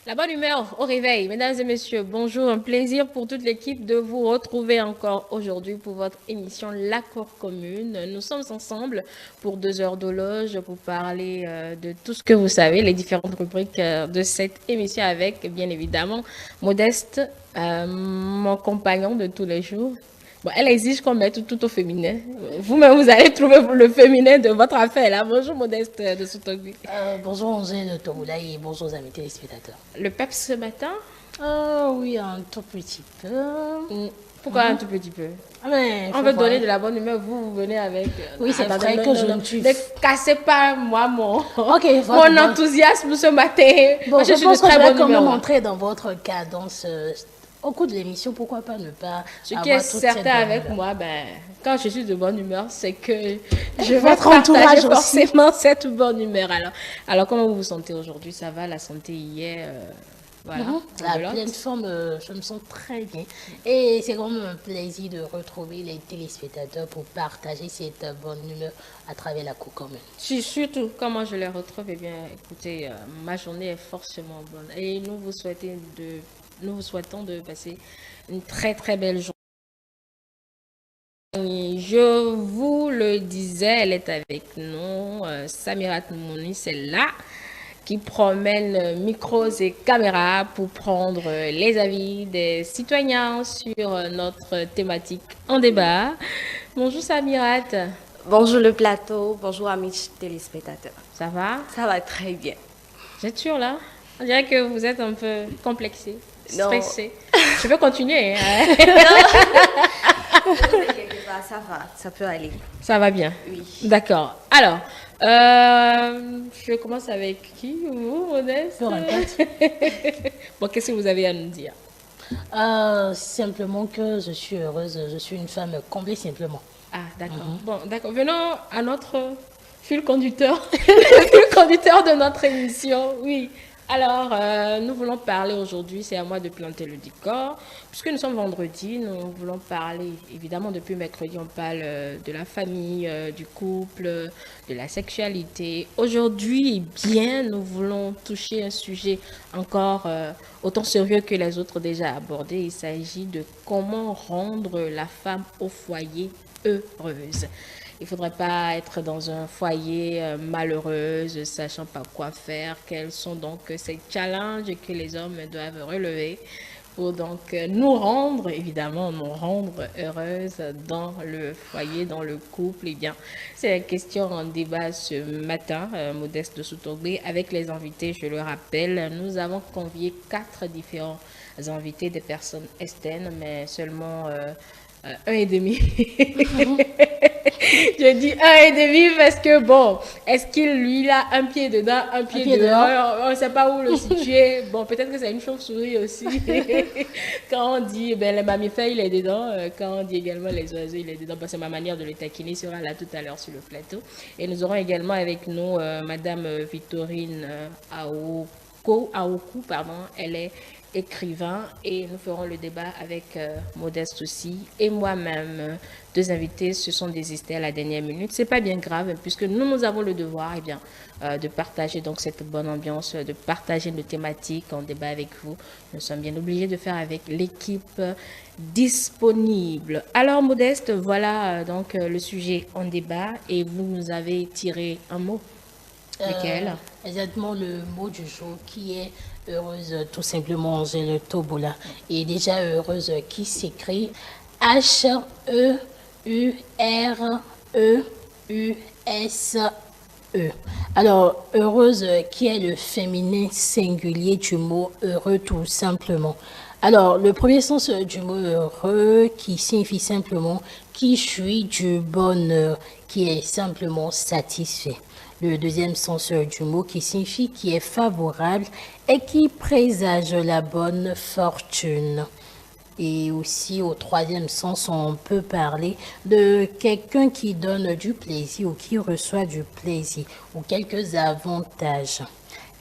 La bonne humeur au réveil. Mesdames et messieurs, bonjour. Un plaisir pour toute l'équipe de vous retrouver encore aujourd'hui pour votre émission L'accord commune. Nous sommes ensemble pour 2 heures d'horloge pour parler de tout ce que vous savez, les différentes rubriques de cette émission avec, bien évidemment, Modeste, mon compagnon de tous les jours. Bon, elle exige qu'on mette tout au féminin. Vous-même, vous allez trouver le féminin de votre affaire. Là. Bonjour, Modeste de Soutogui. Bonjour Angèle Tomoula et bonjour amis téléspectateurs. Le PEP ce matin. Oui, un tout petit peu. Pourquoi un tout petit peu? Mais On faut veut voir. donner de la bonne humeur, vous venez avec... Oui, c'est attendez, vrai non, que non, je non, ne suis... ne cassez pas moi Ok, mon enthousiasme ce matin. Bon, Moi, je je suis de pense que je très vais bonne quand même humeur. entrer dans votre cadence au cours de l'émission. Pourquoi pas ne pas Ce qui est avoir toute cette certain bonne avec humeur. moi, ben, quand je suis de bonne humeur, c'est que je vais Votre partager entourage aussi. forcément cette bonne humeur. Alors, comment vous vous sentez aujourd'hui? Ça va, la santé hier, voilà, À rebelote. pleine forme, je me sens très bien. Et c'est vraiment un plaisir de retrouver les téléspectateurs pour partager cette bonne humeur à travers la cour commune. Surtout, comment je les retrouve, eh bien, écoutez, ma journée est forcément bonne. Et nous vous souhaitons de passer une très, très belle journée. Et je vous le disais, elle est avec nous. Samirat Mouni, c'est là qui promène micros et caméras pour prendre les avis des citoyens sur notre thématique en débat. Bonjour Samirat, Bonjour le plateau, bonjour amis téléspectateurs. ça va? Ça va très bien. Vous êtes sûr là? On dirait que vous êtes un peu complexé, Non, stressé. Je peux continuer, hein? ne vous inquiétez pas, ça va, ça peut aller. Ça va bien. Oui. D'accord. Alors, je commence avec qui? Vous, Modeste? Peu importe. Bon, qu'est-ce que vous avez à nous dire? Simplement que je suis heureuse, je suis une femme comblée simplement. Ah, d'accord. Bon, d'accord. Venons à notre fil conducteur, le fil conducteur de notre émission. Oui. Alors, nous voulons parler aujourd'hui, c'est à moi de planter le décor. Puisque nous sommes vendredi, nous voulons parler, évidemment, depuis mercredi, on parle de la famille, du couple, de la sexualité. Aujourd'hui, eh bien, nous voulons toucher un sujet encore autant sérieux que les autres déjà abordés. Il s'agit de comment rendre la femme au foyer heureuse. Il ne faudrait pas être dans un foyer malheureuse, sachant pas quoi faire. Quels sont donc ces challenges que les hommes doivent relever pour donc nous rendre, évidemment, nous rendre heureuses dans le foyer, dans le couple. Eh bien, c'est la question en débat ce matin, Modeste de Soutogbe, avec les invités, je le rappelle. Nous avons convié 4 différents invités, des personnes externes, mais seulement un et demi. Je dis un et demi parce que bon, est-ce qu'il lui a un pied dedans, un pied dehors? On ne sait pas où le situer. Bon, peut-être que c'est une chauve-souris aussi. Quand on dit ben, les mammifères, il est dedans. Quand on dit également les oiseaux, il est dedans. Bon, c'est ma manière de le taquiner. Sera là tout à l'heure sur le plateau. Et nous aurons également avec nous Madame Victorine Aoku, pardon. Elle est écrivain et nous ferons le débat avec Modeste aussi et moi-même. 2 invités, ce sont désistés à la dernière minute. C'est pas bien grave puisque nous avons le devoir eh bien, de partager donc cette bonne ambiance, de partager nos thématiques en débat avec vous. Nous sommes bien obligés de faire avec l'équipe disponible. Alors Modeste, voilà donc le sujet en débat et vous nous avez tiré un mot. Lequel? Exactement le mot du jour qui est heureuse, tout simplement, Angèle Tobola. Et déjà heureuse qui s'écrit Heureuse. Alors, heureuse qui est le féminin singulier du mot heureux, tout simplement. Alors, le premier sens du mot heureux qui signifie simplement qui jouit du bonheur, qui est simplement satisfait. Le deuxième sens du mot qui signifie qui est favorable et qui présage la bonne fortune. Et aussi au troisième sens, on peut parler de quelqu'un qui donne du plaisir ou qui reçoit du plaisir ou quelques avantages.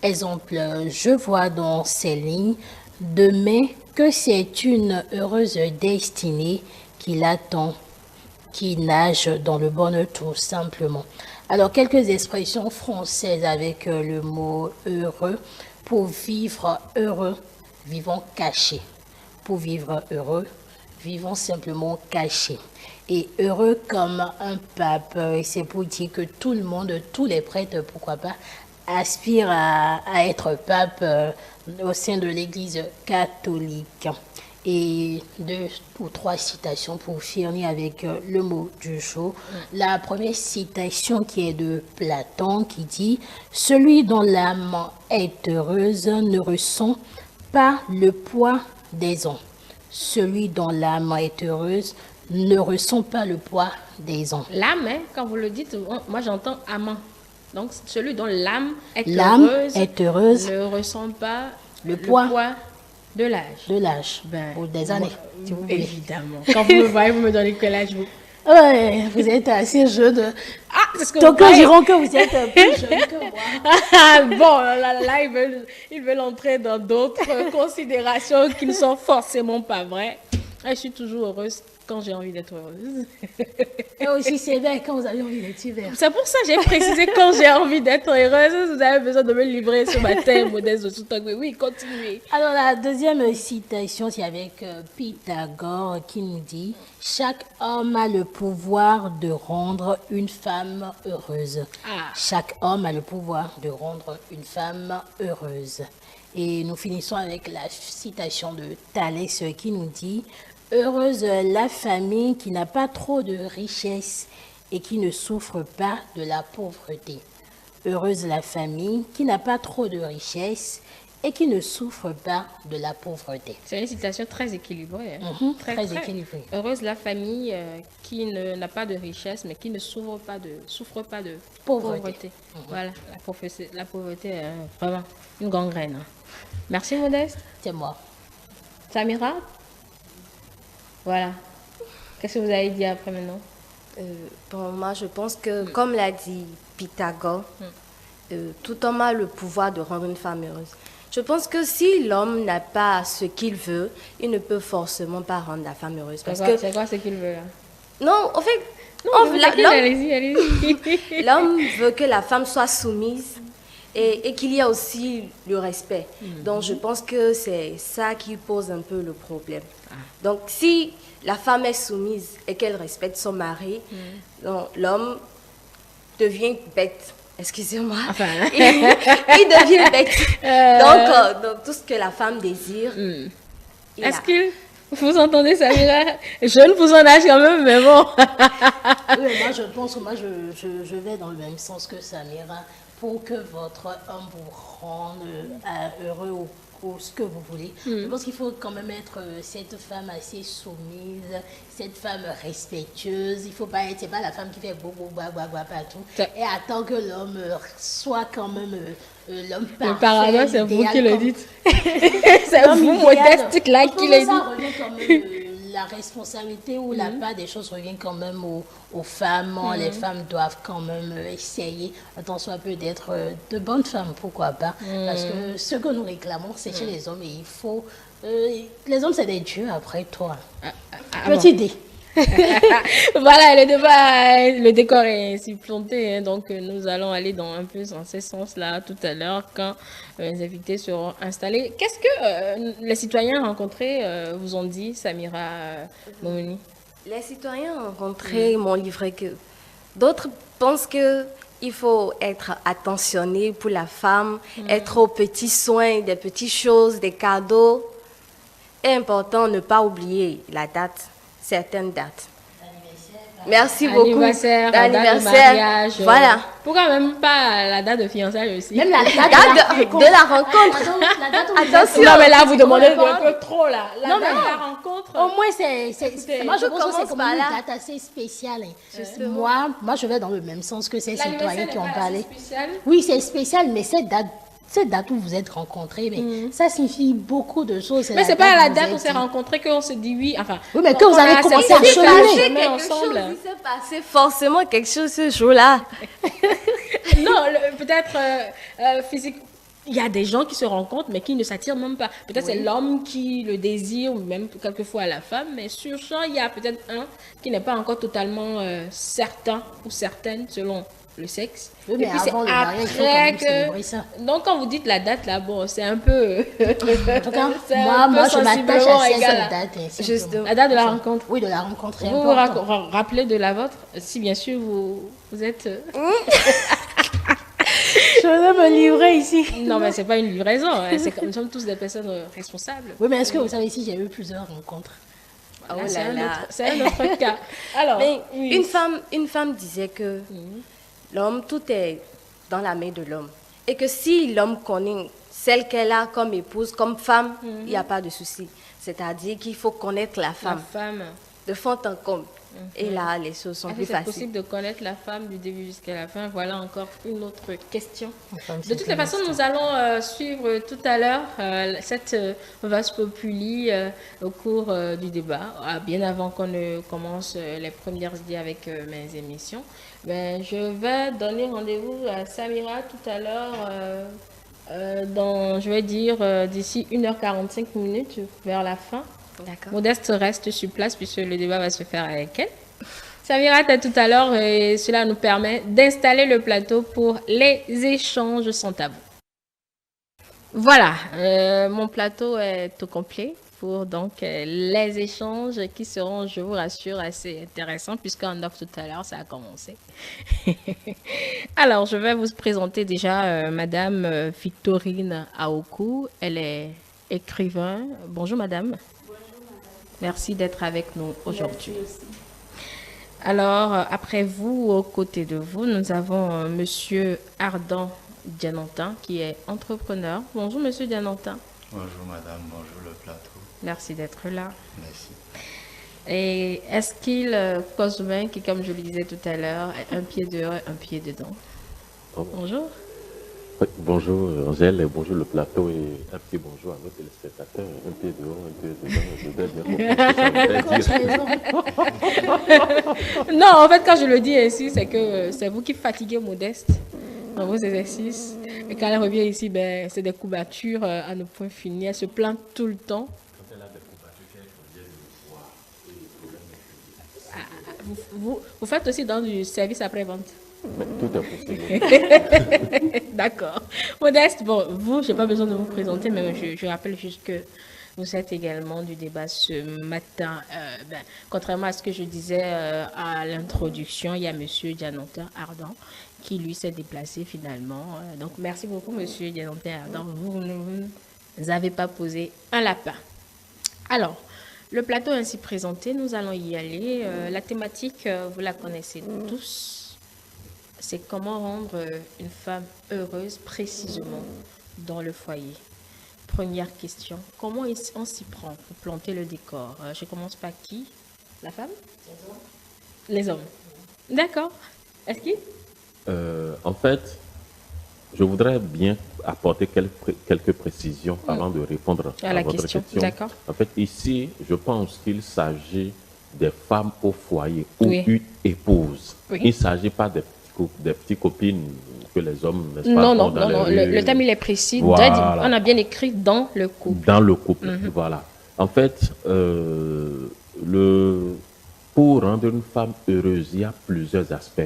Exemple, je vois dans ces lignes demain que c'est une heureuse destinée qui l'attend, qui nage dans le bonheur tout simplement. Alors, quelques expressions françaises avec le mot heureux. Pour vivre heureux, vivons cachés. Pour vivre heureux, vivons simplement cachés. Et heureux comme un pape, c'est pour dire que tout le monde, tous les prêtres, pourquoi pas, aspirent à être pape au sein de l'Église catholique. Et 2 ou 3 citations pour finir avec le mot du jour. La première citation qui est de Platon qui dit « Celui dont l'âme est heureuse ne ressent pas le poids des ans. Celui dont l'âme est heureuse ne ressent pas le poids des ans. » L'âme, hein, quand vous le dites, moi j'entends amant. Donc celui dont l'âme L'âme est heureuse, ne ressent pas le poids de l'âge. de l'âge, Ben, ou des années, si vous voulez. Évidemment. Quand vous me voyez, vous me donnez quel âge vous... Ouais, vous êtes assez jeune. Ah, c'est ce que Donc, vous voyez. diront que vous êtes plus jeune que moi. Ah, bon, là, ils veulent entrer dans d'autres considérations qui ne sont forcément pas vraies. Ah, je suis toujours heureuse quand j'ai envie d'être heureuse. Et aussi sévère quand vous avez envie d'être sévère. C'est pour ça que j'ai précisé quand j'ai envie d'être heureuse. Vous avez besoin de me livrer ce matin, modeste de tout temps. Oui, continuez. Alors, la deuxième citation, c'est avec Pythagore qui nous dit « Chaque homme a le pouvoir de rendre une femme heureuse. Ah. Chaque homme a le pouvoir de rendre une femme heureuse. » Et nous finissons avec la citation de Thalès qui nous dit « Heureuse la famille qui n'a pas trop de richesse et qui ne souffre pas de la pauvreté. Heureuse la famille qui n'a pas trop de richesse et qui ne souffre pas de la pauvreté. » C'est une citation très équilibrée. Hein. Très équilibrée. Heureuse la famille qui n'a pas de richesse, mais qui ne souffre pas de Pauvreté. Voilà, la pauvreté est vraiment une gangrène. Hein. Merci Modeste. C'est moi. Samira. Voilà. Qu'est-ce que vous avez dit après maintenant? Bon, moi, je pense que, comme l'a dit Pythagore, tout homme a le pouvoir de rendre une femme heureuse. Je pense que si l'homme n'a pas ce qu'il veut, il ne peut forcément pas rendre la femme heureuse. C'est quoi ce qu'il veut là? Non, en fait, allez-y. l'homme veut que la femme soit soumise et qu'il y ait aussi le respect. Donc, je pense que c'est ça qui pose un peu le problème. Donc, si la femme est soumise et qu'elle respecte son mari, donc, l'homme devient bête. Excusez-moi. Enfin, il devient bête. Donc, tout ce que la femme désire, est-ce que vous entendez Samira? Je ne vous en âge quand même, mais bon. Oui, moi, je pense que je vais dans le même sens que Samira. Pour que votre homme vous rende heureux ou ce que vous voulez. Je pense qu'il faut quand même être cette femme assez soumise, cette femme respectueuse. Il faut pas être, c'est pas la femme qui fait boum, partout. Et attend que l'homme soit quand même l'homme parfait. Le paradoxe, c'est vous qui le dites. C'est L'homme vous, idéal. Modeste, là, qui le Ça dites. revient quand même, la responsabilité ou la part des choses revient quand même aux femmes. Les femmes doivent quand même essayer, tant soit peu, d'être de bonnes femmes, pourquoi pas. Parce que ce que nous réclamons, c'est chez les hommes et il faut... les hommes, c'est des dieux après toi. Petite idée. Voilà, le décor est ainsi planté, hein, donc nous allons aller un peu dans ce sens-là tout à l'heure quand les invités seront installés. Qu'est-ce que les citoyens rencontrés vous ont dit, Samira Momoni? les citoyens rencontrés m'ont livré que d'autres pensent que il faut être attentionné pour la femme, être aux petits soins, des petites choses, des cadeaux. est important de ne pas oublier la date, certaines dates. Merci beaucoup. Anniversaire, date de mariage. Voilà. Pourquoi même pas la date de fiançailles aussi? Même la date de la rencontre. La date où vous Attention. êtes- Non, mais là, vous demandez répondre. un peu trop, là. La Non, date mais de la rencontre. Au moins, moi, je Je pense que c'est commence comme par une là. date assez spéciale. Hein. Moi, je vais dans le même sens que ces citoyens qui ont parlé. Spécial. Oui, c'est spécial, mais cette date où vous êtes rencontrés, mais ça signifie beaucoup de choses. Mais c'est pas à la où date vous où on s'est êtes- rencontrés qu'on se dit oui. Enfin, Oui, mais que vous avez commencé à Il s'est cheminer. passé chemin quelque ensemble. chose, il s'est passé forcément quelque chose ce jour-là. Non, peut-être physique. Il y a des gens qui se rencontrent mais qui ne s'attirent même pas. Peut-être c'est l'homme qui le désire ou même quelquefois la femme, mais sur ça, il y a peut-être un qui n'est pas encore totalement certain ou certaine selon le sexe. Oui, Et mais puis c'est avant le mariage, il faut quand après même célébrer ça. Donc quand vous dites la date là, bon, c'est un peu... En tout cas, c'est un peu moi, je m'attache sensiblement à cette égal, là. date. Hein, simplement. Justement. La date de la rencontre. Oui, de la rencontre. C'est Vous vous important. rappelez de la vôtre, si bien sûr vous êtes... Je vais me livrer ici. Non, mais c'est pas une livraison, hein, c'est comme nous sommes tous des personnes responsables. Oui, mais est-ce que vous savez si j'ai eu plusieurs rencontres? Oh Là, là là. c'est un autre cas. Alors, Mais oui. une femme disait que l'homme, tout est dans la main de l'homme. Et que si l'homme connaît celle qu'elle a comme épouse, comme femme, il n'y a pas de souci. C'est-à-dire qu'il faut connaître la La femme femme. de fond en comble. Et là, les choses sont Est-ce plus que c'est faciles. possible de connaître la femme du début jusqu'à la fin? Voilà encore une autre question. Enfin, De toutes les façons, nous allons suivre tout à l'heure cette vaste populi au cours du débat, bien avant qu'on ne commence les premières idées avec mes émissions. Ben, je vais donner rendez-vous à Samira tout à l'heure, dans, je vais dire, d'ici 1h45 minutes, vers la fin. D'accord. Modeste reste sur place puisque le débat va se faire avec elle. Samira, à tout à l'heure et cela nous permet d'installer le plateau pour les échanges sans tabou. Voilà, mon plateau est au complet pour donc les échanges qui seront, je vous rassure, assez intéressants puisqu'en off tout à l'heure, ça a commencé. Alors, je vais vous présenter déjà Madame Victorine Aoku. Elle est écrivain. Bonjour Madame. Merci d'être avec nous aujourd'hui. Alors, après vous, aux côtés de vous, nous avons Monsieur Ardent Dianantin, qui est entrepreneur. Bonjour Monsieur Dianantin. Bonjour madame, bonjour le plateau. Merci d'être là. Merci. Et est-ce qu'il cause bien qui, comme je le disais tout à l'heure, est un pied dehors, un pied dedans? Oh. Bonjour. Oui, bonjour Angèle, et bonjour le plateau et un petit bonjour à nos téléspectateurs. Un pied dehors, un pied dedans, je vais bien comprendre ce que ça veut dire. Non, en fait, quand je le dis ainsi, c'est que c'est vous qui fatiguez Modeste dans vos exercices. Et quand elle revient ici, ben, c'est des courbatures à ne point finir. Elle se plaint tout le temps. Ah, vous faites aussi dans du service après-vente. Tout est possible. D'accord. Modeste, bon, vous, je n'ai pas besoin de vous présenter, mais je rappelle juste que vous êtes également du débat ce matin. Ben, contrairement à ce que je disais à l'introduction, il y a M. Dianantin Ardent qui, lui, s'est déplacé finalement. Donc, merci beaucoup, M. Dianantin Ardent. Vous ne vous avez pas posé un lapin. Alors, le plateau ainsi présenté, nous allons y aller. La thématique, vous la connaissez tous. C'est comment rendre une femme heureuse précisément dans le foyer. Première question, comment on s'y prend pour planter le décor? Je commence par qui? La femme? Les hommes. D'accord. Est-ce qu'il? En fait, je voudrais bien apporter quelques précisions avant de répondre À à la votre question. D'accord. En fait, ici, je pense qu'il s'agit des femmes au foyer ou Oui. une épouse. Oui. Il ne s'agit pas des petites copines que les hommes, n'est-ce pas, Non, ont non, dans non, les non. rues. Le thème, il est précis. Voilà. On a bien écrit dans le couple. Dans le couple, Mhm. voilà. En fait, pour rendre une femme heureuse, il y a plusieurs aspects.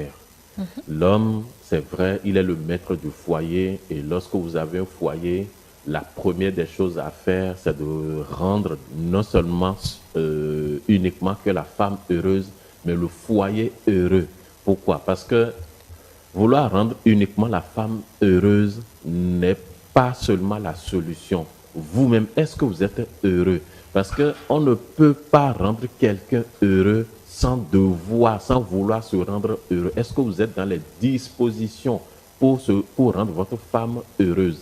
L'homme, c'est vrai, il est le maître du foyer. Et lorsque vous avez un foyer, la première des choses à faire, c'est de rendre non seulement uniquement que la femme heureuse, mais le foyer heureux. Pourquoi? Parce que vouloir rendre uniquement la femme heureuse n'est pas seulement la solution. Vous-même, est-ce que vous êtes heureux? Parce qu'on ne peut pas rendre quelqu'un heureux sans vouloir se rendre heureux. Est-ce que vous êtes dans les dispositions pour rendre votre femme heureuse?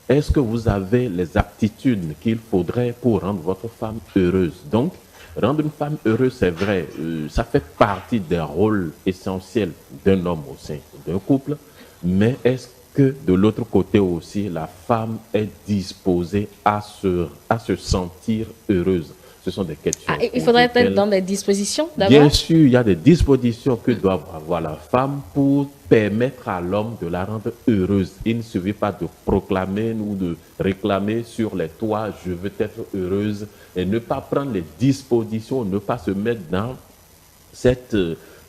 Est-ce que vous avez les aptitudes qu'il faudrait pour rendre votre femme heureuse? Donc, rendre une femme heureuse, c'est vrai, ça fait partie des rôles essentiels d'un homme au sein d'un couple, mais est-ce que de l'autre côté aussi, la femme est disposée à se sentir heureuse? Ce sont des questions. Ah, il faudrait être dans des dispositions d'abord. Bien sûr, il y a des dispositions que doit avoir la femme pour permettre à l'homme de la rendre heureuse. Il ne suffit pas de proclamer ou de réclamer sur les toits « je veux être heureuse » et ne pas prendre les dispositions, ne pas se mettre dans cette,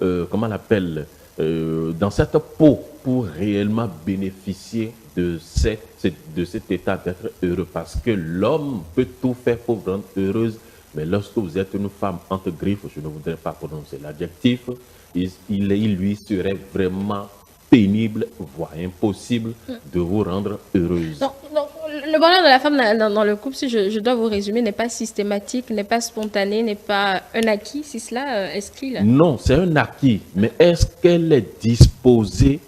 comment on l'appelle, dans cette peau pour réellement bénéficier de cet état d'être heureux. Parce que l'homme peut tout faire pour vous rendre heureuse, mais lorsque vous êtes une femme entre griffes, je ne voudrais pas prononcer l'adjectif, il lui serait vraiment pénible, voire impossible de vous rendre heureuse. Donc, le bonheur de la femme dans le couple, si je dois vous résumer, n'est pas systématique, n'est pas spontané, n'est pas un acquis. Si cela, est-ce qu'il... Non, c'est un acquis, mais est-ce qu'elle est disposée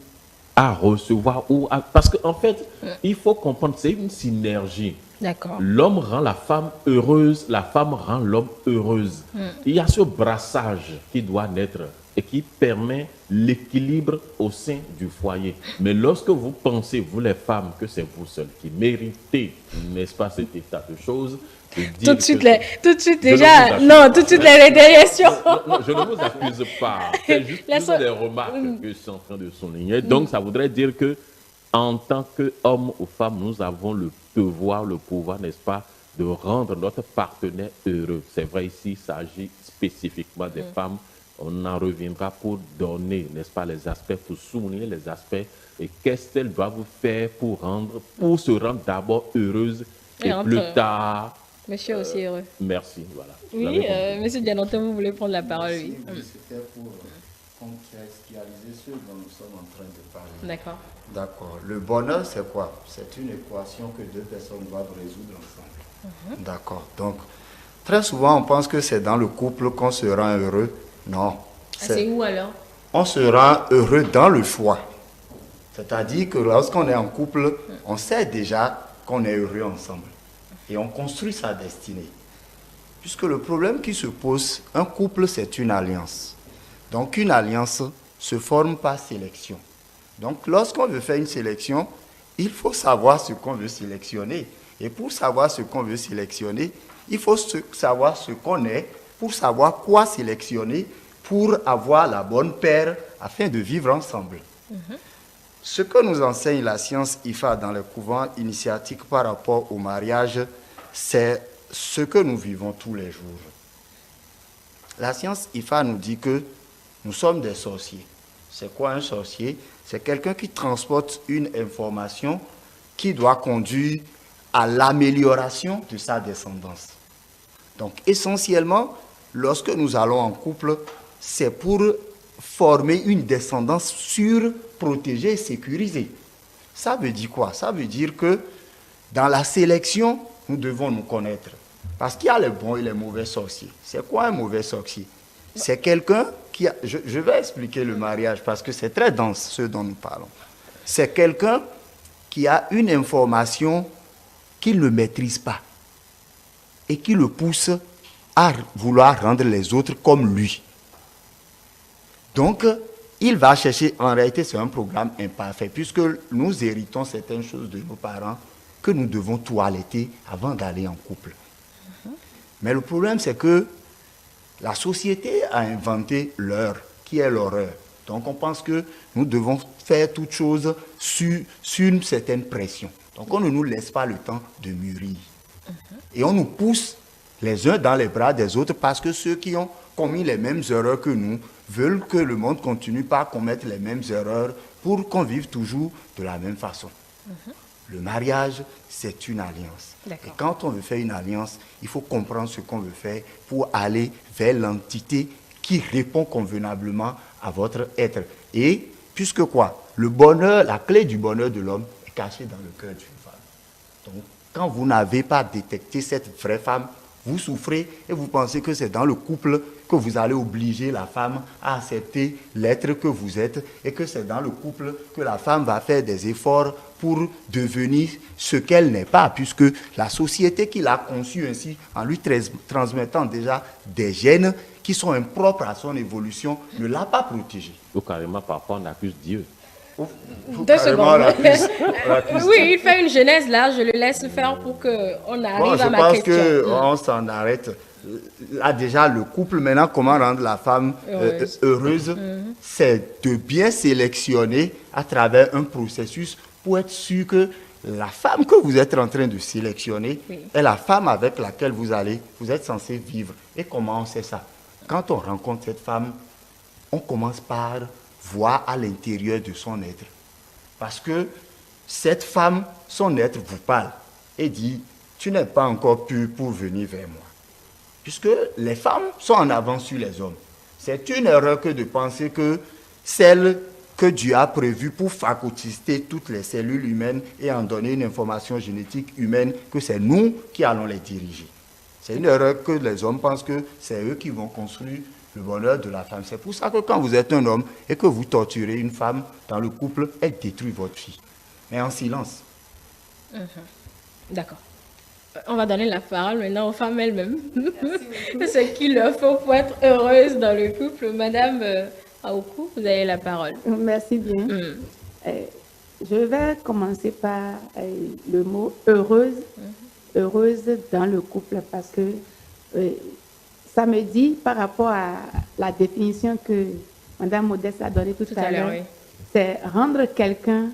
à recevoir parce qu'en fait, il faut comprendre, c'est une synergie. D'accord. L'homme rend la femme heureuse, la femme rend l'homme heureuse. Il y a ce brassage qui doit naître et qui permet l'équilibre au sein du foyer. Mais lorsque vous pensez, vous les femmes, que c'est vous seules qui méritez, n'est-ce pas, cet état de choses, tout de suite déjà, non, tout de suite les rédéliations. Non, je ne vous accuse pas. C'est juste des remarques que je suis en train de souligner. Donc, ça voudrait dire que en tant qu'homme ou femme, nous avons le devoir, le pouvoir, n'est-ce pas, de rendre notre partenaire heureux. C'est vrai, ici, il s'agit spécifiquement des femmes. On en reviendra pour donner, n'est-ce pas, les aspects, pour souligner les aspects. Et qu'est-ce qu'elles doivent faire pour se rendre d'abord heureuse et plus tard... Monsieur aussi heureux. Merci, voilà. Oui, monsieur Diananté, vous voulez prendre la parole, oui. C'était pour contextualiser ce dont nous sommes en train de parler. D'accord. D'accord. Le bonheur, c'est quoi? C'est une équation que deux personnes doivent résoudre ensemble. D'accord. Donc, très souvent, on pense que c'est dans le couple qu'on se rend heureux. Non. C'est où alors? On se rend heureux dans le choix. C'est-à-dire que lorsqu'on est en couple, on sait déjà qu'on est heureux ensemble. Et on construit sa destinée. Puisque le problème qui se pose, un couple, c'est une alliance. Donc, une alliance se forme par sélection. Donc, lorsqu'on veut faire une sélection, il faut savoir ce qu'on veut sélectionner. Et pour savoir ce qu'on veut sélectionner, il faut savoir ce qu'on est, pour savoir quoi sélectionner, pour avoir la bonne paire, afin de vivre ensemble. Ce que nous enseigne la science IFA dans les couvents initiatiques par rapport au mariage, c'est ce que nous vivons tous les jours. La science IFA nous dit que nous sommes des sorciers. C'est quoi un sorcier? C'est quelqu'un qui transporte une information qui doit conduire à l'amélioration de sa descendance. Donc, essentiellement, lorsque nous allons en couple, c'est pour former une descendance sûre, protégée et sécurisée. Ça veut dire quoi? Ça veut dire que dans la sélection, nous devons nous connaître. Parce qu'il y a les bons et les mauvais sorciers. C'est quoi un mauvais sorcier? C'est quelqu'un qui a... Je vais expliquer le mariage parce que c'est très dense ce dont nous parlons. C'est quelqu'un qui a une information qu'il ne maîtrise pas et qui le pousse à vouloir rendre les autres comme lui. Donc, il va chercher, en réalité c'est un programme imparfait, puisque nous héritons certaines choses de nos parents que nous devons toiletter avant d'aller en couple. Mais le problème c'est que la société a inventé l'heure, qui est l'horreur. Donc on pense que nous devons faire toute chose sur une certaine pression. Donc on ne nous laisse pas le temps de mûrir. Et on nous pousse les uns dans les bras des autres parce que ceux qui ont commis les mêmes erreurs que nous veulent que le monde continue pas à commettre les mêmes erreurs pour qu'on vive toujours de la même façon. Le mariage, c'est une alliance. Et quand on veut faire une alliance, il faut comprendre ce qu'on veut faire pour aller vers l'entité qui répond convenablement à votre être. Et puisque quoi? Le bonheur, la clé du bonheur de l'homme est cachée dans le cœur d'une femme. Donc, quand vous n'avez pas détecté cette vraie femme, vous souffrez et vous pensez que c'est dans le couple que vous allez obliger la femme à accepter l'être que vous êtes et que c'est dans le couple que la femme va faire des efforts pour devenir ce qu'elle n'est pas, puisque la société qui l'a conçue ainsi, en lui transmettant déjà des gènes qui sont impropres à son évolution, ne l'a pas protégée. Ou carrément, parfois, on accuse Dieu. 2 secondes. Oui, il fait une genèse là, je le laisse faire pour qu'on arrive à ma question. Je pense qu'on s'en arrête. Là déjà, le couple, maintenant, comment rendre la femme heureuse, c'est de bien sélectionner à travers un processus pour être sûr que la femme que vous êtes en train de sélectionner est la femme avec laquelle vous êtes censé vivre. Et comment on sait ça? Quand on rencontre cette femme, on commence par voir à l'intérieur de son être. Parce que cette femme, son être vous parle et dit, tu n'es pas encore pur pour venir vers moi. Puisque les femmes sont en avance sur les hommes. C'est une erreur que de penser que celle que Dieu a prévue pour phagocyter toutes les cellules humaines et en donner une information génétique humaine, que c'est nous qui allons les diriger. C'est une erreur que les hommes pensent que c'est eux qui vont construire le bonheur de la femme. C'est pour ça que quand vous êtes un homme et que vous torturez une femme dans le couple, elle détruit votre fille. Mais en silence. D'accord. On va donner la parole maintenant aux femmes elles-mêmes. Ce qu'il leur faut pour être heureuse dans le couple. Madame Aoukou, vous avez la parole. Merci bien. Je vais commencer par le mot heureuse. Heureuse dans le couple parce que ça me dit par rapport à la définition que Madame Modeste a donnée tout à l'heure, oui. C'est rendre quelqu'un,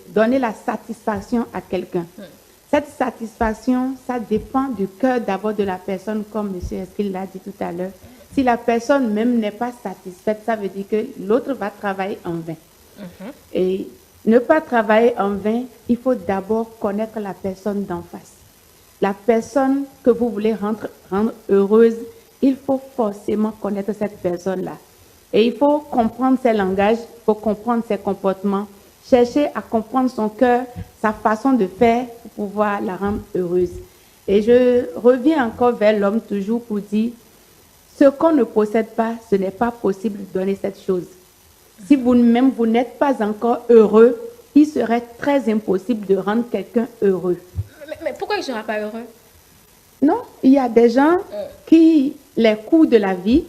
donner la satisfaction à quelqu'un. Cette satisfaction, ça dépend du cœur d'abord de la personne, comme M. Esquil l'a dit tout à l'heure. Si la personne même n'est pas satisfaite, ça veut dire que l'autre va travailler en vain. Et ne pas travailler en vain, il faut d'abord connaître la personne d'en face. La personne que vous voulez rendre heureuse, il faut forcément connaître cette personne-là. Et il faut comprendre ses langages, il faut comprendre ses comportements, chercher à comprendre son cœur, sa façon de faire pour pouvoir la rendre heureuse. Et je reviens encore vers l'homme toujours pour dire, ce qu'on ne possède pas, ce n'est pas possible de donner cette chose. Si vous-même, vous n'êtes pas encore heureux, il serait très impossible de rendre quelqu'un heureux. Mais pourquoi il ne sera pas heureux? Non, il y a des gens qui, les coups de la vie,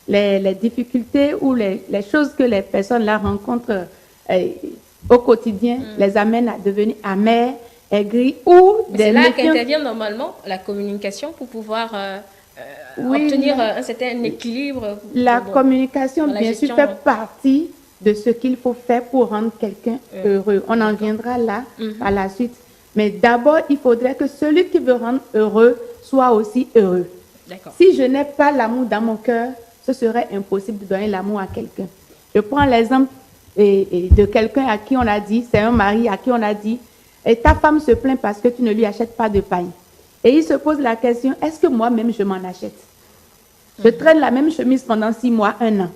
les difficultés ou les choses que les personnes là rencontrent au quotidien, les amènent à devenir amers, aigris ou des... C'est là qu'intervient normalement la communication pour pouvoir obtenir un certain équilibre. La communication, bien sûr, fait partie de ce qu'il faut faire pour rendre quelqu'un heureux. On en viendra là à la suite. Mais d'abord, il faudrait que celui qui veut rendre heureux soit aussi heureux. Si je n'ai pas l'amour dans mon cœur, ce serait impossible de donner l'amour à quelqu'un. Je prends l'exemple de quelqu'un à qui on a dit, c'est un mari à qui on a dit, et ta femme se plaint parce que tu ne lui achètes pas de pain. Et il se pose la question, est-ce que moi-même je m'en achète? Je traîne la même chemise pendant 6 mois, 1 an.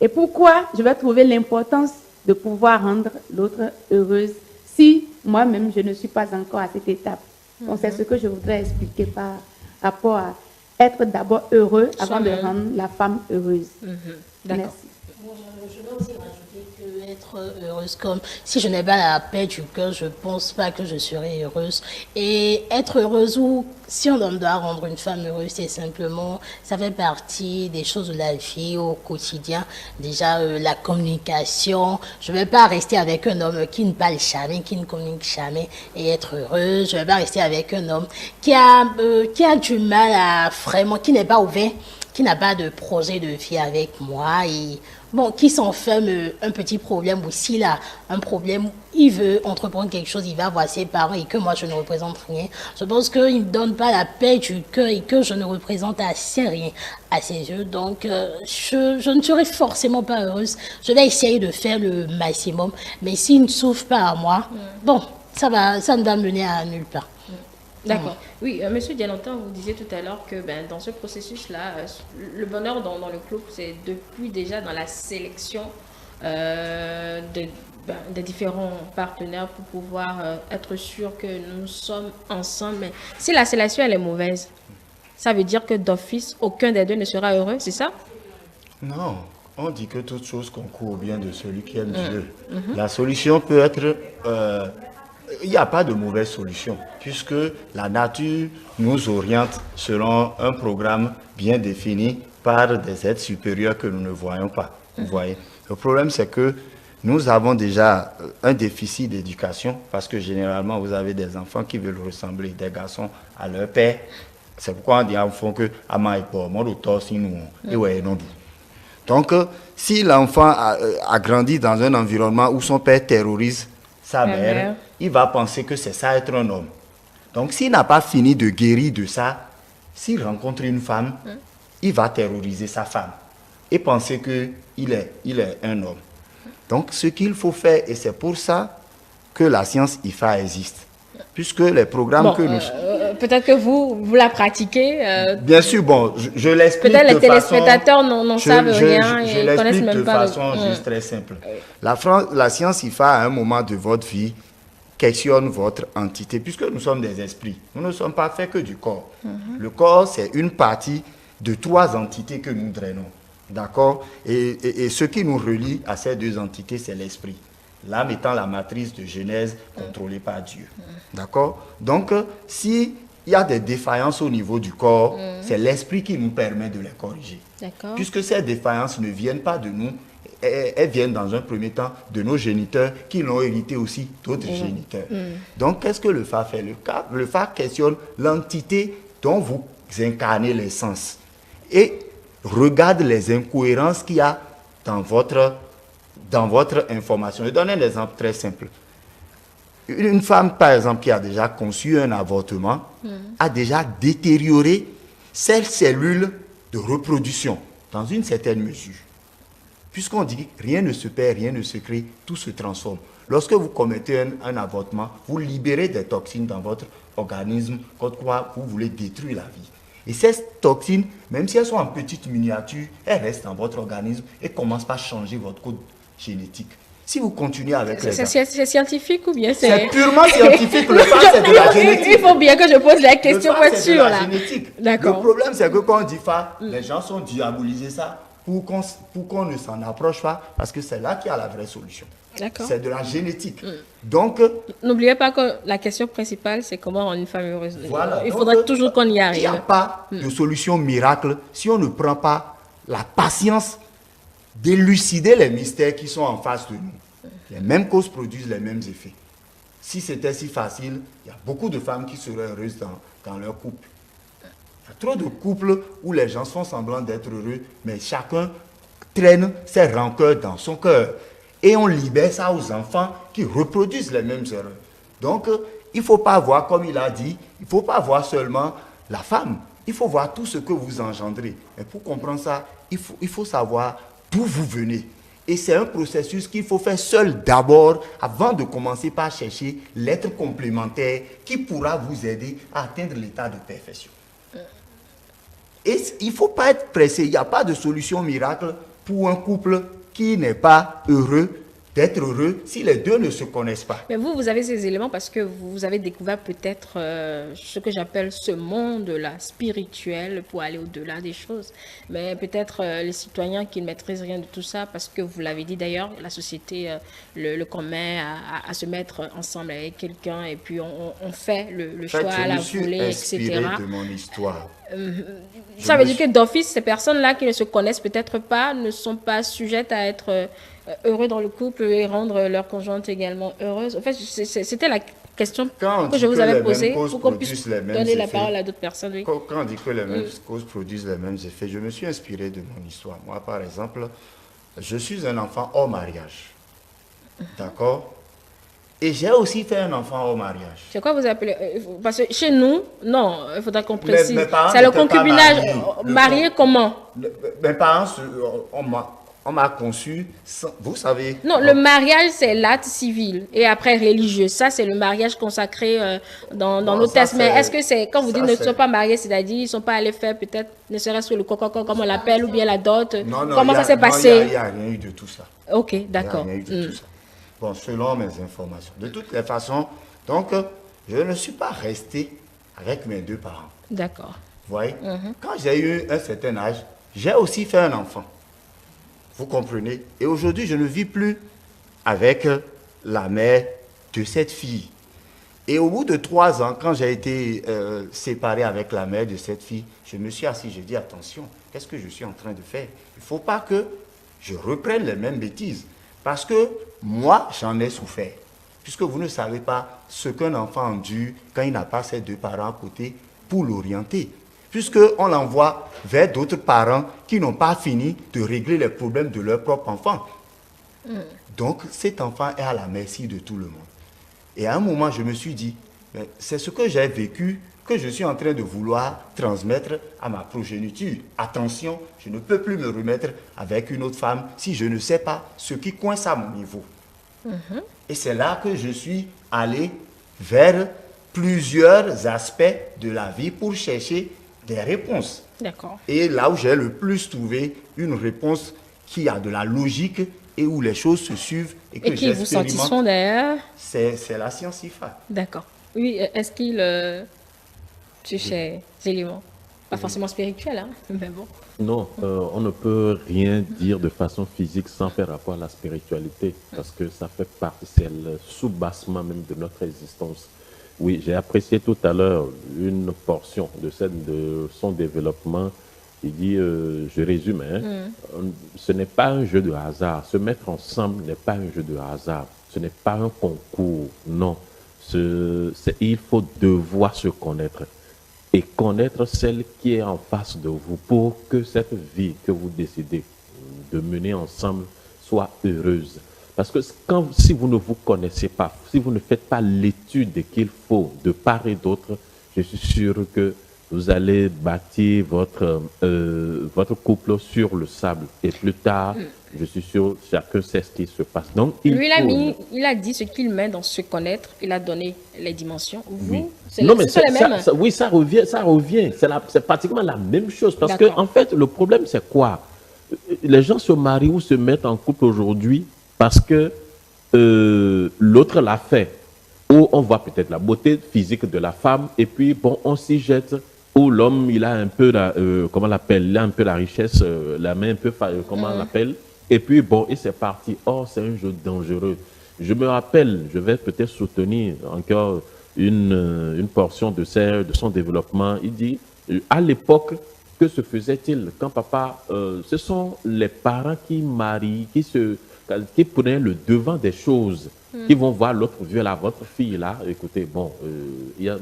Et pourquoi je vais trouver l'importance de pouvoir rendre l'autre heureuse si moi-même, je ne suis pas encore à cette étape. Donc, c'est ce que je voudrais expliquer par rapport à être d'abord heureux avant de rendre la femme heureuse. D'accord. Merci. Je dois aussi rajouter que être heureuse, comme si je n'ai pas la paix du cœur, je ne pense pas que je serai heureuse. Et être heureuse, ou si on doit rendre une femme heureuse, c'est simplement, ça fait partie des choses de la vie au quotidien. Déjà, la communication. Je ne vais pas rester avec un homme qui ne parle jamais, qui ne communique jamais et être heureuse. Je ne vais pas rester avec un homme qui a du mal à vraiment, qui n'est pas ouvert, qui n'a pas de projet de vie avec moi et bon, qui s'enferme un petit problème ou s'il a un problème, il veut entreprendre quelque chose, il va voir ses parents et que moi je ne représente rien. Je pense qu'il ne me donne pas la paix du cœur et que je ne représente assez rien à ses yeux. Donc je ne serai forcément pas heureuse. Je vais essayer de faire le maximum, mais s'il ne souffre pas à moi, bon, ça ne va mener à nulle part. D'accord. Oui, Monsieur Dialantin, vous disiez tout à l'heure que dans ce processus-là, le bonheur dans le couple, c'est depuis déjà dans la sélection des différents partenaires pour pouvoir être sûr que nous sommes ensemble. Mais si la sélection elle est mauvaise, ça veut dire que d'office, aucun des deux ne sera heureux, c'est ça? Non, on dit que toute chose concourt au bien de celui qui aime Dieu. La solution peut être... il n'y a pas de mauvaise solution, puisque la nature nous oriente selon un programme bien défini par des êtres supérieurs que nous ne voyons pas. Vous voyez. Le problème, c'est que nous avons déjà un déficit d'éducation, parce que généralement, vous avez des enfants qui veulent ressembler, des garçons, à leur père. C'est pourquoi on dit à enfant que donc, si l'enfant a grandi dans un environnement où son père terrorise sa mère, il va penser que c'est ça être un homme. Donc, s'il n'a pas fini de guérir de ça, s'il rencontre une femme, il va terroriser sa femme et penser qu'il est un homme. Donc, ce qu'il faut faire, et c'est pour ça que la science IFA existe, puisque les programmes que nous... Peut-être que vous la pratiquez. Bien sûr, bon, je l'explique de Peut-être les façon... téléspectateurs n'en savent rien Je et connaissent l'explique même de pas. façon juste très simple. La science IFA, à un moment de votre vie, questionne votre entité, puisque nous sommes des esprits. Nous ne sommes pas faits que du corps. Le corps, c'est une partie de 3 entités que nous drainons. D'accord? Et ce qui nous relie à ces 2 entités, c'est l'esprit. L'âme étant la matrice de Genèse contrôlée par Dieu. D'accord? Donc, s'il y a des défaillances au niveau du corps, c'est l'esprit qui nous permet de les corriger. D'accord. Puisque ces défaillances ne viennent pas de nous, elles viennent dans un premier temps de nos géniteurs qui l'ont hérité aussi d'autres géniteurs. Donc, qu'est-ce que le FA fait? Le FA questionne l'entité dont vous incarnez les sens et regarde les incohérences qu'il y a dans votre information. Je donne un exemple très simple. Une femme, par exemple, qui a déjà conçu un avortement, a déjà détérioré ses cellules de reproduction dans une certaine mesure. Puisqu'on dit rien ne se perd, rien ne se crée, tout se transforme. Lorsque vous commettez un avortement, vous libérez des toxines dans votre organisme contre quoi vous voulez détruire la vie. Et ces toxines, même si elles sont en petite miniature, elles restent dans votre organisme et commencent par changer votre code génétique. Si vous continuez avec les... C'est scientifique ou bien c'est purement scientifique. Le FA, c'est de la génétique. Il faut bien que je pose la question pour être sûr. Le problème, c'est que quand on dit FA, les gens sont diabolisés ça pour qu'on ne s'en approche pas, parce que c'est là qu'il y a la vraie solution. C'est de la génétique. Donc, n'oubliez pas que la question principale, c'est comment rendre une femme heureuse. Voilà. Il faudrait toujours qu'on y arrive. Il n'y a pas de solution miracle si on ne prend pas la patience d'élucider les mystères qui sont en face de nous. Les mêmes causes produisent les mêmes effets. Si c'était si facile, il y a beaucoup de femmes qui seraient heureuses dans leur couple. Il y a trop de couples où les gens font semblant d'être heureux, mais chacun traîne ses rancœurs dans son cœur. Et on libère ça aux enfants qui reproduisent les mêmes erreurs. Donc, il ne faut pas voir, comme il a dit, il ne faut pas voir seulement la femme. Il faut voir tout ce que vous engendrez. Et pour comprendre ça, il faut savoir d'où vous venez. Et c'est un processus qu'il faut faire seul d'abord, avant de commencer par chercher l'être complémentaire qui pourra vous aider à atteindre l'état de perfection. Et il ne faut pas être pressé. Il n'y a pas de solution miracle pour un couple qui n'est pas heureux d'être heureux si les deux ne se connaissent pas. Mais vous avez ces éléments parce que vous avez découvert peut-être ce que j'appelle ce monde-là, spirituel, pour aller au-delà des choses. Mais peut-être les citoyens qui ne maîtrisent rien de tout ça, parce que vous l'avez dit d'ailleurs, la société le commet à se mettre ensemble avec quelqu'un et puis on fait le choix à la volée, etc. De mon histoire. Ça veut dire que d'office, ces personnes-là qui ne se connaissent peut-être pas ne sont pas sujettes à être heureux dans le couple et rendre leur conjointe également heureuse. En fait, c'était la question que je vous avais posée pour qu'on puisse donner la parole à d'autres personnes. Oui. Quand on dit que les mêmes causes produisent les mêmes effets, je me suis inspiré de mon histoire. Moi, par exemple, je suis un enfant hors mariage. D'accord? Et j'ai aussi fait un enfant au mariage. C'est quoi vous appelez? Parce que chez nous, non, il faudra qu'on précise. C'est le concubinage. Marié comment? Mes parents, on m'a conçu, vous savez... Non, le mariage, c'est l'acte civil et après religieux. Ça, c'est le mariage consacré dans nos textes. Mais est-ce que c'est, quand vous dites ne sont pas mariés, c'est-à-dire ils ne sont pas allés faire peut-être, ne serait-ce que le coco, comme on l'appelle, ou bien la dot? Comment ça s'est passé? Il n'y a rien eu de tout ça. Ok, d'accord. Il n'y a rien eu de tout ça. Bon, selon mes informations. De toutes les façons, donc, je ne suis pas resté avec mes 2 parents. D'accord. Vous voyez? Quand j'ai eu un certain âge, j'ai aussi fait un enfant. Vous comprenez? Et aujourd'hui, je ne vis plus avec la mère de cette fille. Et au bout de 3 ans, quand j'ai été séparé avec la mère de cette fille, je me suis assis, j'ai dit, attention, qu'est-ce que je suis en train de faire? Il ne faut pas que je reprenne les mêmes bêtises. Parce que moi, j'en ai souffert. Puisque vous ne savez pas ce qu'un enfant endure quand il n'a pas ses 2 parents à côté pour l'orienter. Puisqu'on l'envoie vers d'autres parents qui n'ont pas fini de régler les problèmes de leur propre enfant. Donc, cet enfant est à la merci de tout le monde. Et à un moment, je me suis dit, Mais c'est ce que j'ai vécu que je suis en train de vouloir transmettre à ma progéniture. Attention, je ne peux plus me remettre avec une autre femme si je ne sais pas ce qui coince à mon niveau. Et c'est là que je suis allé vers plusieurs aspects de la vie pour chercher des réponses. D'accord. Et là où j'ai le plus trouvé une réponse qui a de la logique et où les choses se suivent et que Et qui vous satisfont j'expérimente, d'ailleurs? c'est la science IFA. D'accord. Oui, est-ce qu'il touche ces éléments? Pas forcément spirituel, hein, mais bon. Non, on ne peut rien dire de façon physique sans faire rapport à la spiritualité, parce que ça fait partie, c'est le soubassement même de notre existence. Oui, j'ai apprécié tout à l'heure une portion de son développement. Il dit, je résume, hein, ce n'est pas un jeu de hasard. Se mettre ensemble n'est pas un jeu de hasard. Ce n'est pas un concours, non. Il faut devoir se connaître et connaître celle qui est en face de vous pour que cette vie que vous décidez de mener ensemble soit heureuse. Parce que si vous ne vous connaissez pas, si vous ne faites pas l'étude qu'il faut de part et d'autre, je suis sûr que vous allez bâtir votre couple sur le sable. Et plus tard, je suis sûr, chacun sait ce qui se passe. Donc, Il a dit ce qu'il met dans se connaître. Il a donné les dimensions. Vous, oui. c'est Non, mais c'est les mêmes. oui, ça revient. C'est pratiquement la même chose. Parce que, en fait, le problème, c'est quoi? Les gens se marient ou se mettent en couple aujourd'hui parce que l'autre l'a fait. Ou on voit peut-être la beauté physique de la femme et puis, bon, on s'y jette. Ou l'homme, il a un peu comment on l'appelle, il a un peu la richesse, la main un peu, comment on l'appelle. Et puis, bon, et c'est parti. Oh, c'est un jeu dangereux. Je me rappelle, je vais peut-être soutenir encore une portion de son développement. Il dit, à l'époque, que se faisait-il quand papa, ce sont les parents qui marient, qui prenaient le devant des choses, qui vont voir l'autre vieux là, votre fille là, écoutez, bon,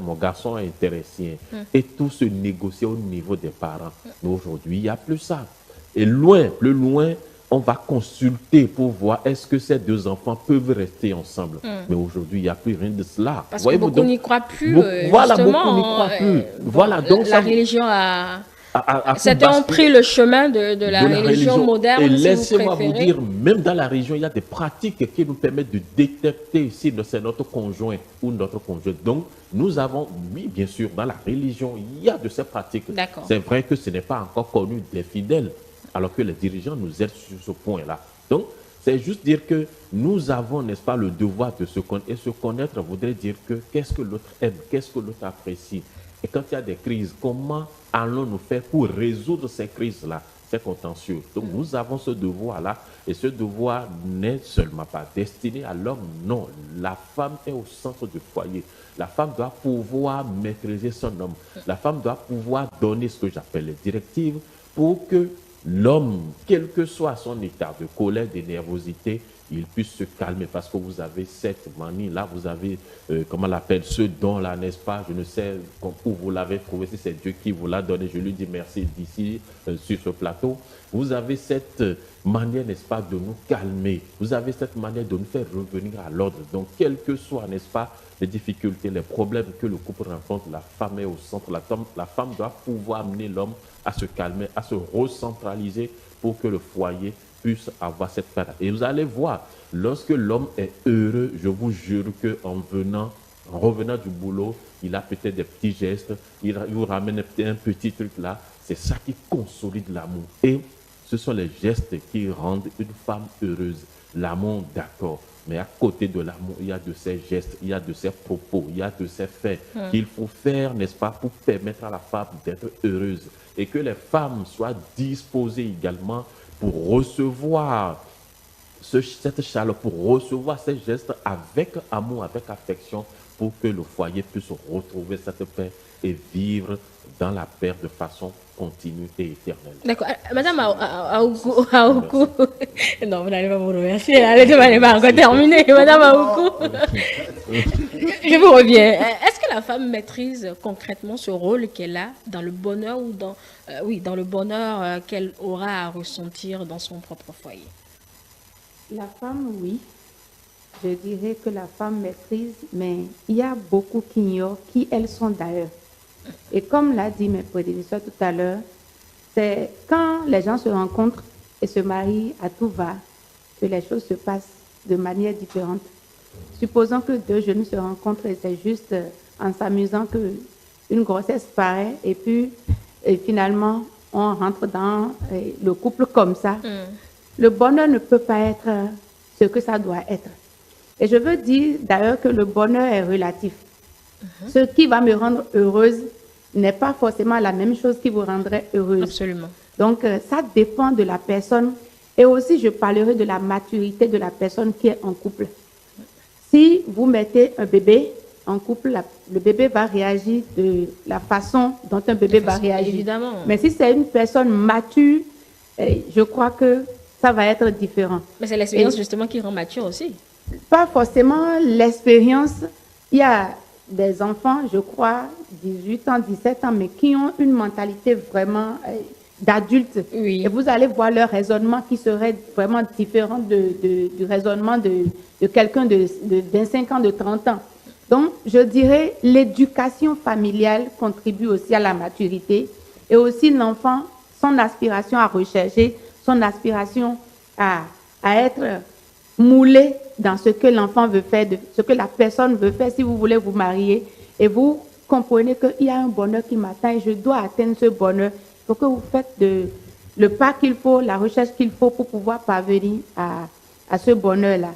mon garçon est intéressé, et tout se négociait au niveau des parents. Mais aujourd'hui, il n'y a plus ça. Et plus loin, on va consulter pour voir est-ce que ces deux enfants peuvent rester ensemble. Mais aujourd'hui, il n'y a plus rien de cela. Parce que beaucoup n'y croient plus. Voilà, beaucoup n'y croient plus. Voilà, donc la religion a... à Certains ont pris le chemin de la religion moderne. Et laissez-moi vous dire, même dans la religion, il y a des pratiques qui nous permettent de détecter si c'est notre conjoint ou notre conjointe. Donc, nous avons, oui, bien sûr, dans la religion, il y a de ces pratiques. C'est vrai que ce n'est pas encore connu des fidèles, alors que les dirigeants nous aident sur ce point-là. Donc, c'est juste dire que nous avons, n'est-ce pas, le devoir de se connaître. Et se connaître voudrait dire que qu'est-ce que l'autre aime, qu'est-ce que l'autre apprécie. Et quand il y a des crises, comment allons-nous faire pour résoudre ces crises-là, ces contentieux? Donc nous avons ce devoir-là, et ce devoir n'est seulement pas destiné à l'homme, non. La femme est au centre du foyer. La femme doit pouvoir maîtriser son homme. La femme doit pouvoir donner ce que j'appelle les directives pour que l'homme, quel que soit son état de colère, de nervosité, il puisse se calmer, parce que vous avez cette manie-là, vous avez, comment on l'appelle, ce don-là, n'est-ce pas? Je ne sais où vous l'avez trouvé, si c'est Dieu qui vous l'a donné, je lui dis merci d'ici, sur ce plateau. Vous avez cette manière, n'est-ce pas, de nous calmer. Vous avez cette manière de nous faire revenir à l'ordre. Donc, quelles que soient, n'est-ce pas, les difficultés, les problèmes que le couple rencontre, la femme est au centre. La femme doit pouvoir amener l'homme à se calmer, à se recentraliser pour que le foyer puisse avoir cette paix. Et vous allez voir, lorsque l'homme est heureux, je vous jure qu'en revenant du boulot, il a peut-être des petits gestes, il vous ramène un petit truc là. C'est ça qui consolide l'amour. Et ce sont les gestes qui rendent une femme heureuse. L'amour, d'accord. Mais à côté de l'amour, il y a de ces gestes, il y a de ces propos, il y a de ces faits qu'il faut faire, n'est-ce pas, pour permettre à la femme d'être heureuse. Et que les femmes soient disposées également pour recevoir cette chaleur, pour recevoir ces gestes avec amour, avec affection, pour que le foyer puisse retrouver cette paix et vivre dans la paix de façon continue et éternelle. D'accord. Madame Aoukou, non, vous n'allez pas vous remercier. Allez, vous n'allez pas encore terminer. Madame Aoukou, je vous reviens. Est-ce que la femme maîtrise concrètement ce rôle qu'elle a dans le bonheur ou dans le bonheur qu'elle aura à ressentir dans son propre foyer? La femme, oui. je dirais que la femme maîtrise, mais il y a beaucoup qui ignorent qui elles sont d'ailleurs. Et comme l'a dit mes prédécesseurs tout à l'heure, c'est quand les gens se rencontrent et se marient à tout va que les choses se passent de manière différente. Supposons que deux jeunes se rencontrent et c'est juste en s'amusant qu'une grossesse paraît et puis finalement on rentre dans le couple comme ça. Le bonheur ne peut pas être ce que ça doit être. Et je veux dire d'ailleurs que le bonheur est relatif. Ce qui va me rendre heureuse n'est pas forcément la même chose qui vous rendrait heureuse. Absolument. Donc, ça dépend de la personne. Et aussi, je parlerai de la maturité de la personne qui est en couple. Si vous mettez un bébé en couple, le bébé va réagir de la façon dont un bébé va réagir. Évidemment. Mais si c'est une personne mature, je crois que ça va être différent. Mais c'est l'expérience justement qui rend mature aussi. Pas forcément l'expérience. Il y a des enfants, je crois, 18 ans, 17 ans, mais qui ont une mentalité vraiment d'adultes. Oui. Et vous allez voir leur raisonnement qui serait vraiment différent du raisonnement de quelqu'un de 25 ans, de 30 ans. Donc, je dirais l'éducation familiale contribue aussi à la maturité et aussi l'enfant, son aspiration à rechercher, son aspiration à être moulé dans ce que l'enfant veut faire, de ce que la personne veut faire si vous voulez vous marier. Et vous comprenez qu'il y a un bonheur qui m'attend et je dois atteindre ce bonheur. Il faut que vous faites le pas qu'il faut, la recherche qu'il faut pour pouvoir parvenir à ce bonheur-là.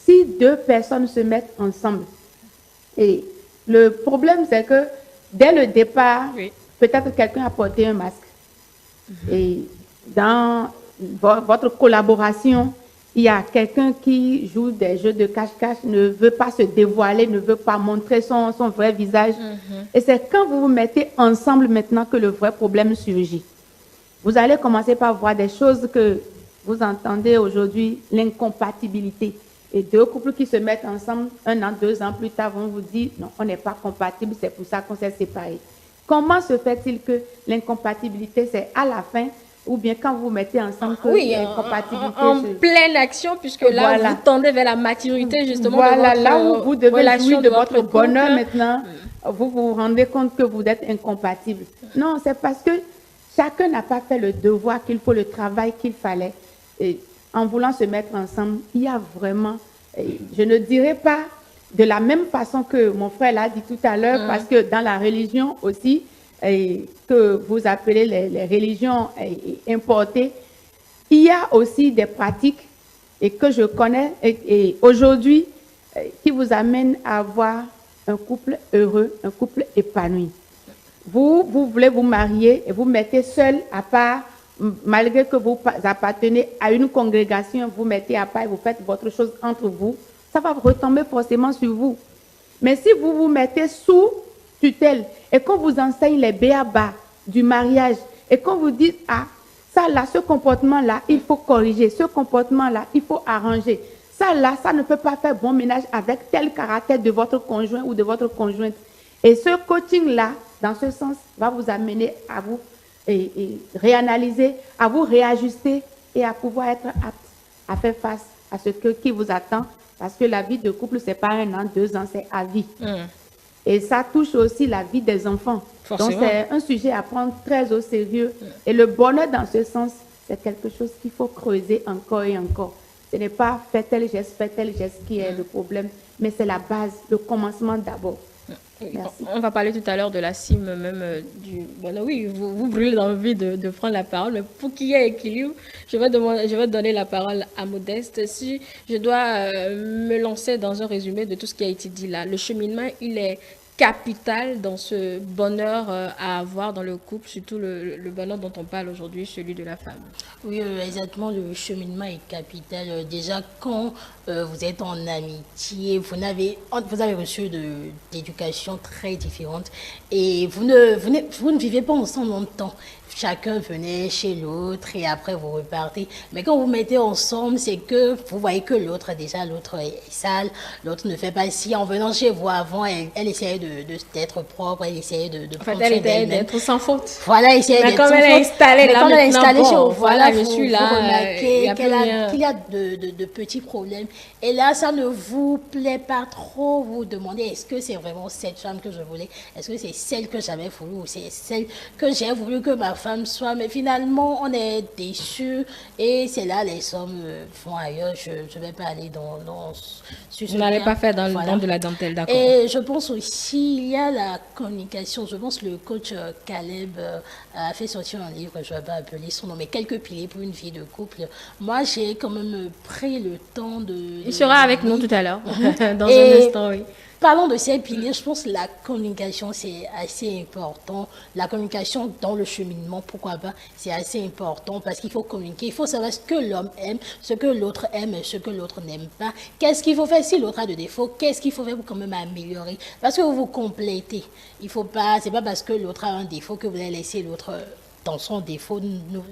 Si deux personnes se mettent ensemble, et le problème c'est que dès le départ, peut-être quelqu'un a porté un masque. Et dans votre collaboration, il y a quelqu'un qui joue des jeux de cache-cache, ne veut pas se dévoiler, ne veut pas montrer son vrai visage. Et c'est quand vous vous mettez ensemble maintenant que le vrai problème surgit. Vous allez commencer par voir des choses que vous entendez aujourd'hui, l'incompatibilité. Et deux couples qui se mettent ensemble, 1 an, 2 ans plus tard, vont vous dire, non, on n'est pas compatibles, c'est pour ça qu'on s'est séparés. Comment se fait-il que l'incompatibilité, c'est à la fin, ou bien quand vous mettez ensemble que l'incompatibilité... en pleine action, puisque là, vous tendez vers la maturité, justement, voilà, de votre là où vous devez jouir de votre bonheur couple. maintenant, vous vous rendez compte que vous êtes incompatibles. Non, c'est parce que chacun n'a pas fait le devoir qu'il faut, le travail qu'il fallait. Et en voulant se mettre ensemble, il y a vraiment... Je ne dirais pas de la même façon que mon frère l'a dit tout à l'heure, parce que dans la religion aussi, que vous appelez les religions importées, il y a aussi des pratiques et que je connais et aujourd'hui qui vous amènent à avoir un couple heureux, un couple épanoui. Vous voulez vous marier et vous mettez seul à part, malgré que vous appartenez à une congrégation, vous mettez à part et vous faites votre chose entre vous, ça va retomber forcément sur vous. Mais si vous vous mettez sous tutelle et qu'on vous enseigne les b.a.-ba du mariage et qu'on vous dit, ah, ça là, ce comportement-là, il faut corriger, ce comportement-là, il faut arranger. Ça là, ça ne peut pas faire bon ménage avec tel caractère de votre conjoint ou de votre conjointe. Et ce coaching-là, dans ce sens, va vous amener à vous réanalyser, à vous réajuster et à pouvoir être apte à faire face à ce qui vous attend. Parce que la vie de couple, ce n'est pas 1 an, 2 ans, c'est à vie. Et ça touche aussi la vie des enfants. Forcément. Donc, c'est un sujet à prendre très au sérieux. Et le bonheur, dans ce sens, c'est quelque chose qu'il faut creuser encore et encore. Ce n'est pas faire tel geste qui est le problème, mais c'est la base, le commencement d'abord. Merci. On va parler tout à l'heure de la cime même du bonheur. Oui, vous brûlez d'envie de prendre la parole, mais pour qu'il y ait équilibre, je vais donner la parole à Modeste. Si je dois me lancer dans un résumé de tout ce qui a été dit là, le cheminement, il est capital dans ce bonheur à avoir dans le couple, surtout le bonheur dont on parle aujourd'hui, celui de la femme. Oui, exactement, le cheminement est capital. Déjà, quand vous êtes en amitié, vous avez reçu d'éducation très différente et vous ne vivez pas ensemble longtemps. Chacun venait chez l'autre et après vous repartez. Mais quand vous mettez ensemble, c'est que vous voyez que l'autre est sale, l'autre ne fait pas si. En venant chez vous avant, elle essayait d'être propre, elle essayait de prendre soin d'elle-même. D'être sans faute. Voilà, essayait d'être sans faute. Mais comme elle est installée là, chez vous, voilà, je suis vous là. remarquez qu'il y a de petits problèmes Et là, ça ne vous plaît pas trop. Vous vous demandez, est-ce que c'est vraiment cette femme que je voulais? Est-ce que c'est celle que j'avais voulu ou c'est celle que j'ai voulu que ma femme soit? Mais finalement, on est déçus et c'est là les hommes vont ailleurs. Je ne vais pas aller sur ce Vous n'allez lien. pas faire dans Voilà. de la dentelle, d'accord. Et je pense aussi, il y a la communication. Je pense que le coach Caleb a fait sortir un livre, je ne vais pas appeler son nom, mais quelques piliers pour une vie de couple. Moi, j'ai quand même pris le temps de... Il sera avec nous tout à l'heure, dans Et un instant, oui. Parlons de ces piliers, je pense que la communication, c'est assez important. La communication dans le cheminement, pourquoi pas, c'est assez important parce qu'il faut communiquer. Il faut savoir ce que l'homme aime, ce que l'autre aime et ce que l'autre n'aime pas. Qu'est-ce qu'il faut faire si l'autre a de défauts? Qu'est-ce qu'il faut faire pour quand même améliorer? Parce que vous vous complétez. Il faut pas, c'est pas parce que l'autre a un défaut que vous allez laisser l'autre dans son défaut,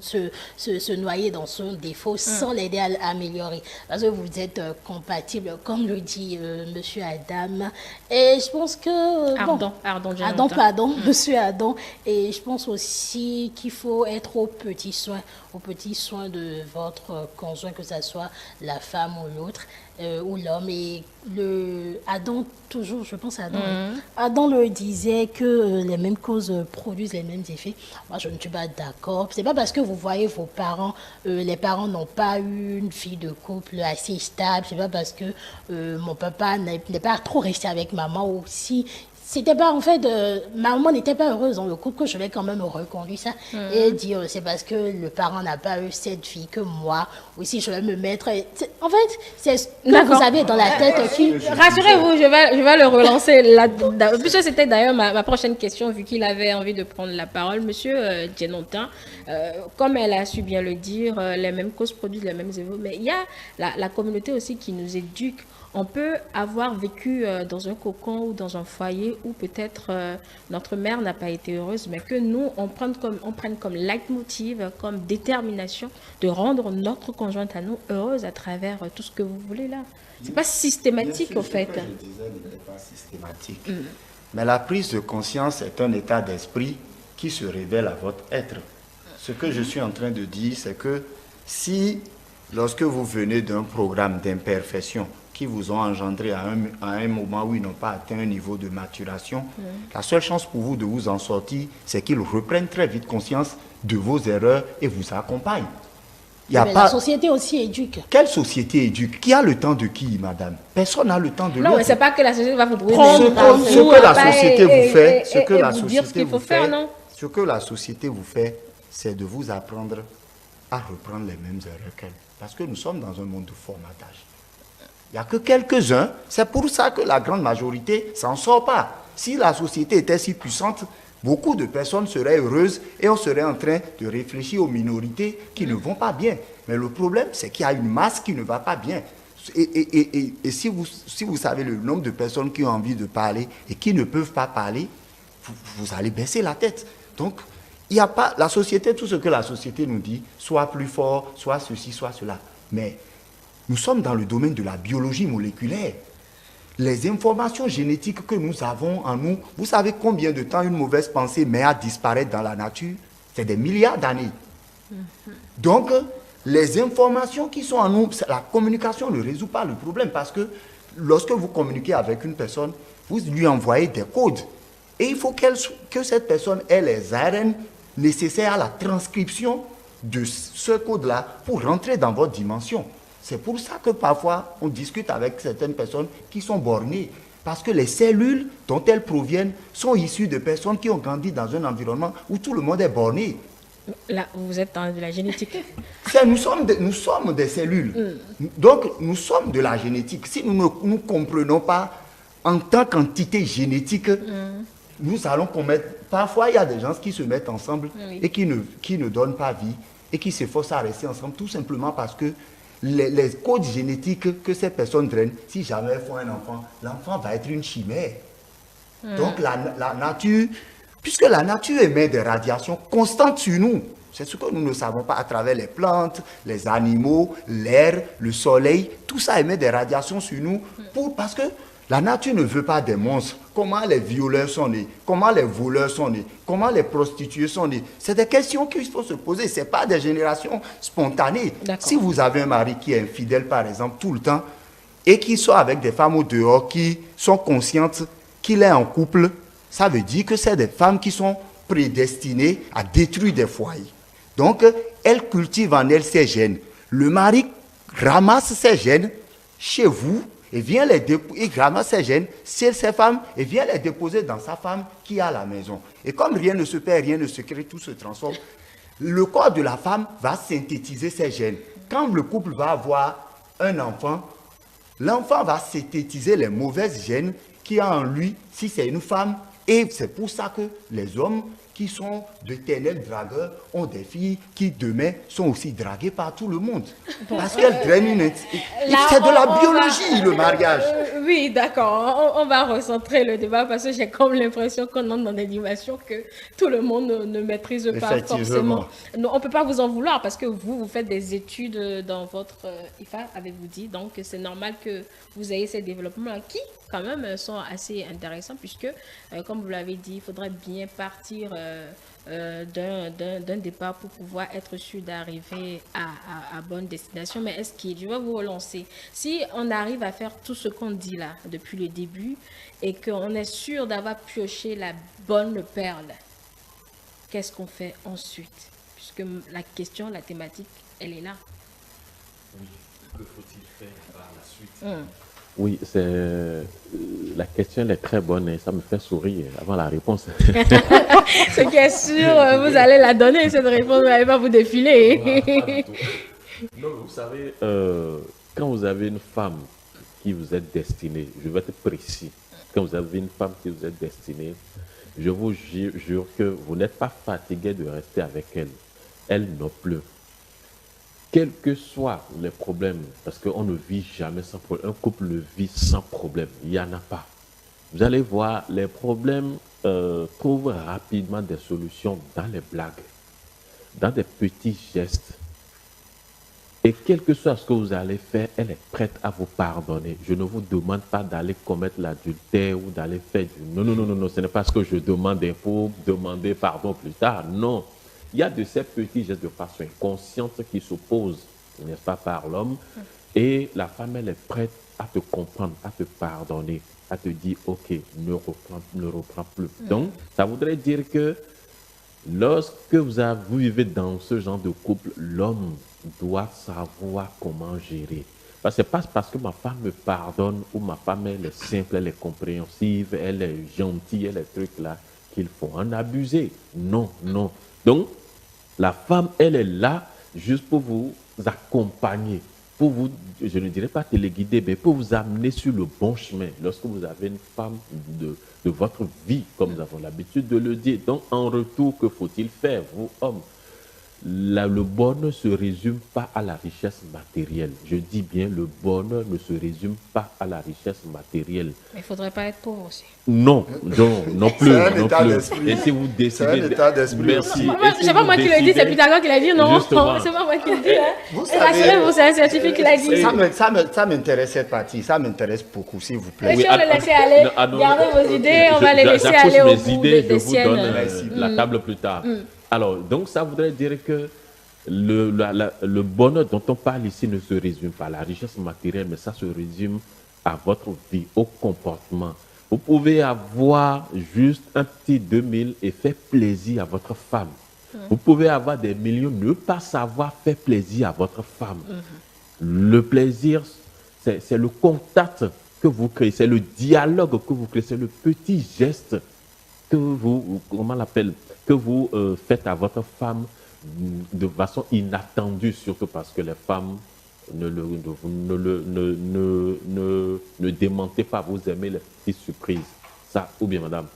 se noyer dans son défaut sans l'aider à l'améliorer. Parce que vous êtes compatibles, comme le dit Monsieur Adam. Et je pense que... Pardon, Monsieur Adam. Et je pense aussi qu'il faut être aux petits soins de votre conjoint, que ce soit la femme ou l'autre. Ou l'homme. Et Adam, toujours, je pense à Adam. Adam le disait que les mêmes causes produisent les mêmes effets. Moi, je ne suis pas d'accord. C'est pas parce que vous voyez vos parents, les parents n'ont pas eu une vie de couple assez stable. C'est pas parce que mon papa n'est pas trop resté avec maman aussi. C'était pas, en fait, ma maman n'était pas heureuse dans le couple que je vais quand même reconduire ça et dire c'est parce que le parent n'a pas eu cette fille que moi aussi je vais me mettre. En fait, c'est ce que vous avez dans la tête qui. Rassurez-vous, je vais le relancer là. Puisque c'était d'ailleurs ma prochaine question, vu qu'il avait envie de prendre la parole. Monsieur Djenontin, comme elle a su bien le dire, les mêmes causes produisent les mêmes effets. Mais il y a la communauté aussi qui nous éduque. On peut avoir vécu dans un cocon ou dans un foyer où peut-être notre mère n'a pas été heureuse, mais que nous, on prenne comme leitmotiv, comme détermination de rendre notre conjointe à nous heureuse à travers tout ce que vous voulez là. C'est pas systématique au fait. Ce que je disais n'était pas systématique. Mais la prise de conscience est un état d'esprit qui se révèle à votre être. Ce que je suis en train de dire, c'est que si, lorsque vous venez d'un programme d'imperfection, qui vous ont engendré à un moment où ils n'ont pas atteint un niveau de maturation, la seule chance pour vous de vous en sortir, c'est qu'ils reprennent très vite conscience de vos erreurs et vous accompagnent. Mais la société aussi éduque. Quelle société éduque? Qui a le temps de qui, madame? Personne n'a le temps de l'autre. Non, mais c'est pas que la société va vous prouver. Ce que la société vous fait, ce que la société vous fait, non? ce que la société vous fait, c'est de vous apprendre à reprendre les mêmes erreurs qu'elle. Parce que nous sommes dans un monde de formatage. Il n'y a que quelques-uns. C'est pour ça que la grande majorité s'en sort pas. Si la société était si puissante, beaucoup de personnes seraient heureuses et on serait en train de réfléchir aux minorités qui ne vont pas bien. Mais le problème, c'est qu'il y a une masse qui ne va pas bien. Et si vous savez le nombre de personnes qui ont envie de parler et qui ne peuvent pas parler, vous allez baisser la tête. Donc, il n'y a pas... La société, tout ce que la société nous dit, soit plus fort, soit ceci, soit cela. Mais nous sommes dans le domaine de la biologie moléculaire. Les informations génétiques que nous avons en nous, vous savez combien de temps une mauvaise pensée met à disparaître dans la nature? C'est des milliards d'années. Donc, les informations qui sont en nous, la communication ne résout pas le problème parce que lorsque vous communiquez avec une personne, vous lui envoyez des codes. Et il faut que cette personne ait les ARN nécessaires à la transcription de ce code-là pour rentrer dans votre dimension. C'est pour ça que parfois, on discute avec certaines personnes qui sont bornées. Parce que les cellules dont elles proviennent sont issues de personnes qui ont grandi dans un environnement où tout le monde est borné. Là, vous êtes dans de la génétique. Nous sommes des cellules. Donc, nous sommes de la génétique. Si nous ne nous comprenons pas en tant qu'entité génétique, nous allons commettre... Parfois, il y a des gens qui se mettent ensemble et qui ne donnent pas vie et qui s'efforcent à rester ensemble tout simplement parce que les codes génétiques que ces personnes drainent, si jamais elles font un enfant, l'enfant va être une chimère. Donc la nature, puisque la nature émet des radiations constantes sur nous, c'est ce que nous ne savons pas à travers les plantes, les animaux, l'air, le soleil, tout ça émet des radiations sur nous parce que la nature ne veut pas des monstres. Comment les violeurs sont nés? Comment les voleurs sont nés? Comment les prostituées sont nées? C'est des questions qu'il faut se poser. Ce n'est pas des générations spontanées. Si vous avez un mari qui est infidèle, par exemple, tout le temps, et qui sont avec des femmes au dehors qui sont conscientes qu'il est en couple, ça veut dire que c'est des femmes qui sont prédestinées à détruire des foyers. Donc, elles cultivent en elles ces gènes. Le mari ramasse ces gènes chez vous et vient il ramasse ces gènes chez ces femmes et vient les déposer dans sa femme qui est à la maison. Et comme rien ne se perd, rien ne se crée, tout se transforme, le corps de la femme va synthétiser ces gènes. Quand le couple va avoir un enfant, l'enfant va synthétiser les mauvaises gènes qu'il y a en lui si c'est une femme. Et c'est pour ça que les hommes qui sont d'éternels dragueurs ont des filles qui demain sont aussi draguées par tout le monde. Parce qu'elles drainent c'est de la biologie, le mariage. Oui, d'accord. On va recentrer le débat parce que j'ai comme l'impression qu'on entre dans des dimensions que tout le monde ne maîtrise pas forcément. Non, on ne peut pas vous en vouloir parce que vous faites des études dans votre IFA, avez-vous dit. Donc, c'est normal que vous ayez ces développements qui, quand même, sont assez intéressants puisque, comme vous l'avez dit, il faudrait bien partir d'un départ pour pouvoir être sûr d'arriver à bonne destination. Mais est-ce que je vais vous relancer? Si on arrive à faire tout ce qu'on dit là depuis le début et qu'on est sûr d'avoir pioché la bonne perle, qu'est-ce qu'on fait ensuite? Puisque la question, la thématique, elle est là. Oui, que faut-il faire par la suite? Oui, la question elle est très bonne et ça me fait sourire avant la réponse. Ce qui est sûr, vous allez la donner, cette réponse, vous n'allez pas vous défiler. Non, vous savez, quand vous avez une femme qui vous est destinée, je vais être précis, quand vous avez une femme qui vous est destinée, je vous jure que vous n'êtes pas fatigué de rester avec elle. Elle non plus. Quels que soient les problèmes, parce qu'on ne vit jamais sans problème, un couple ne vit sans problème, il n'y en a pas. Vous allez voir, les problèmes trouvent rapidement des solutions dans les blagues, dans des petits gestes. Et quel que soit ce que vous allez faire, elle est prête à vous pardonner. Je ne vous demande pas d'aller commettre l'adultère ou d'aller faire du... Non, non, non, non, non, ce n'est pas ce que je demande pour demander pardon plus tard, non. Il y a de ces petits gestes de façon inconsciente qui s'opposent, n'est-ce pas, par l'homme. Et la femme, elle est prête à te comprendre, à te pardonner, à te dire, OK, ne reprends plus. Donc, ça voudrait dire que lorsque vous vivez dans ce genre de couple, l'homme doit savoir comment gérer. Parce que ce n'est pas parce que ma femme me pardonne ou ma femme, elle est simple, elle est compréhensive, elle est gentille, elle est truc là, qu'il faut en abuser. Non, non. Donc, la femme, elle est là juste pour vous accompagner, pour vous, je ne dirais pas téléguider, mais pour vous amener sur le bon chemin lorsque vous avez une femme de votre vie, comme nous avons l'habitude de le dire. Donc, en retour, que faut-il faire, vous, hommes? Le bonheur ne se résume pas à la richesse matérielle. Je dis bien, le bonheur ne se résume pas à la richesse matérielle. Mais il ne faudrait pas être pauvre aussi. Non, non, non plus. C'est un non état plus. d'esprit. Et si vous décidez... C'est un état d'esprit. Merci. C'est pas moi qui le dis, c'est Pythagore qui l'a dit, non? Justement. C'est pas moi qui le dis. Hein. Vous Rassurez-vous, c'est un scientifique qui l'a dit. Ça m'intéresse cette partie, ça m'intéresse beaucoup, s'il vous plaît. Et si on le laissait aller, gardez vos idées, on va les laisser aller au bout des siennes. Je vous donne la table plus tard. Alors, donc ça voudrait dire que le bonheur dont on parle ici ne se résume pas à la richesse matérielle, mais ça se résume à votre vie, au comportement. Vous pouvez avoir juste un petit 2000 et faire plaisir à votre femme. Vous pouvez avoir des millions, ne pas savoir faire plaisir à votre femme. Le plaisir, c'est le contact que vous créez, c'est le dialogue que vous créez, c'est le petit geste que vous, comment on l'appelle, que vous faites à votre femme de façon inattendue, surtout parce que les femmes ne démentez pas, vous aimez les petites surprises. Ça, ou bien madame.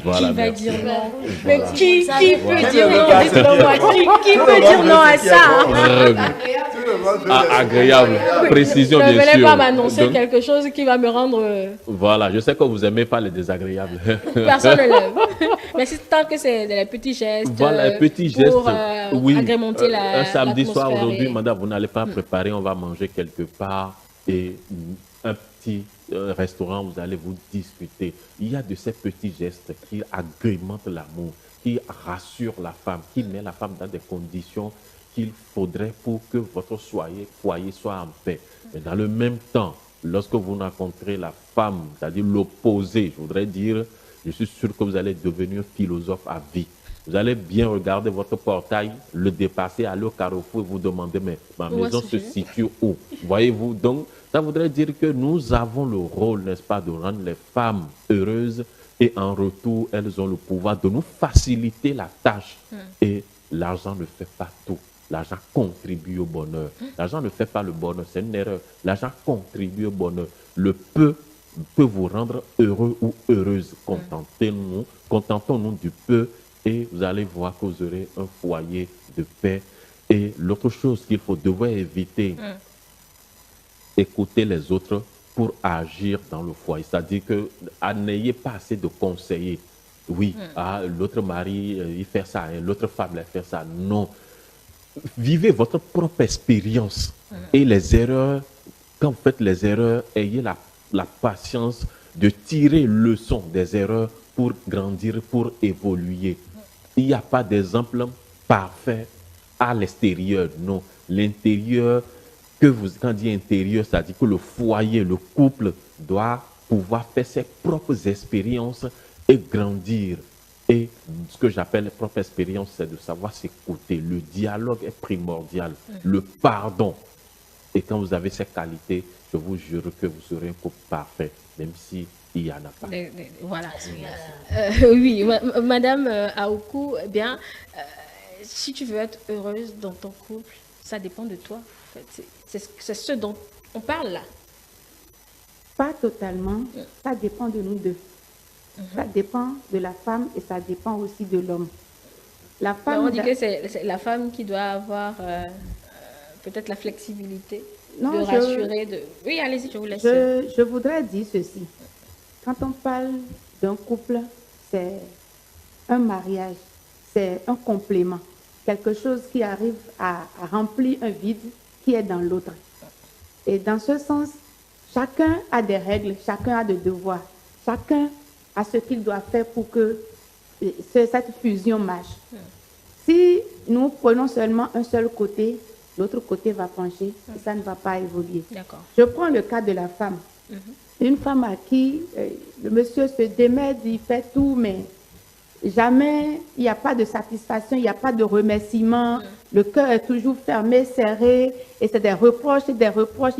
Voilà, qui va merci. dire non? Voilà. Mais qui peut dire non? Voilà. Dites-le-moi. Qui peut dire non à ça? Agréable. Précision, Ne bien sûr. venez pas m'annoncer Donc, quelque chose qui va me rendre... voilà, je sais que vous n'aimez pas les désagréables. Personne ne l'aime. Mais c'est tant que c'est des petits gestes. Voilà, les petits gestes. Pour Oui, agrémenter la un samedi soir l'atmosphère aujourd'hui, et- madame, vous n'allez pas préparer, on va manger quelque part et un petit restaurant, vous allez vous discuter. Il y a de ces petits gestes qui agrémentent l'amour, qui rassurent la femme, qui met la femme dans des conditions qu'il faudrait pour que votre foyer soit en paix. Mais dans le même temps, lorsque vous rencontrez la femme, c'est-à-dire l'opposé, je voudrais dire, je suis sûr que vous allez devenir philosophe à vie. Vous allez bien regarder votre portail, le dépasser, aller au carrefour et vous demander, mais ma maison se situe où? Voyez-vous? Donc, ça voudrait dire que nous avons le rôle, n'est-ce pas, de rendre les femmes heureuses et en retour, elles ont le pouvoir de nous faciliter la tâche. Et l'argent ne fait pas tout. L'argent contribue au bonheur. L'argent ne fait pas le bonheur, c'est une erreur. L'argent contribue au bonheur. Le peu peut vous rendre heureux ou heureuse. Contentons-nous du peu et vous allez voir que vous aurez un foyer de paix. Et l'autre chose qu'il faut devoir éviter, écouter les autres pour agir dans le foyer. C'est-à-dire que n'ayez pas assez de conseillers. Oui, l'autre mari, il fait ça, hein, l'autre femme, elle fait ça. Non. Vivez votre propre expérience et les erreurs, quand vous faites les erreurs, ayez la patience de tirer leçon des erreurs pour grandir, pour évoluer. Il n'y a pas d'exemple parfait à l'extérieur, non. L'intérieur, quand on dit intérieur, c'est-à-dire que le foyer, le couple doit pouvoir faire ses propres expériences et grandir. Et ce que j'appelle propre expérience, c'est de savoir s'écouter. Le dialogue est primordial. Le pardon. Et quand vous avez ces qualités, je vous jure que vous serez un couple parfait, même s'il n'y en a pas. Voilà. Oui, Madame Aoukou, eh bien, si tu veux être heureuse dans ton couple, ça dépend de toi. En fait. C'est ce dont on parle là. Pas totalement. Ça dépend de nous deux. Ça dépend de la femme et ça dépend aussi de l'homme. La femme, on dit que c'est la femme qui doit avoir peut-être la flexibilité de rassurer. Oui, allez-y, je vous laisse. Je voudrais dire ceci. Quand on parle d'un couple, c'est un mariage, c'est un complément. Quelque chose qui arrive à remplir un vide qui est dans l'autre. Et dans ce sens, chacun a des règles, chacun a des devoirs. Chacun à ce qu'il doit faire pour que cette fusion marche. Si nous prenons seulement un seul côté, l'autre côté va pencher et ça ne va pas évoluer. Je prends le cas de la femme. Une femme à qui le monsieur se démène, il fait tout, mais jamais il n'y a pas de satisfaction, il n'y a pas de remerciement. Le cœur est toujours fermé, serré, et c'est des reproches, il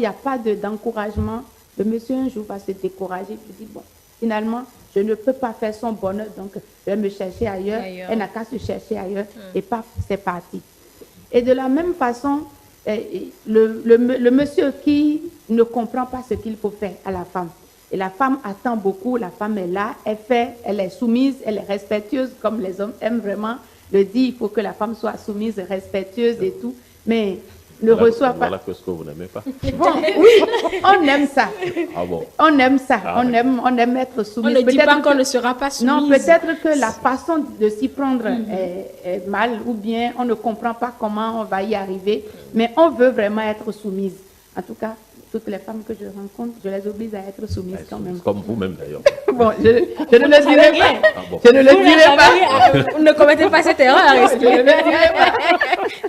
n'y a pas d'encouragement. Le monsieur un jour va se décourager, il dit, bon, finalement, je ne peux pas faire son bonheur, donc je vais me chercher ailleurs. Elle n'a qu'à se chercher ailleurs et paf, c'est parti. Et de la même façon, le monsieur qui ne comprend pas ce qu'il faut faire à la femme. Et la femme attend beaucoup, la femme est là, elle fait, elle est soumise, elle est respectueuse, comme les hommes aiment vraiment le dire, il faut que la femme soit soumise, respectueuse et tout, mais ne reçoit pas. Voilà ce que vous n'aimez pas. Bon, oui, on aime ça. Ah bon? On aime ça. On aime être soumise. On ne dit pas qu'on ne sera pas soumise. Non, peut-être que la façon de s'y prendre est mal ou bien on ne comprend pas comment on va y arriver, mais on veut vraiment être soumise. En tout cas, toutes les femmes que je rencontre, je les oblige à être soumises quand même. Comme vous-même d'ailleurs. Bon, je ne le dirai pas. Ah bon. Je ne le dirai pas. Vous ne commettez pas cette erreur.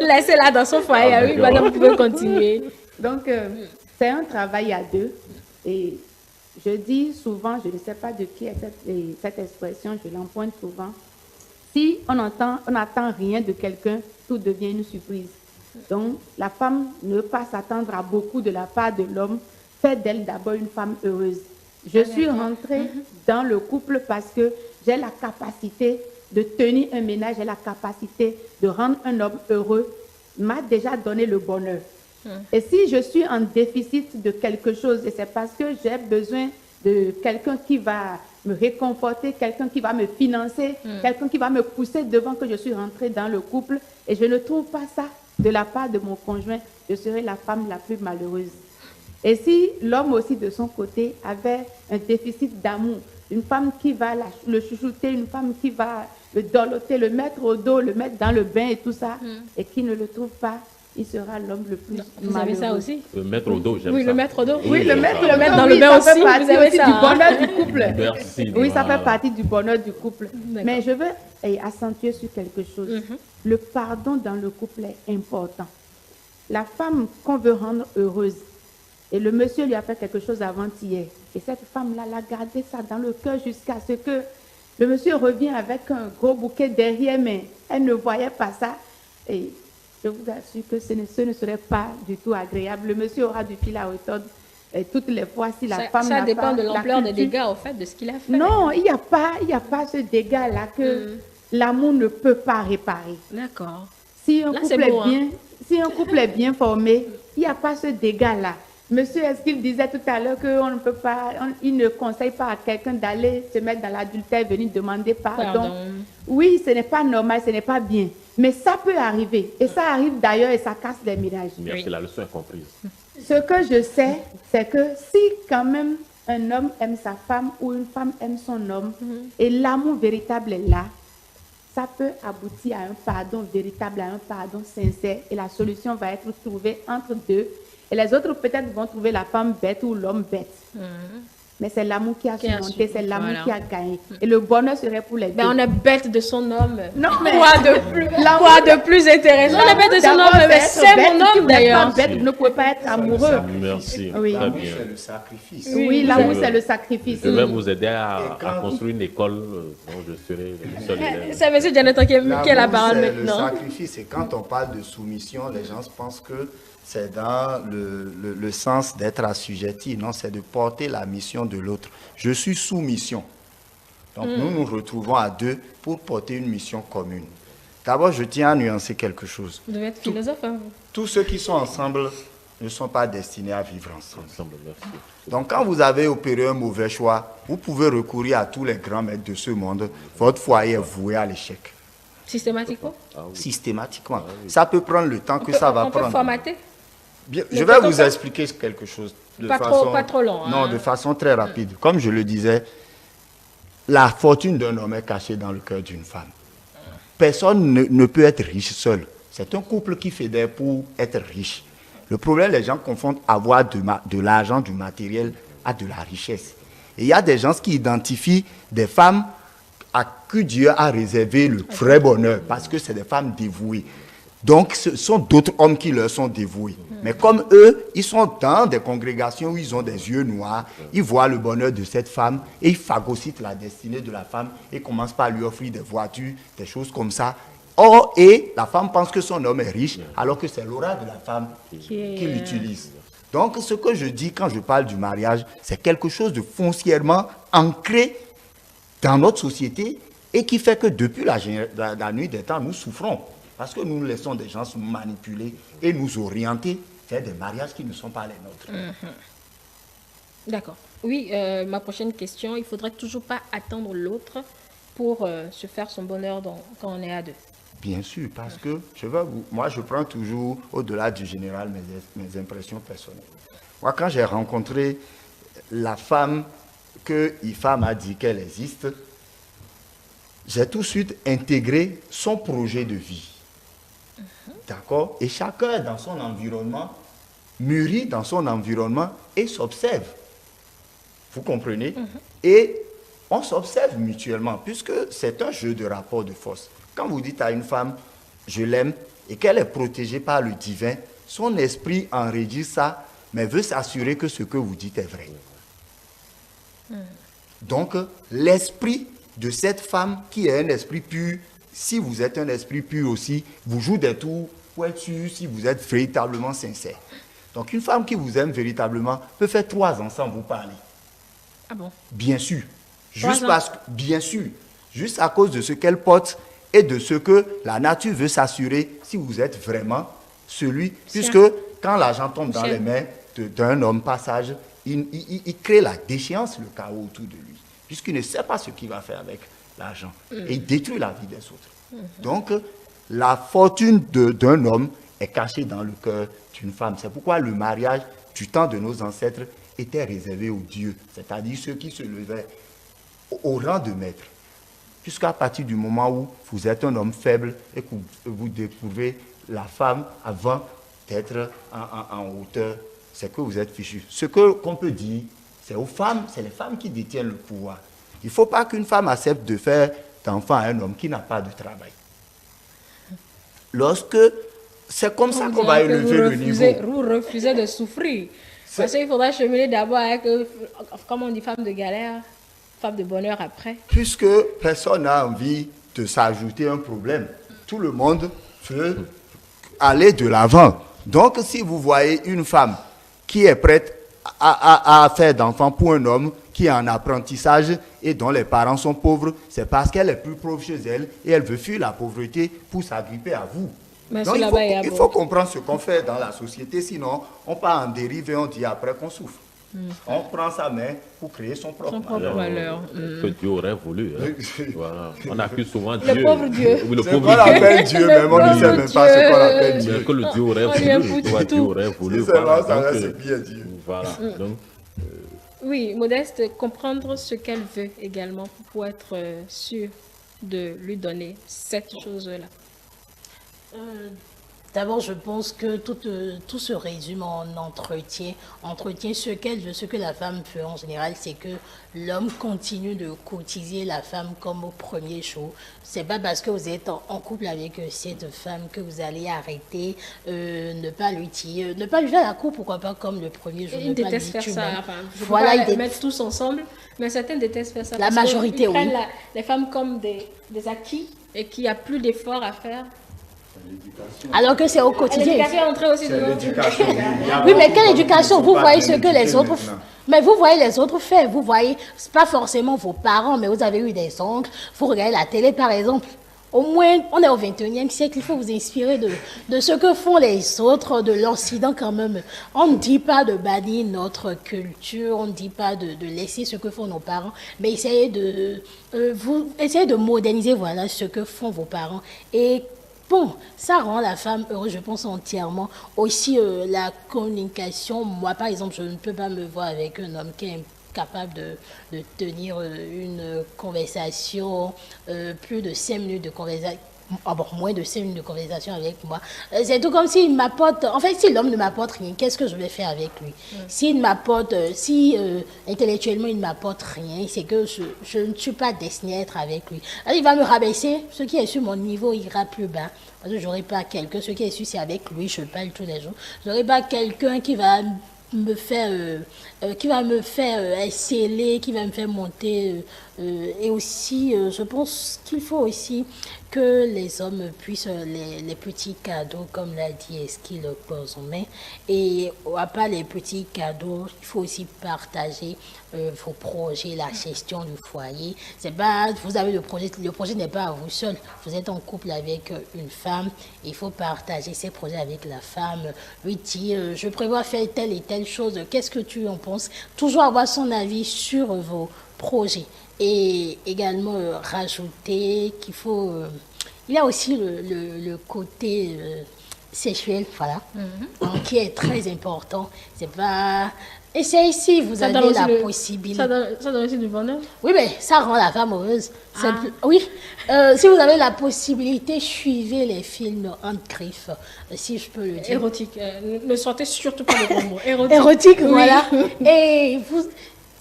Laissez-la dans son foyer. Oui, madame, vous pouvez continuer. Donc, c'est un travail à deux. Et je dis souvent, je ne sais pas de qui est cette expression, je l'emprunte souvent. Si on n'attend rien de quelqu'un, tout devient une surprise. Donc, la femme ne pas s'attendre à beaucoup de la part de l'homme, fait d'elle d'abord une femme heureuse. Je suis rentrée dans le couple parce que j'ai la capacité de tenir un ménage, j'ai la capacité de rendre un homme heureux, m'a déjà donné le bonheur. Et si je suis en déficit de quelque chose, et c'est parce que j'ai besoin de quelqu'un qui va me réconforter, quelqu'un qui va me financer, quelqu'un qui va me pousser devant que je suis rentrée dans le couple, et je ne trouve pas ça de la part de mon conjoint, je serai la femme la plus malheureuse. Et si l'homme aussi de son côté avait un déficit d'amour, une femme qui va le chouchouter, une femme qui va le dorloter, le mettre au dos, le mettre dans le bain et tout ça, et qui ne le trouve pas, il sera l'homme le plus malheureux. Vous avez ça aussi? Le mettre au dos, j'aime ça. Oui, le mettre au dos. Oui, le mettre dans le bain aussi, vous avez ça, du bonheur du couple. Merci. Oui, ça fait partie du bonheur du couple. Mais je veux accentuer sur quelque chose. Le pardon dans le couple est important. La femme qu'on veut rendre heureuse, Et le monsieur lui a fait quelque chose avant-hier. Et cette femme-là l'a gardé ça dans le cœur jusqu'à ce que le monsieur revient avec un gros bouquet derrière, mais elle ne voyait pas ça. Et je vous assure que ce ne serait pas du tout agréable. Le monsieur aura du fil à retordre toutes les fois si la femme n'a pas... Ça dépend de la l'ampleur des culture. dégâts, au fait, de ce qu'il a fait. Non, il n'y a pas ce dégât-là que l'amour ne peut pas réparer. D'accord. Si un Là, couple c'est beau, si un couple est bien formé, il n'y a pas ce dégât-là. Monsieur, est-ce qu'il disait tout à l'heure qu'on ne peut pas, il ne conseille pas à quelqu'un d'aller se mettre dans l'adultère, venir demander pardon. Oui, ce n'est pas normal, ce n'est pas bien. Mais ça peut arriver. Et ça arrive d'ailleurs et ça casse des ménages. Merci, la leçon est comprise. Ce que je sais, c'est que si quand même un homme aime sa femme ou une femme aime son homme et l'amour véritable est là, ça peut aboutir à un pardon véritable, à un pardon sincère et la solution va être trouvée entre deux. Et les autres peut-être vont trouver la femme bête ou l'homme bête. Mais c'est l'amour qui a surmonté, c'est l'amour qui a gagné. Et le bonheur serait pour les deux. Ben, on est bête de son homme. Non, mais Quoi de plus intéressant? On est bête de son homme, mais c'est mon homme d'ailleurs. Bête, vous ne pouvez pas être amoureux. Merci. Oui. Très bien. C'est le sacrifice. Oui, l'amour, c'est le sacrifice. Je vais vous aider à construire une école dont je serai le seul élève. C'est M. Jonathan qui a la parole C'est maintenant. le sacrifice. Et quand on parle de soumission, les gens pensent que c'est dans le sens d'être assujetti. Non, c'est de porter la mission de l'autre. Je suis sous mission. Donc nous nous retrouvons à deux pour porter une mission commune. D'abord, je tiens à nuancer quelque chose. Vous devez être philosophe, hein, vous. Tous ceux qui sont ensemble ne sont pas destinés à vivre ensemble. Merci. Donc quand vous avez opéré un mauvais choix, vous pouvez recourir à tous les grands maîtres de ce monde. Votre foyer est voué à l'échec. Systématiquement. Systématiquement. Ça peut prendre le temps que ça va On peut prendre. formater. Bien, je vais vous expliquer quelque chose. Pas trop long. Non, de façon très rapide. Comme je le disais, la fortune d'un homme est cachée dans le cœur d'une femme. Personne ne peut être riche seul. C'est un couple qui fédère pour être riche. Le problème, les gens confondent avoir de l'argent, du matériel, à de la richesse. Et il y a des gens qui identifient des femmes à qui Dieu a réservé le vrai bonheur, parce que c'est des femmes dévouées. Donc, ce sont d'autres hommes qui leur sont dévoués. Mais comme eux, ils sont dans des congrégations où ils ont des yeux noirs, ils voient le bonheur de cette femme et ils phagocytent la destinée de la femme et commencent par lui offrir des voitures, des choses comme ça. Or, et la femme pense que son homme est riche, alors que c'est l'aura de la femme qui l'utilise. Donc, ce que je dis quand je parle du mariage, c'est quelque chose de foncièrement ancré dans notre société et qui fait que depuis la nuit des temps, nous souffrons. Parce que nous laissons des gens nous manipuler et nous orienter vers des mariages qui ne sont pas les nôtres. D'accord. Oui, ma prochaine question, il ne faudrait toujours pas attendre l'autre pour se faire son bonheur quand on est à deux. Bien sûr, parce que moi je prends toujours au-delà du général mes impressions personnelles. Moi, quand j'ai rencontré la femme que Ifa m'a dit qu'elle existe, j'ai tout de suite intégré son projet de vie. D'accord? Et chacun dans son environnement, mûrit dans son environnement et s'observe. Vous comprenez? Et on s'observe mutuellement, puisque c'est un jeu de rapport de force. Quand vous dites à une femme, je l'aime, et qu'elle est protégée par le divin, son esprit enregistre ça, mais veut s'assurer que ce que vous dites est vrai. Donc, l'esprit de cette femme qui est un esprit pur, si vous êtes un esprit pur aussi, vous jouez des tours pour être sûr si vous êtes véritablement sincère. Donc, une femme qui vous aime véritablement peut faire 3 ans sans vous parler. Ah bon? Bien sûr. Bien sûr. Juste à cause de ce qu'elle porte et de ce que la nature veut s'assurer si vous êtes vraiment celui. Puisque quand l'argent tombe dans les mains d'un homme passage, il crée la déchéance, le chaos autour de lui. Puisqu'il ne sait pas ce qu'il va faire avec l'argent. Et il détruit la vie des autres. Donc, la fortune d'un homme est cachée dans le cœur d'une femme. C'est pourquoi le mariage du temps de nos ancêtres était réservé aux dieux, c'est-à-dire ceux qui se levaient au rang de maître. Jusqu'à partir du moment où vous êtes un homme faible et que vous découvrez la femme avant d'être en hauteur, c'est que vous êtes fichu. Ce qu'on peut dire, c'est aux femmes, c'est les femmes qui détiennent le pouvoir. Il ne faut pas qu'une femme accepte de faire d'enfant à un homme qui n'a pas de travail. C'est comme ça qu'on va élever le niveau. Vous refusez de souffrir. Parce qu'il faudra cheminer d'abord avec, comme on dit, femme de galère, femme de bonheur après. Puisque personne n'a envie de s'ajouter un problème, tout le monde veut aller de l'avant. Donc, si vous voyez une femme qui est prête à faire d'enfants pour un homme qui est en apprentissage et dont les parents sont pauvres, c'est parce qu'elle est plus pauvre chez elle et elle veut fuir la pauvreté pour s'agripper à vous. Donc, il faut comprendre ce qu'on fait dans la société, sinon on part en dérive et on dit après qu'on souffre. On prend sa main pour créer son propre malheur. Que Dieu aurait voulu. Hein. Voilà. On accuse souvent Dieu. Le pauvre Dieu. Oui, le c'est pauvre qu'on appelle Dieu, mais on ne sait même pas ce qu'on appelle Dieu. Mais que le Dieu aurait voulu. Dieu aurait voulu. Voilà. Ça reste bien Dieu. Voilà. Donc, oui, Modeste, comprendre ce qu'elle veut également pour être sûr de lui donner cette chose-là. D'abord, je pense que tout se résume en entretien. Entretien, ce qu'elle veut, ce que la femme veut en général, c'est que l'homme continue de courtiser la femme comme au premier jour. C'est pas parce que vous êtes en couple avec cette femme que vous allez arrêter, ne pas lui tirer, ne pas lui faire la cour, pourquoi pas comme le premier jour. Ils détestent faire ça. Enfin, voilà, ils mettent tous ensemble, mais certains détestent faire ça. La majorité, oui. Ils prennent les femmes comme des acquis et qu'il n'y a plus d'efforts à faire. Alors que c'est au quotidien. L'éducation est entrée aussi dedans. Oui, mais quelle éducation? Vous voyez ce que les autres font. Mais vous voyez les autres faire. Vous voyez, c'est pas forcément vos parents, mais vous avez eu des oncles. Vous regardez la télé, par exemple. Au moins, on est au 21e siècle, il faut vous inspirer de ce que font les autres, de l'Occident quand même. On ne dit pas de bannir notre culture, on ne dit pas de laisser ce que font nos parents, mais essayez de moderniser, voilà, ce que font vos parents. Et bon, ça rend la femme heureuse, je pense entièrement. Aussi, la communication. Moi, par exemple, je ne peux pas me voir avec un homme qui est capable de tenir une conversation, plus de 5 minutes de conversation. Moins de 5 minutes de conversation avec moi. C'est tout comme s'il m'apporte... En fait, si l'homme ne m'apporte rien, qu'est-ce que je vais faire avec lui? S'il m'apporte... intellectuellement, il ne m'apporte rien, c'est que je ne suis pas destinée à être avec lui. Alors, il va me rabaisser. Ce qui est sur mon niveau ira plus bas. Parce que je n'aurai pas quelqu'un... Ce qui est sûr, c'est avec lui, je parle tous les jours. Je n'aurai pas quelqu'un qui va me faire sceller, qui va me faire monter. Et aussi, je pense qu'il faut aussi que les hommes puissent, les petits cadeaux, comme l'a dit Esquil Bozomé, et à part les petits cadeaux, il faut aussi partager vos projets, la gestion du foyer. C'est pas, vous avez le projet n'est pas à vous seul. Vous êtes en couple avec une femme, il faut partager ses projets avec la femme, lui dire, je prévois faire telle et telle chose, qu'est-ce que tu en penses? Toujours avoir son avis sur vos projets. Et également rajouter qu'il faut... il y a aussi le côté sexuel, voilà, qui est très important. C'est pas... Et c'est ici, vous avez la possibilité... Ça donne aussi du bonheur? Oui, mais ça rend la femme heureuse. Oui, si vous avez la possibilité, suivez les films en griffe, si je peux le dire. Érotique. Ne sortez surtout pas de gros mots. Érotique, oui. Voilà. Et vous...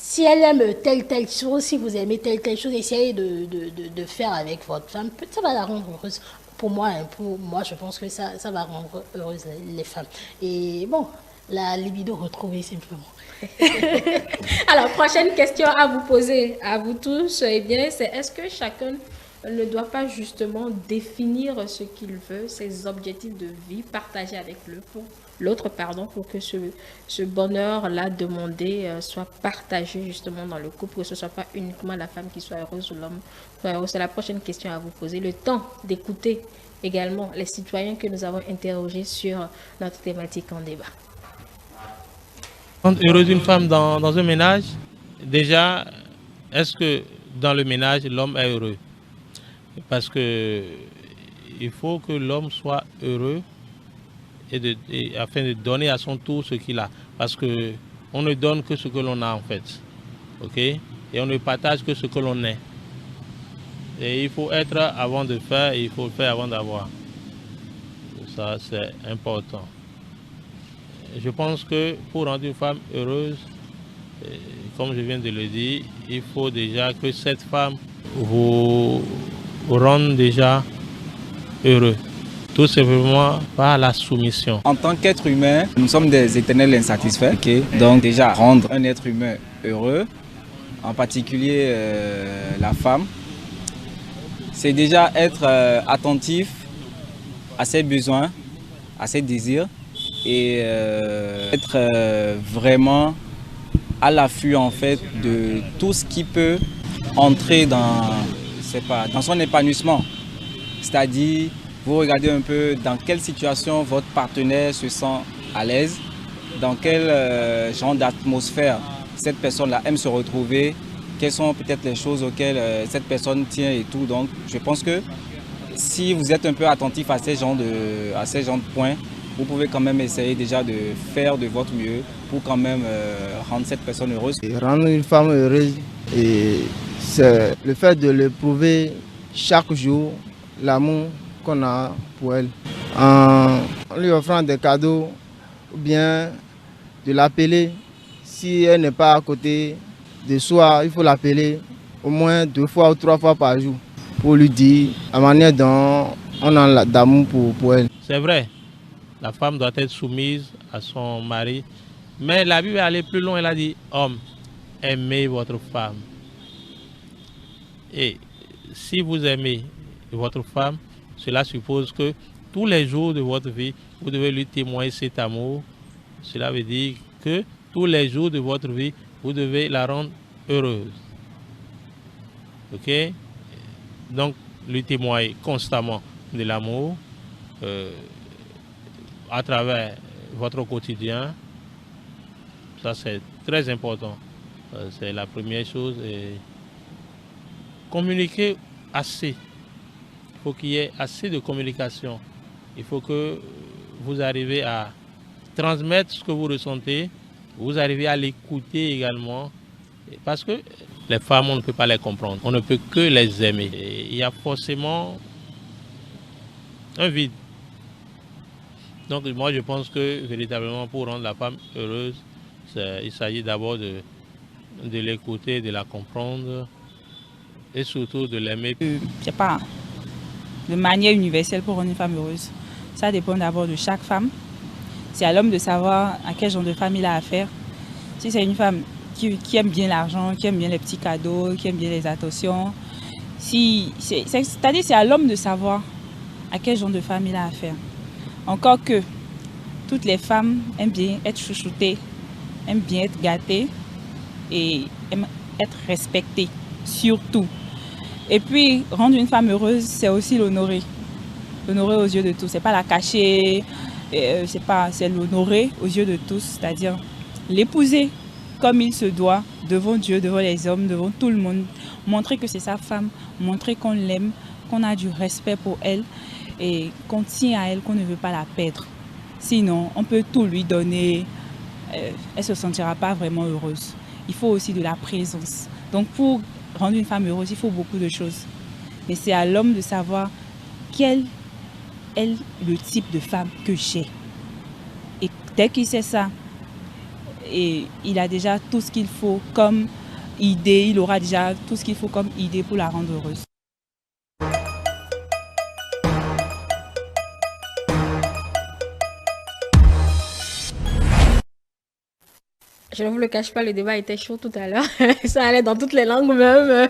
Si elle aime telle chose, si vous aimez telle chose, essayez de faire avec votre femme. Ça va la rendre heureuse. Pour moi, je pense que ça va rendre heureuse les femmes. Et bon, la libido retrouvée simplement. Alors, prochaine question à vous poser, à vous tous, eh bien, c'est est-ce que chacun ne doit pas justement définir ce qu'il veut, ses objectifs de vie, partager avec l'autre, pour que ce bonheur-là demandé soit partagé justement dans le couple, que ce ne soit pas uniquement la femme qui soit heureuse ou l'homme soit heureux. C'est la prochaine question à vous poser. Le temps d'écouter également les citoyens que nous avons interrogés sur notre thématique en débat. Quand heureuse une femme dans un ménage, déjà, est-ce que dans le ménage, l'homme est heureux? Parce que il faut que l'homme soit heureux afin de donner à son tour ce qu'il a. Parce que on ne donne que ce que l'on a en fait. Ok? Et on ne partage que ce que l'on est. Et il faut être avant de faire et il faut faire avant d'avoir. Ça, c'est important. Je pense que pour rendre une femme heureuse, comme je viens de le dire, il faut déjà que cette femme vous rende déjà heureux. Tout simplement par la soumission. En tant qu'être humain, nous sommes des éternels insatisfaits. Okay? Donc déjà, rendre un être humain heureux, en particulier la femme, c'est déjà être attentif à ses besoins, à ses désirs et être vraiment à l'affût en fait de tout ce qui peut entrer dans son épanouissement. C'est-à-dire, vous regardez un peu dans quelle situation votre partenaire se sent à l'aise, dans quel genre d'atmosphère cette personne-là aime se retrouver, quelles sont peut-être les choses auxquelles cette personne tient et tout. Donc, je pense que si vous êtes un peu attentif à ces genres de points, vous pouvez quand même essayer déjà de faire de votre mieux pour quand même rendre cette personne heureuse. Et rendre une femme heureuse, c'est le fait de l'éprouver chaque jour, l'amour qu'on a pour elle. En lui offrant des cadeaux ou bien de l'appeler. Si elle n'est pas à côté de soi, il faut l'appeler au moins 2 fois ou 3 fois par jour pour lui dire la manière dont on a d'amour pour elle. C'est vrai, la femme doit être soumise à son mari. Mais la Bible est allée plus loin, elle a dit « Homme, aimez votre femme ». Et si vous aimez votre femme, cela suppose que tous les jours de votre vie, vous devez lui témoigner cet amour. Cela veut dire que tous les jours de votre vie, vous devez la rendre heureuse. Ok? Donc, lui témoigner constamment de l'amour à travers votre quotidien. Ça, c'est très important. C'est la première chose. Et communiquer assez. Il faut qu'il y ait assez de communication. Il faut que vous arrivez à transmettre ce que vous ressentez. Vous arrivez à l'écouter également. Parce que les femmes, on ne peut pas les comprendre. On ne peut que les aimer. Et il y a forcément un vide. Donc moi, je pense que véritablement, pour rendre la femme heureuse, il s'agit d'abord de l'écouter, de la comprendre et surtout de l'aimer. C'est pas de manière universelle pour rendre une femme heureuse. Ça dépend d'abord de chaque femme. C'est à l'homme de savoir à quel genre de femme il a affaire. Si c'est une femme qui aime bien l'argent, qui aime bien les petits cadeaux, qui aime bien les attentions, c'est-à-dire c'est à l'homme de savoir à quel genre de femme il a affaire. Encore que toutes les femmes aiment bien être chouchoutées, aiment bien être gâtées et aiment être respectées, surtout. Et puis, rendre une femme heureuse, c'est aussi l'honorer. L'honorer aux yeux de tous. C'est pas la cacher, c'est l'honorer aux yeux de tous, c'est-à-dire l'épouser comme il se doit, devant Dieu, devant les hommes, devant tout le monde. Montrer que c'est sa femme, montrer qu'on l'aime, qu'on a du respect pour elle et qu'on tient à elle, qu'on ne veut pas la perdre. Sinon, on peut tout lui donner, elle ne se sentira pas vraiment heureuse. Il faut aussi de la présence. Donc pour rendre une femme heureuse, il faut beaucoup de choses. Mais c'est à l'homme de savoir quel est le type de femme que j'ai. Et dès qu'il sait ça, et il a déjà tout ce qu'il faut comme idée, il aura déjà tout ce qu'il faut comme idée pour la rendre heureuse. Je ne vous le cache pas, le débat était chaud tout à l'heure. Ça allait dans toutes les langues même.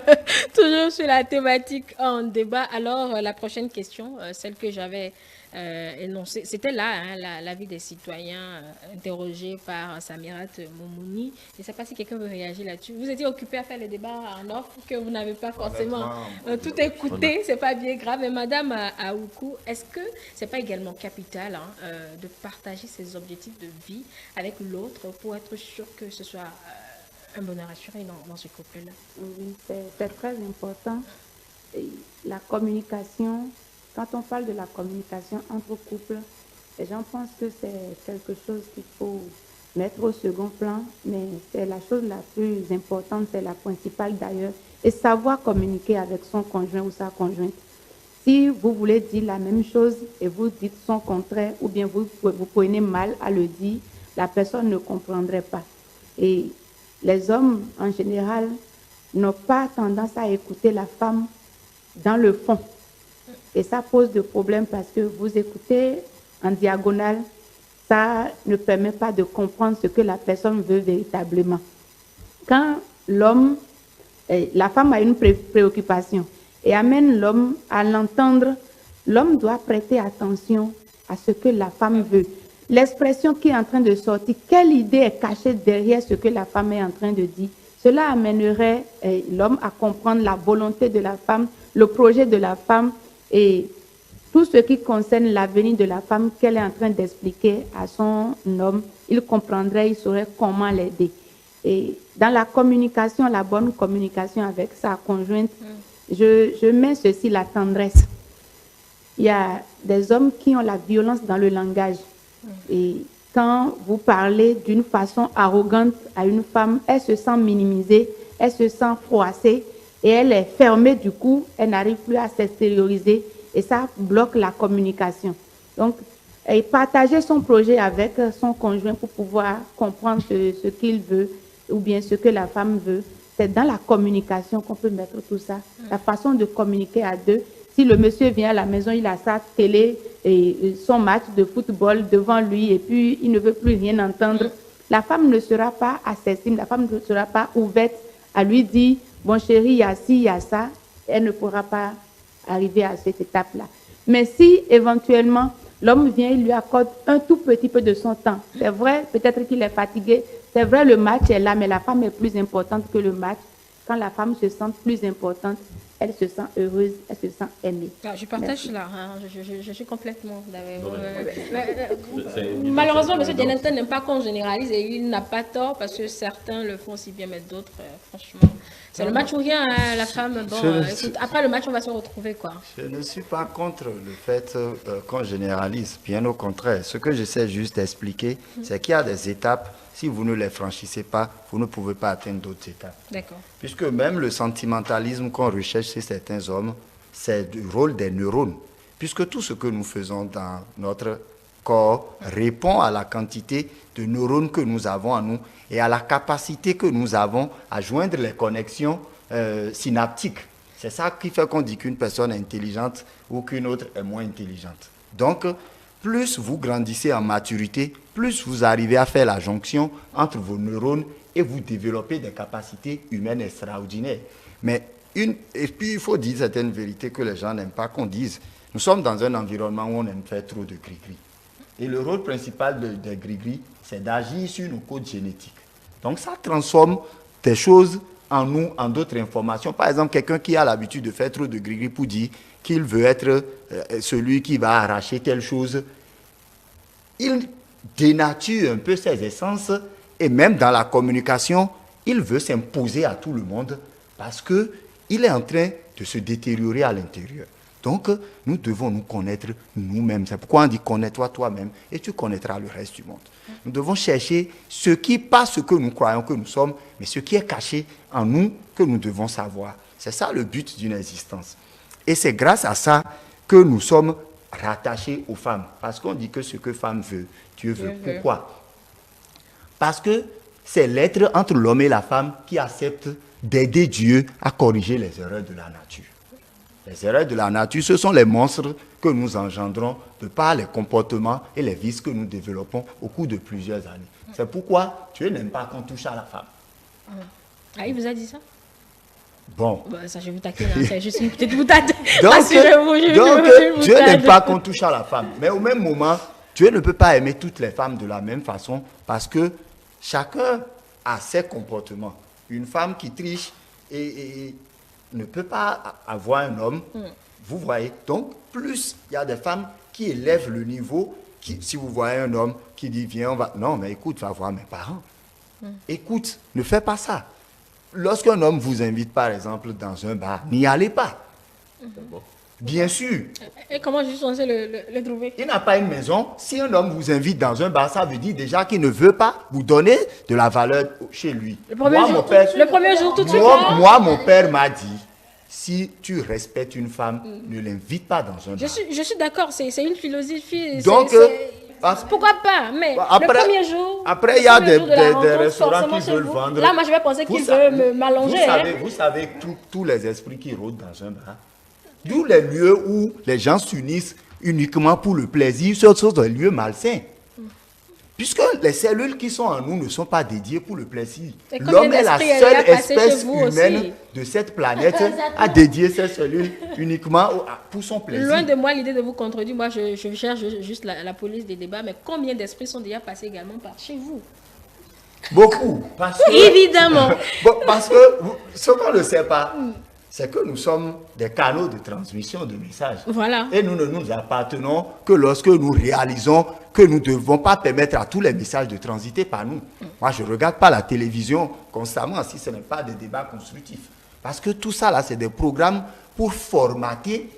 Toujours sur la thématique en débat. Alors, la prochaine question, celle que j'avais énoncée, c'était là, hein, l'avis des citoyens interrogés par Samirat Moumouni. Je ne sais pas si quelqu'un veut réagir là-dessus. Vous étiez occupé à faire le débat en off, que vous n'avez pas forcément tout écouté. C'est pas bien grave. Mais Madame Aoukou, est-ce que c'est pas également capital de partager ses objectifs de vie avec l'autre pour être sûr que ce soit un bonheur assuré dans ce couple-là? Oui, c'est très important. Et la communication, quand on parle de la communication entre couples, les gens pensent que c'est quelque chose qu'il faut mettre au second plan, mais c'est la chose la plus importante, c'est la principale d'ailleurs, et savoir communiquer avec son conjoint ou sa conjointe. Si vous voulez dire la même chose et vous dites son contraire, ou bien vous prenez mal à le dire, la personne ne comprendrait pas. Et les hommes, en général, n'ont pas tendance à écouter la femme dans le fond. Et ça pose de problèmes parce que vous écoutez en diagonale, ça ne permet pas de comprendre ce que la personne veut véritablement. Quand la femme a une préoccupation et amène l'homme à l'entendre, l'homme doit prêter attention à ce que la femme veut. L'expression qui est en train de sortir, quelle idée est cachée derrière ce que la femme est en train de dire, cela amènerait l'homme à comprendre la volonté de la femme, le projet de la femme et tout ce qui concerne l'avenir de la femme qu'elle est en train d'expliquer à son homme. Il comprendrait, il saurait comment l'aider. Et dans la communication, la bonne communication avec sa conjointe, je mets ceci, la tendresse. Il y a des hommes qui ont la violence dans le langage. Et quand vous parlez d'une façon arrogante à une femme, elle se sent minimisée, elle se sent froissée et elle est fermée du coup, elle n'arrive plus à s'extérioriser et ça bloque la communication. Donc, partager son projet avec son conjoint pour pouvoir comprendre ce qu'il veut ou bien ce que la femme veut, c'est dans la communication qu'on peut mettre tout ça. La façon de communiquer à deux. Si le monsieur vient à la maison, il a sa télé et son match de football devant lui et puis il ne veut plus rien entendre, la femme ne sera pas accessible, la femme ne sera pas ouverte à lui dire « Bon chéri, il y a ci, il y a ça », elle ne pourra pas arriver à cette étape-là. Mais si éventuellement l'homme vient, il lui accorde un tout petit peu de son temps, c'est vrai, peut-être qu'il est fatigué, c'est vrai, le match est là, mais la femme est plus importante que le match. Quand la femme se sent plus importante, elle se sent heureuse, elle se sent aimée. Je partage là, hein, je suis complètement d'accord. Malheureusement, M. Denelton n'aime pas qu'on généralise et il n'a pas tort parce que certains le font si bien, mais d'autres, franchement, c'est le match ou rien, hein, la femme. Bon, écoute, après le match, on va se retrouver, quoi. Je ne suis pas contre le fait qu'on généralise, bien au contraire. Ce que j'essaie juste d'expliquer, c'est qu'il y a des étapes. Si vous ne les franchissez pas, vous ne pouvez pas atteindre d'autres étapes. D'accord. Puisque même le sentimentalisme qu'on recherche chez certains hommes, c'est le rôle des neurones. Puisque tout ce que nous faisons dans notre corps répond à la quantité de neurones que nous avons en nous et à la capacité que nous avons à joindre les connexions synaptiques. C'est ça qui fait qu'on dit qu'une personne est intelligente ou qu'une autre est moins intelligente. Donc, plus vous grandissez en maturité, plus vous arrivez à faire la jonction entre vos neurones et vous développez des capacités humaines extraordinaires. Mais et puis il faut dire certaines vérités que les gens n'aiment pas qu'on dise. Nous sommes dans un environnement où on aime faire trop de gris-gris. Et le rôle principal des gris-gris, c'est d'agir sur nos codes génétiques. Donc ça transforme des choses en nous, en d'autres informations. Par exemple, quelqu'un qui a l'habitude de faire trop de gris-gris pour dire qu'il veut être celui qui va arracher telle chose, il dénature un peu ses essences et même dans la communication, il veut s'imposer à tout le monde parce qu'il est en train de se détériorer à l'intérieur. Donc, nous devons nous connaître nous-mêmes. C'est pourquoi on dit connais-toi toi-même et tu connaîtras le reste du monde. Nous devons chercher ce qui, pas ce que nous croyons que nous sommes, mais ce qui est caché en nous que nous devons savoir. C'est ça le but d'une existence. Et c'est grâce à ça que nous sommes rattachés aux femmes. Parce qu'on dit que ce que femme veut, Dieu veut. Pourquoi? Parce que c'est l'être entre l'homme et la femme qui accepte d'aider Dieu à corriger les erreurs de la nature. Les erreurs de la nature, ce sont les monstres que nous engendrons de par les comportements et les vices que nous développons au cours de plusieurs années. C'est pourquoi Dieu n'aime pas qu'on touche à la femme. Ah, il vous a dit ça? Bon. Bah, ça, je vous taquine, hein, c'est juste une petite boutade. Donc, Dieu n'aime pas qu'on touche à la femme. Mais au même moment, Dieu ne peut pas aimer toutes les femmes de la même façon parce que chacun a ses comportements. Une femme qui triche et ne peut pas avoir un homme, vous voyez. Donc, plus il y a des femmes qui élèvent le niveau, si vous voyez un homme qui dit, viens, on va... Non, mais écoute, va voir mes parents. Écoute, ne fais pas ça. Lorsqu'un homme vous invite, par exemple, dans un bar, n'y allez pas. Bien sûr. Et comment je suis censé le trouver? Il n'a pas une maison. Si un homme vous invite dans un bar, ça veut dire déjà qu'il ne veut pas vous donner de la valeur chez lui. Le premier jour, tout de suite. Moi, mon père m'a dit, si tu respectes une femme, ne l'invite pas dans un bar. Je suis d'accord, c'est une philosophie. Donc, pourquoi pas? Mais après, le premier jour. Après, il y a des restaurants qui veulent vendre. Là, moi, je vais penser qu'il veut m'allonger. Vous savez tous les esprits qui rôdent dans un bar. D'où les lieux où les gens s'unissent uniquement pour le plaisir, ce sont des lieux malsains. Puisque les cellules qui sont en nous ne sont pas dédiées pour le plaisir. L'homme est la seule espèce humaine de cette planète à dédier ses cellules uniquement pour son plaisir. Loin de moi l'idée de vous contredire, moi je cherche juste la police des débats, mais combien d'esprits sont déjà passés également par chez vous? Beaucoup. Parce que, évidemment. Parce que ce qu'on ne sait pas, c'est que nous sommes des canaux de transmission de messages. Voilà. Et nous ne nous appartenons que lorsque nous réalisons que nous ne devons pas permettre à tous les messages de transiter par nous. Moi, je ne regarde pas la télévision constamment si ce n'est pas des débats constructifs. Parce que tout ça, là, c'est des programmes pour formater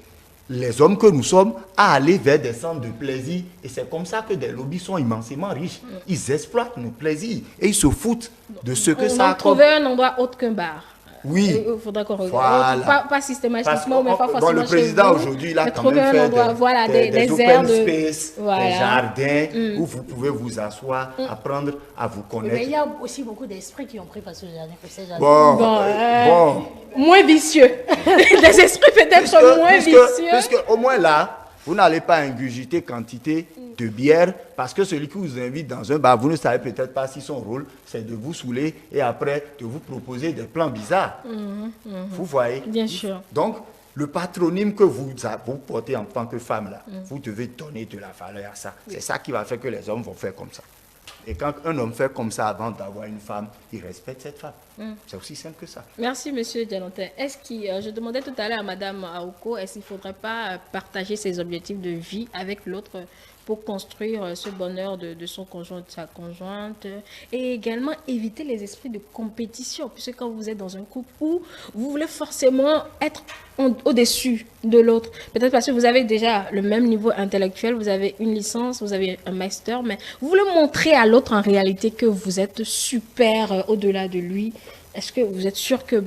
les hommes que nous sommes à aller vers des centres de plaisir. Et c'est comme ça que des lobbies sont immensément riches. Ils exploitent nos plaisirs et ils se foutent de ce que ça a comme... trouver un endroit autre qu'un bar. Oui. Il faudra qu'on regarde. Voilà. Pas systématiquement, mais pas forcément. Bon, le président aujourd'hui, il a quand même fait des open space, des jardins où vous pouvez vous asseoir, apprendre à vous connaître. Mais il y a aussi beaucoup d'esprits qui ont pris par ce jardin. Bon. Moins vicieux. Des esprits peut-être moins vicieux. Puisque au moins là, vous n'allez pas ingurgiter quantité de bière parce que celui qui vous invite dans un bar, vous ne savez peut-être pas si son rôle, c'est de vous saouler et après de vous proposer des plans bizarres. Vous voyez? Bien sûr. Donc, le patronyme que vous portez en tant que femme, là, vous devez donner de la valeur à ça. C'est ça qui va faire que les hommes vont faire comme ça. Et quand un homme fait comme ça avant d'avoir une femme, il respecte cette femme. C'est aussi simple que ça. Merci, monsieur Dialantin. Je demandais tout à l'heure à madame Aouko, est-ce qu'il ne faudrait pas partager ses objectifs de vie avec l'autre pour construire ce bonheur de son conjoint, de sa conjointe, et également éviter les esprits de compétition, puisque quand vous êtes dans un couple où vous voulez forcément être au-dessus de l'autre, peut-être parce que vous avez déjà le même niveau intellectuel, vous avez une licence, vous avez un master, mais vous voulez montrer à l'autre en réalité que vous êtes super au-delà de lui. Est-ce que vous êtes sûr que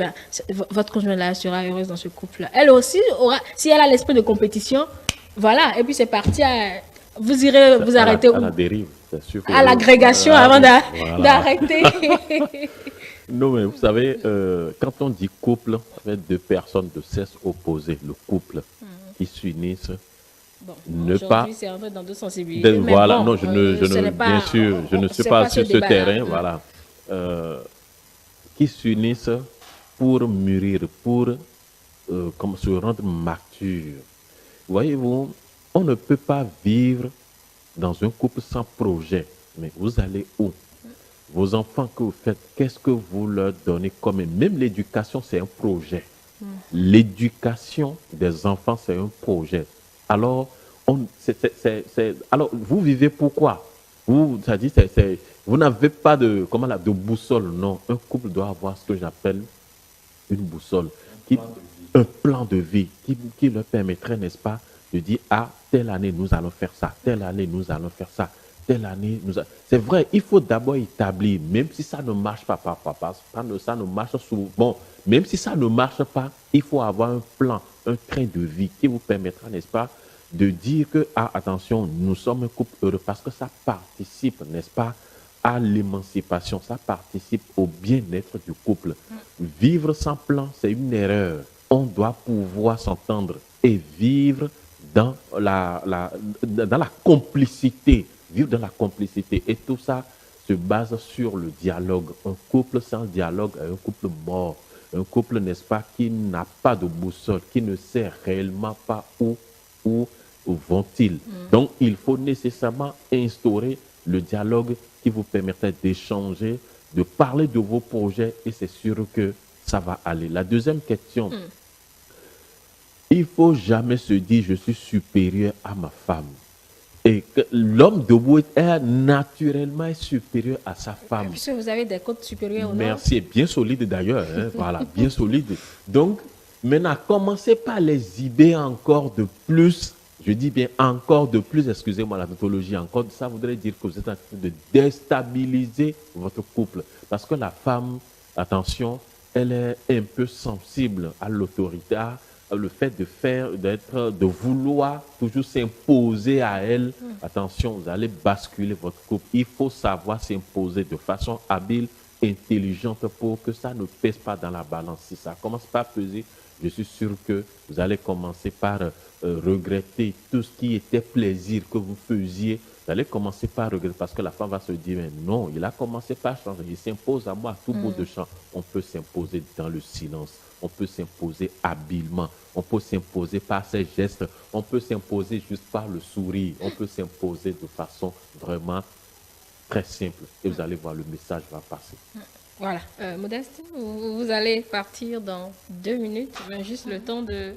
votre conjointe-là sera heureuse dans ce couple-là? Elle aussi aura, si elle a l'esprit de compétition, voilà, et puis c'est parti vous irez vous arrêter où? À la dérive, c'est sûr. À l'agrégation avant d'arrêter. Non, mais vous savez, quand on dit couple, ça fait deux personnes de sexe opposé, le couple, qui s'unissent. Ne pas. C'est en fait dans deux sensibilités. Voilà, non, bien sûr, je ne suis pas sur ce terrain, voilà. Qui s'unissent pour mûrir, pour se rendre mature. Voyez-vous, on ne peut pas vivre dans un couple sans projet. Mais vous allez où? Vos enfants que vous faites, qu'est-ce que vous leur donnez comme... Même l'éducation, c'est un projet. L'éducation des enfants, c'est un projet. Alors, alors vous vivez pourquoi? Vous n'avez pas de boussole. Non, un couple doit avoir ce que j'appelle une boussole. Un plan de vie qui leur permettrait, n'est-ce pas, de dire, telle année, nous allons faire ça, telle année, nous allons faire ça, telle année, C'est vrai, il faut d'abord établir, même si ça ne marche pas, ça ne marche souvent, même si ça ne marche pas, il faut avoir un plan, un train de vie qui vous permettra, n'est-ce pas, de dire que, attention, nous sommes un couple heureux, parce que ça participe, n'est-ce pas, à l'émancipation, ça participe au bien-être du couple. Vivre sans plan, c'est une erreur. On doit pouvoir s'entendre et vivre dans la complicité, vivre dans la complicité. Et tout ça se base sur le dialogue. Un couple sans dialogue est un couple mort. Un couple, n'est-ce pas, qui n'a pas de boussole, qui ne sait réellement pas où vont-ils. Donc, il faut nécessairement instaurer le dialogue qui vous permettrait d'échanger, de parler de vos projets, et c'est sûr que ça va aller. La deuxième question, il ne faut jamais se dire je suis supérieur à ma femme. Et que l'homme debout est naturellement supérieur à sa femme. Puisque vous avez des côtes supérieures. Merci, bien solide d'ailleurs. Voilà, bien solide. Donc, maintenant, commencez par les idées encore de plus. Je dis bien encore de plus, excusez-moi la tautologie encore. Ça voudrait dire que vous êtes en train de déstabiliser votre couple. Parce que la femme, attention, elle est un peu sensible à l'autorité, le fait de vouloir toujours s'imposer à elle. Attention, vous allez basculer votre couple. Il faut savoir s'imposer de façon habile, intelligente pour que ça ne pèse pas dans la balance. Si ça commence pas à peser, je suis sûr que vous allez commencer par regretter tout ce qui était plaisir que vous faisiez. Vous allez commencer par regretter parce que la femme va se dire, mais non, il a commencé par changer, il s'impose à moi à tout bout de champ. On peut s'imposer dans le silence, on peut s'imposer habilement, on peut s'imposer par ses gestes, on peut s'imposer juste par le sourire, on peut s'imposer de façon vraiment très simple. Et vous allez voir, le message va passer. Voilà. Modeste, vous allez partir dans 2 minutes, mais juste le temps de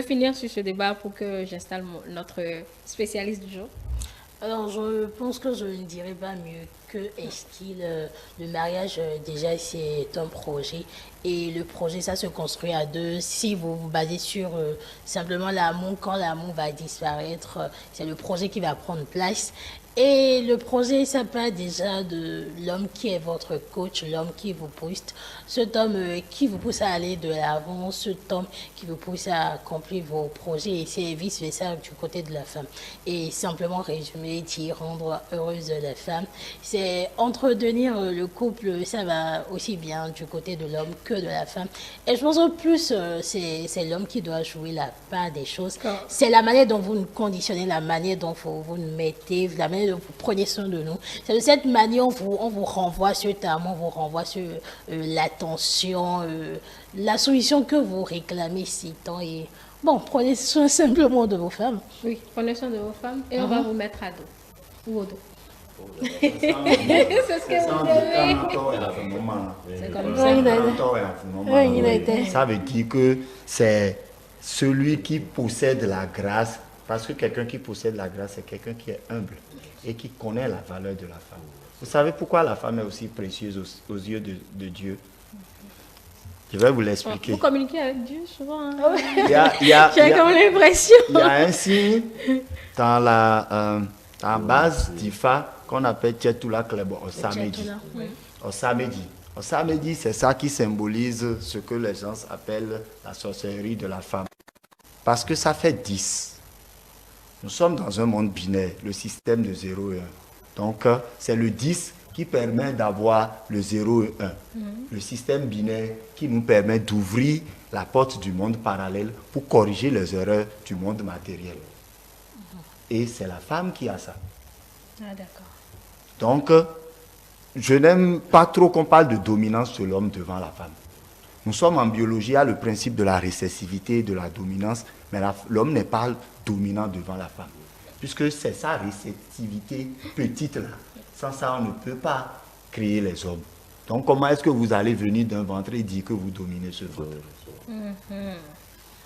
finir sur ce débat pour que j'installe notre spécialiste du jour. Alors, je pense que je ne dirais pas mieux que le mariage, déjà, c'est un projet. Et le projet, ça se construit à deux. Si vous vous basez sur simplement l'amour, quand l'amour va disparaître, c'est le projet qui va prendre place. Et le projet, ça part déjà de l'homme qui est votre coach, l'homme qui vous pousse, cet homme qui vous pousse à aller de l'avant, cet homme qui vous pousse à accomplir vos projets, et c'est vice-versa du côté de la femme. Et simplement résumer, dire rendre heureuse la femme, c'est entretenir le couple, ça va aussi bien du côté de l'homme que de la femme. Et je pense que plus, c'est l'homme qui doit jouer la part des choses. C'est la manière dont vous nous conditionnez, la manière dont vous nous mettez, la manière dont vous prenez soin de nous. C'est de cette manière on vous renvoie sur amour, on vous renvoie sur l'attention, la solution que vous réclamez si tant. Et bon, prenez soin simplement de vos femmes. Oui, prenez soin de vos femmes et on va vous mettre à dos ou au dos. C'est ce que vous avez. C'est comme ça. Ça veut dire que c'est celui qui possède la grâce, parce que quelqu'un qui possède la grâce, c'est quelqu'un qui est humble et qui connaît la valeur de la femme. Vous savez pourquoi la femme est aussi précieuse aux yeux de Dieu? Je vais vous l'expliquer. Vous communiquez avec Dieu souvent. Hein? J'ai comme l'impression. Il y a un signe dans la base d'Ifa qu'on appelle Tchetula Klebo au samedi. Au samedi, c'est ça qui symbolise ce que les gens appellent la sorcellerie de la femme. Parce que ça fait 10. Nous sommes dans un monde binaire, le système de 0 et 1. Donc, c'est le 10 qui permet d'avoir le 0 et 1. Le système binaire qui nous permet d'ouvrir la porte du monde parallèle pour corriger les erreurs du monde matériel. Et c'est la femme qui a ça. Ah, d'accord. Donc, je n'aime pas trop qu'on parle de dominance de l'homme devant la femme. Nous sommes en biologie, il y a le principe de la récessivité et de la dominance, mais l'homme n'est pas dominant devant la femme, puisque c'est sa réceptivité petite là. Sans ça, on ne peut pas créer les hommes. Donc, comment est-ce que vous allez venir d'un ventre et dire que vous dominez ce ventre?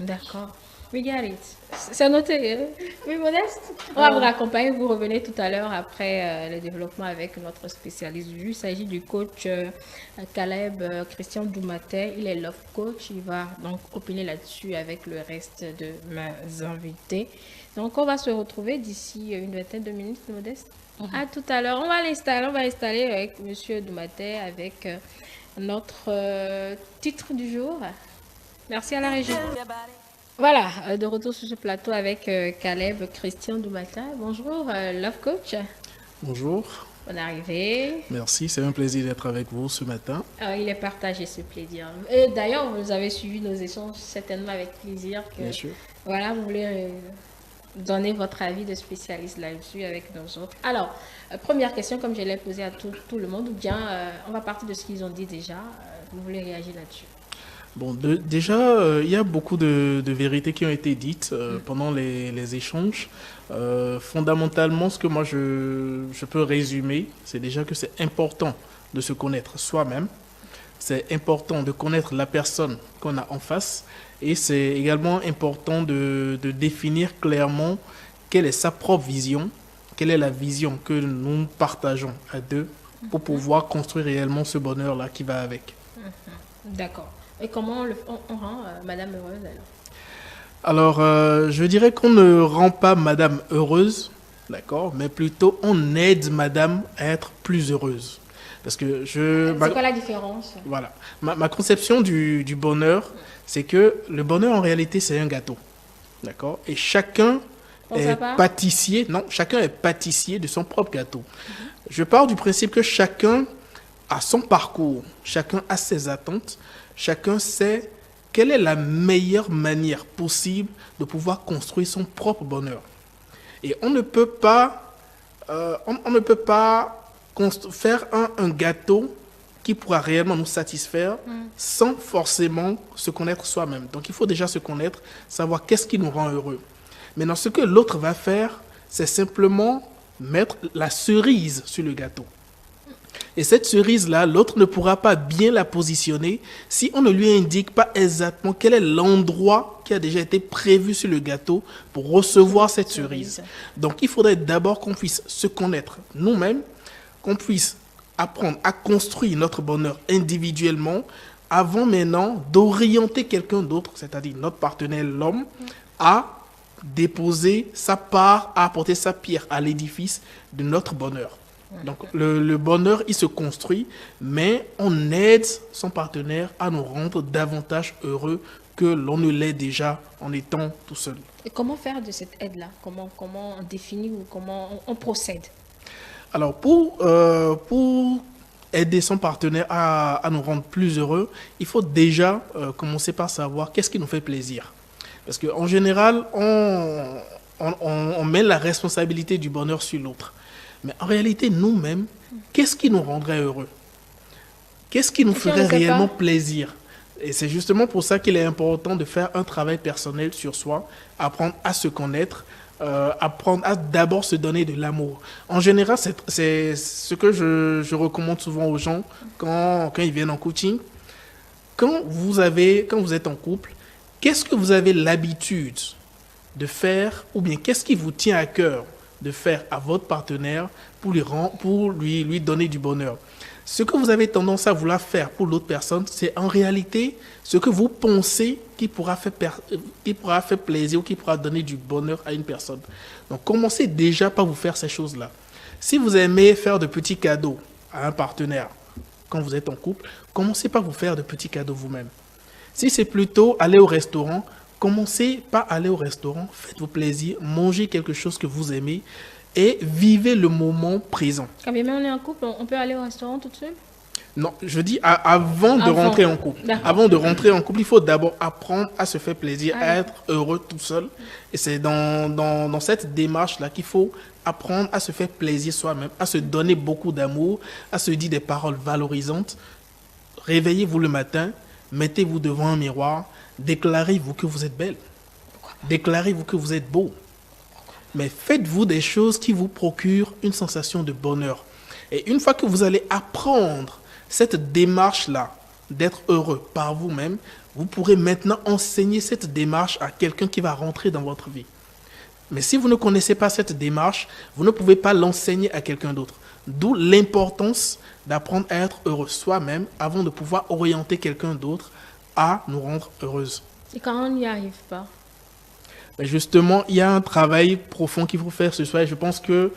D'accord. We get it. C'est noté. Hein? Oui, Modeste. On va vous raccompagner. Vous revenez tout à l'heure après le développement avec notre spécialiste. Il s'agit du coach Caleb Christian Doumatet. Il est love coach. Il va donc opiner là-dessus avec le reste de mes invités. Donc, on va se retrouver d'ici une vingtaine de minutes, Modeste. À tout à l'heure. On va l'installer avec monsieur Doumatet avec notre titre du jour. Merci à la régie. Voilà, de retour sur ce plateau avec Caleb Christian Doumatet. Bonjour, Love Coach. Bonjour. Bonne arrivée. Merci, c'est un plaisir d'être avec vous ce matin. Il est partagé ce plaisir. Et d'ailleurs, vous avez suivi nos échanges certainement avec plaisir. Bien sûr. Voilà, vous voulez donner votre avis de spécialiste là-dessus avec nos autres. Alors, première question, comme je l'ai posée à tout le monde, ou bien on va partir de ce qu'ils ont dit déjà. Vous voulez réagir là-dessus? Bon, déjà, il y a beaucoup de vérités qui ont été dites pendant les échanges. Fondamentalement, ce que moi je peux résumer, c'est déjà que c'est important de se connaître soi-même. C'est important de connaître la personne qu'on a en face. Et c'est également important de définir clairement quelle est sa propre vision, quelle est la vision que nous partageons à deux pour pouvoir construire réellement ce bonheur-là qui va avec. D'accord. Et comment on rend Madame heureuse alors? Alors, je dirais qu'on ne rend pas Madame heureuse, d'accord, mais plutôt on aide Madame à être plus heureuse. Parce que c'est quoi la différence? Voilà. Ma conception du bonheur, c'est que le bonheur en réalité c'est un gâteau, d'accord, et chacun est pâtissier. Non, chacun est pâtissier de son propre gâteau. Je pars du principe que chacun a son parcours, chacun a ses attentes. Chacun sait quelle est la meilleure manière possible de pouvoir construire son propre bonheur. Et on ne peut pas, faire un gâteau qui pourra réellement nous satisfaire sans forcément se connaître soi-même. Donc il faut déjà se connaître, savoir qu'est-ce qui nous rend heureux. Maintenant, ce que l'autre va faire, c'est simplement mettre la cerise sur le gâteau. Et cette cerise-là, l'autre ne pourra pas bien la positionner si on ne lui indique pas exactement quel est l'endroit qui a déjà été prévu sur le gâteau pour recevoir cette cerise. Donc, il faudrait d'abord qu'on puisse se connaître nous-mêmes, qu'on puisse apprendre à construire notre bonheur individuellement avant maintenant d'orienter quelqu'un d'autre, c'est-à-dire notre partenaire, l'homme, à déposer sa part, à apporter sa pierre à l'édifice de notre bonheur. Donc le bonheur, il se construit, mais on aide son partenaire à nous rendre davantage heureux que l'on ne l'est déjà en étant tout seul. Et comment faire de cette aide-là? Comment on définit ou comment on procède? Alors pour aider son partenaire à nous rendre plus heureux, il faut déjà commencer par savoir qu'est-ce qui nous fait plaisir. Parce qu'en général, on met la responsabilité du bonheur sur l'autre. Mais en réalité, nous-mêmes, qu'est-ce qui nous rendrait heureux? Qu'est-ce qui nous ferait réellement plaisir? Et c'est justement pour ça qu'il est important de faire un travail personnel sur soi, apprendre à se connaître, apprendre à d'abord se donner de l'amour. En général, c'est ce que je recommande souvent aux gens quand ils viennent en coaching. Quand vous êtes en couple, qu'est-ce que vous avez l'habitude de faire, ou bien qu'est-ce qui vous tient à cœur de faire à votre partenaire pour lui donner du bonheur? Ce que vous avez tendance à vouloir faire pour l'autre personne, c'est en réalité ce que vous pensez qui pourra faire plaisir ou qui pourra donner du bonheur à une personne. Donc, commencez déjà par vous faire ces choses-là. Si vous aimez faire de petits cadeaux à un partenaire quand vous êtes en couple, commencez par vous faire de petits cadeaux vous-même. Si c'est plutôt aller au restaurant, commencez par aller au restaurant, faites-vous plaisir, mangez quelque chose que vous aimez et vivez le moment présent. Quand bien on est en couple, on peut aller au restaurant toute seule? Non, je dis avant de rentrer en couple. Avant de rentrer en couple, il faut d'abord apprendre à se faire plaisir, à être heureux tout seul. Et c'est dans cette démarche-là qu'il faut apprendre à se faire plaisir soi-même, à se donner beaucoup d'amour, à se dire des paroles valorisantes. Réveillez-vous le matin, mettez-vous devant un miroir, déclarez-vous que vous êtes belle. Déclarez-vous que vous êtes beau. Mais faites-vous des choses qui vous procurent une sensation de bonheur. Et une fois que vous allez apprendre cette démarche-là, d'être heureux par vous-même, vous pourrez maintenant enseigner cette démarche à quelqu'un qui va rentrer dans votre vie. Mais si vous ne connaissez pas cette démarche, vous ne pouvez pas l'enseigner à quelqu'un d'autre. D'où l'importance d'apprendre à être heureux soi-même avant de pouvoir orienter quelqu'un d'autre à nous rendre heureuses. Et quand on n'y arrive pas? Mais justement, il y a un travail profond qu'il faut faire ce soir. Et je pense que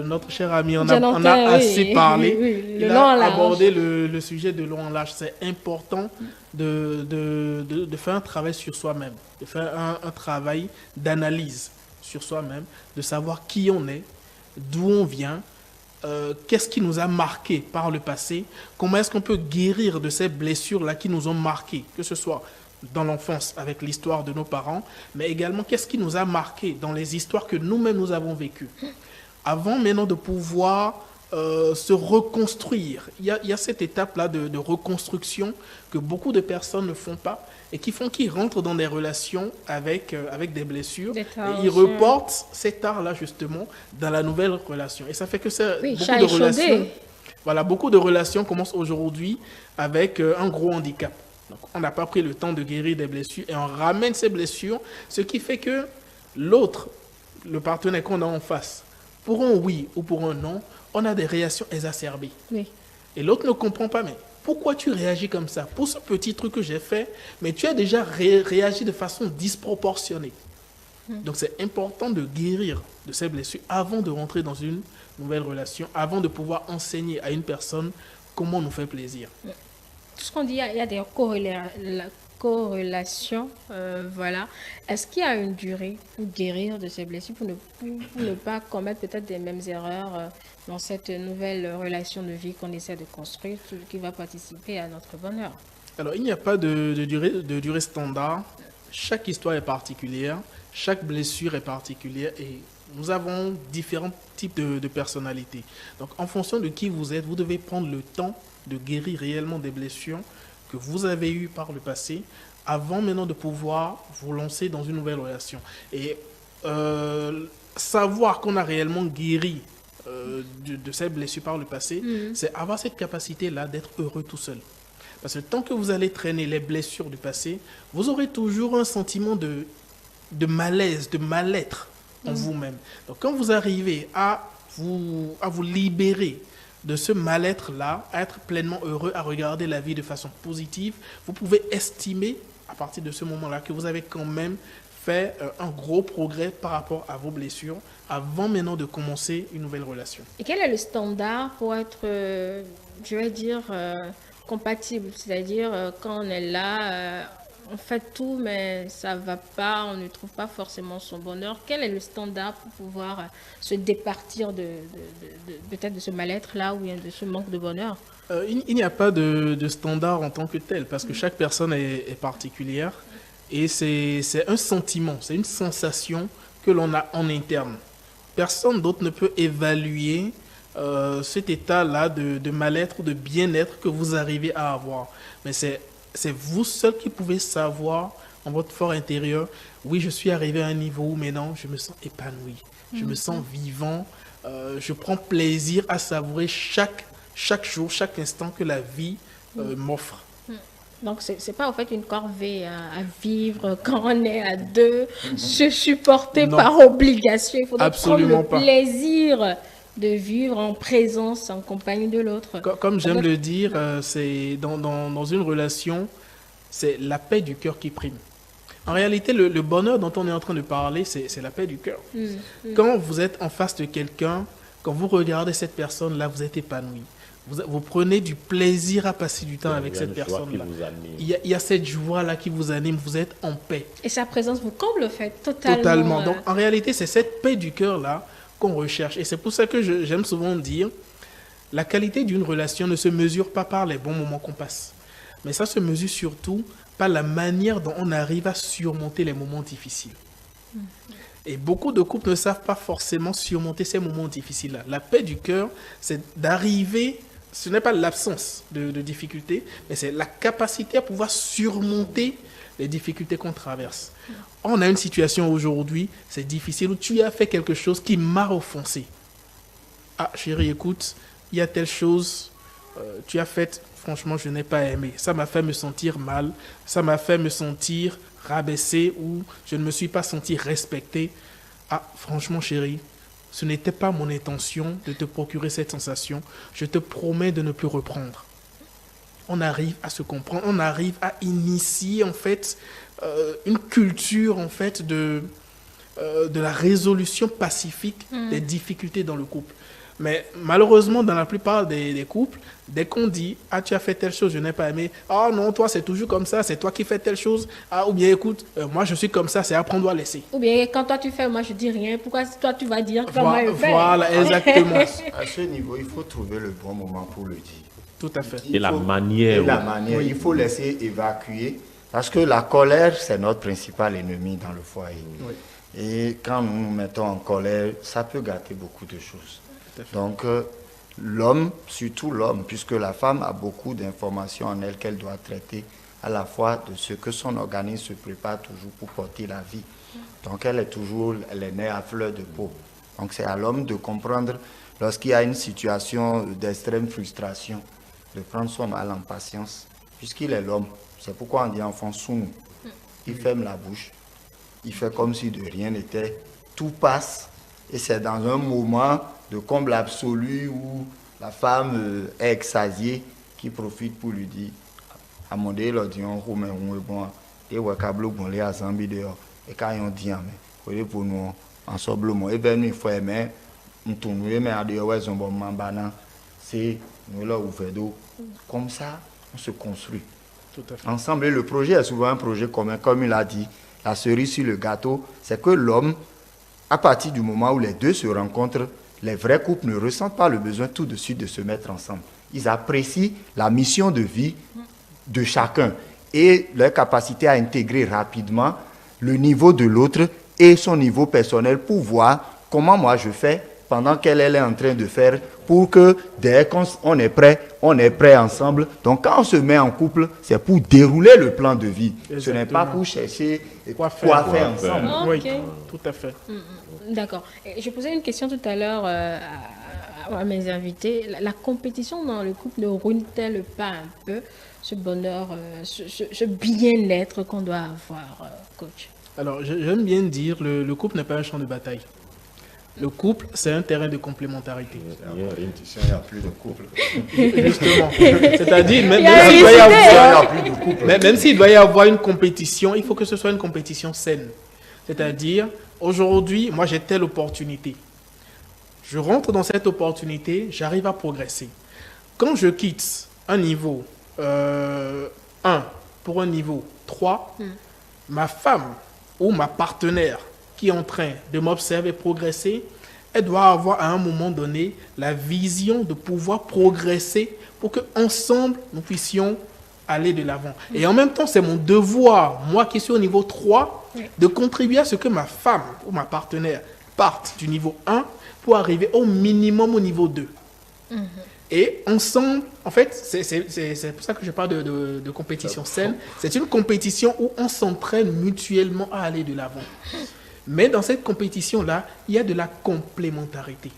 notre cher ami en a assez parlé. Oui, il a abordé le sujet de long en large. C'est important de faire un travail sur soi-même, de faire un travail d'analyse sur soi-même, de savoir qui on est, d'où on vient, qu'est-ce qui nous a marqué par le passé, comment est-ce qu'on peut guérir de ces blessures-là qui nous ont marqués, que ce soit dans l'enfance avec l'histoire de nos parents, mais également qu'est-ce qui nous a marqué dans les histoires que nous-mêmes nous avons vécues. Avant maintenant de pouvoir se reconstruire, il y a cette étape-là de reconstruction que beaucoup de personnes ne font pas et qui rentrent dans des relations avec des blessures et ils reportent cet art-là justement dans la nouvelle relation. Et ça fait que beaucoup de relations commencent aujourd'hui avec un gros handicap. Donc, on n'a pas pris le temps de guérir des blessures et on ramène ces blessures, ce qui fait que l'autre, le partenaire qu'on a en face, pour un oui ou pour un non, on a des réactions exacerbées. Oui. Et l'autre ne comprend pas, mais pourquoi tu réagis comme ça? Pour ce petit truc que j'ai fait, mais tu as déjà réagi de façon disproportionnée. Donc c'est important de guérir de ces blessures avant de rentrer dans une nouvelle relation, avant de pouvoir enseigner à une personne comment nous faire plaisir. Tout ce qu'on dit, il y a des corrélations. Voilà. Est-ce qu'il y a une durée pour guérir de ces blessures, pour ne pas commettre peut-être des mêmes erreurs dans cette nouvelle relation de vie qu'on essaie de construire, qui va participer à notre bonheur? Alors, il n'y a pas de durée standard. Chaque histoire est particulière, chaque blessure est particulière et nous avons différents types de personnalités. Donc, en fonction de qui vous êtes, vous devez prendre le temps de guérir réellement des blessures que vous avez eues par le passé avant maintenant de pouvoir vous lancer dans une nouvelle relation. Et savoir qu'on a réellement guéri de ces blessures par le passé, c'est avoir cette capacité-là d'être heureux tout seul. Parce que tant que vous allez traîner les blessures du passé, vous aurez toujours un sentiment de malaise, de mal-être en vous-même. Donc quand vous arrivez à vous libérer de ce mal-être-là, à être pleinement heureux, à regarder la vie de façon positive, vous pouvez estimer à partir de ce moment-là que vous avez quand même fait un gros progrès par rapport à vos blessures avant maintenant de commencer une nouvelle relation. Et quel est le standard pour être, je vais dire, compatible? C'est-à-dire, quand on est là, on fait tout, mais ça ne va pas, on ne trouve pas forcément son bonheur. Quel est le standard pour pouvoir se départir peut-être de ce mal-être-là ou bien de ce manque de bonheur? Il n'y a pas de standard en tant que tel, parce que chaque personne est particulière. Et c'est un sentiment, c'est une sensation que l'on a en interne. Personne d'autre ne peut évaluer cet état-là de mal-être ou de bien-être que vous arrivez à avoir. Mais c'est vous seul qui pouvez savoir en votre fort intérieur, oui, je suis arrivé à un niveau où maintenant je me sens épanoui, je me sens vivant, je prends plaisir à savourer chaque jour, chaque instant que la vie m'offre. Donc, ce n'est pas en fait une corvée à vivre quand on est à deux, se supporter par obligation. Il faudrait prendre le plaisir de vivre en présence, en compagnie de l'autre. Comme j'aime le dire, c'est dans une relation, c'est la paix du cœur qui prime. En réalité, le bonheur dont on est en train de parler, c'est la paix du cœur. Quand vous êtes en face de quelqu'un, quand vous regardez cette personne-là, vous êtes épanoui. Vous prenez du plaisir à passer du temps avec cette personne-là. Il y a cette joie-là qui vous anime, vous êtes en paix. Et sa présence vous comble, en fait, totalement. Totalement. Donc, en réalité, c'est cette paix du cœur-là qu'on recherche. Et c'est pour ça que j'aime souvent dire, la qualité d'une relation ne se mesure pas par les bons moments qu'on passe. Mais ça se mesure surtout par la manière dont on arrive à surmonter les moments difficiles. Et beaucoup de couples ne savent pas forcément surmonter ces moments difficiles-là. La paix du cœur, c'est d'arriver, ce n'est pas l'absence de difficultés, mais c'est la capacité à pouvoir surmonter les difficultés qu'on traverse. On a une situation aujourd'hui, c'est difficile, où tu as fait quelque chose qui m'a offensé. Ah, chérie, écoute, il y a telle chose, tu as fait, franchement, je n'ai pas aimé. Ça m'a fait me sentir mal, ça m'a fait me sentir rabaissé ou je ne me suis pas senti respecté. Ah, franchement, chérie, ce n'était pas mon intention de te procurer cette sensation. Je te promets de ne plus reprendre. On arrive à se comprendre, on arrive à initier en fait une culture en fait de la résolution pacifique des difficultés dans le couple. Mais malheureusement, dans la plupart des couples, dès qu'on dit « Ah, tu as fait telle chose, je n'ai pas aimé. Ah non, toi, c'est toujours comme ça, c'est toi qui fais telle chose. Ah, ou bien écoute, moi, je suis comme ça, c'est apprendre à laisser. » Ou bien quand toi, tu fais, moi, je dis rien. Pourquoi toi, tu vas dire comment je fais? Voilà, exactement. À ce niveau, il faut trouver le bon moment pour le dire. Tout à fait. Et la manière. Oui. Il faut laisser évacuer. Parce que la colère, c'est notre principal ennemi dans le foyer. Oui. Et quand nous nous mettons en colère, ça peut gâter beaucoup de choses. Donc, l'homme, surtout l'homme, puisque la femme a beaucoup d'informations en elle qu'elle doit traiter à la fois de ce que son organisme se prépare toujours pour porter la vie. Donc, elle est née à fleur de peau. Donc, c'est à l'homme de comprendre, lorsqu'il y a une situation d'extrême frustration, de prendre son mal en patience, puisqu'il est l'homme. C'est pourquoi on dit enfant sous nous. Il ferme la bouche, il fait comme si de rien n'était, tout passe, et c'est dans un moment de comble absolu où la femme est extasiée qui profite pour lui dire à mon dieu le dit on roule bon et ouais câble bon les azambi dehors et quand on dit mais pour nous ensemble et ben il faut aimer on tourne mais à dehors ouais bon mambana c'est nous là ouvert d'eau comme ça on se construit tout à fait ensemble. Et le projet est souvent un projet commun, comme il a dit. La cerise sur le gâteau, c'est que l'homme, à partir du moment où les deux se rencontrent, les vrais couples ne ressentent pas le besoin tout de suite de se mettre ensemble. Ils apprécient la mission de vie de chacun et leur capacité à intégrer rapidement le niveau de l'autre et son niveau personnel pour voir comment moi je fais pendant qu'elle est en train de faire pour que dès qu'on est prêt ensemble. Donc quand on se met en couple, c'est pour dérouler le plan de vie. Exactement. Ce n'est pas pour chercher quoi faire ensemble. Oui, Ok. tout à fait. D'accord. Et je posais une question tout à l'heure à mes invités. La compétition dans le couple ne ruine-t-elle pas un peu ce bonheur, ce bien-être qu'on doit avoir, coach? Alors, j'aime bien dire, le couple n'est pas un champ de bataille. Le couple, c'est un terrain de complémentarité. Il n'y a plus de couple. Justement. C'est-à-dire, même s'il doit y avoir une compétition, il faut que ce soit une compétition saine. C'est-à-dire, aujourd'hui, moi j'ai telle opportunité. Je rentre dans cette opportunité, j'arrive à progresser. Quand je quitte un niveau 1 pour un niveau 3, ma femme ou ma partenaire qui est en train de m'observer progresser, elle doit avoir à un moment donné la vision de pouvoir progresser pour qu'ensemble nous puissions aller de l'avant. Et en même temps, c'est mon devoir, moi qui suis au niveau 3, de contribuer à ce que ma femme ou ma partenaire parte du niveau 1 pour arriver au minimum au niveau 2. Et ensemble, en fait, c'est pour ça que je parle de compétition saine. C'est une compétition où on s'entraîne mutuellement à aller de l'avant. Mais dans cette compétition-là, il y a de la complémentarité.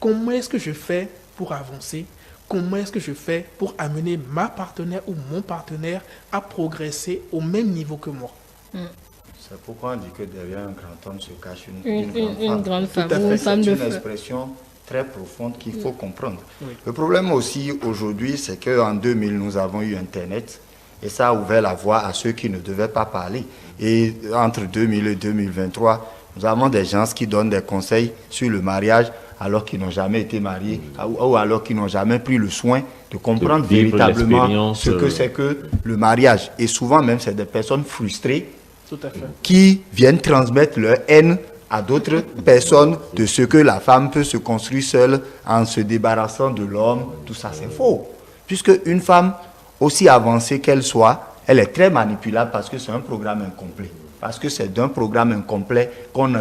Comment est-ce que je fais pour avancer? Comment est-ce que je fais pour amener ma partenaire ou mon partenaire à progresser au même niveau que moi? C'est pourquoi on dit que derrière un grand homme se cache une grande femme. C'est une expression très profonde qu'il faut comprendre. Oui. Le problème aussi aujourd'hui, c'est qu'en 2000, nous avons eu Internet et ça a ouvert la voie à ceux qui ne devaient pas parler. Et entre 2000 et 2023, nous avons des gens qui donnent des conseils sur le mariage alors qu'ils n'ont jamais été mariés ou alors qu'ils n'ont jamais pris le soin de comprendre véritablement ce que c'est que le mariage. Et souvent même, c'est des personnes frustrées Tout à fait. qui viennent transmettre leur haine à d'autres personnes de ce que la femme peut se construire seule en se débarrassant de l'homme. Tout ça, c'est faux. Puisque une femme, aussi avancée qu'elle soit, elle est très manipulable parce que c'est un programme incomplet. Parce que c'est d'un programme incomplet qu'on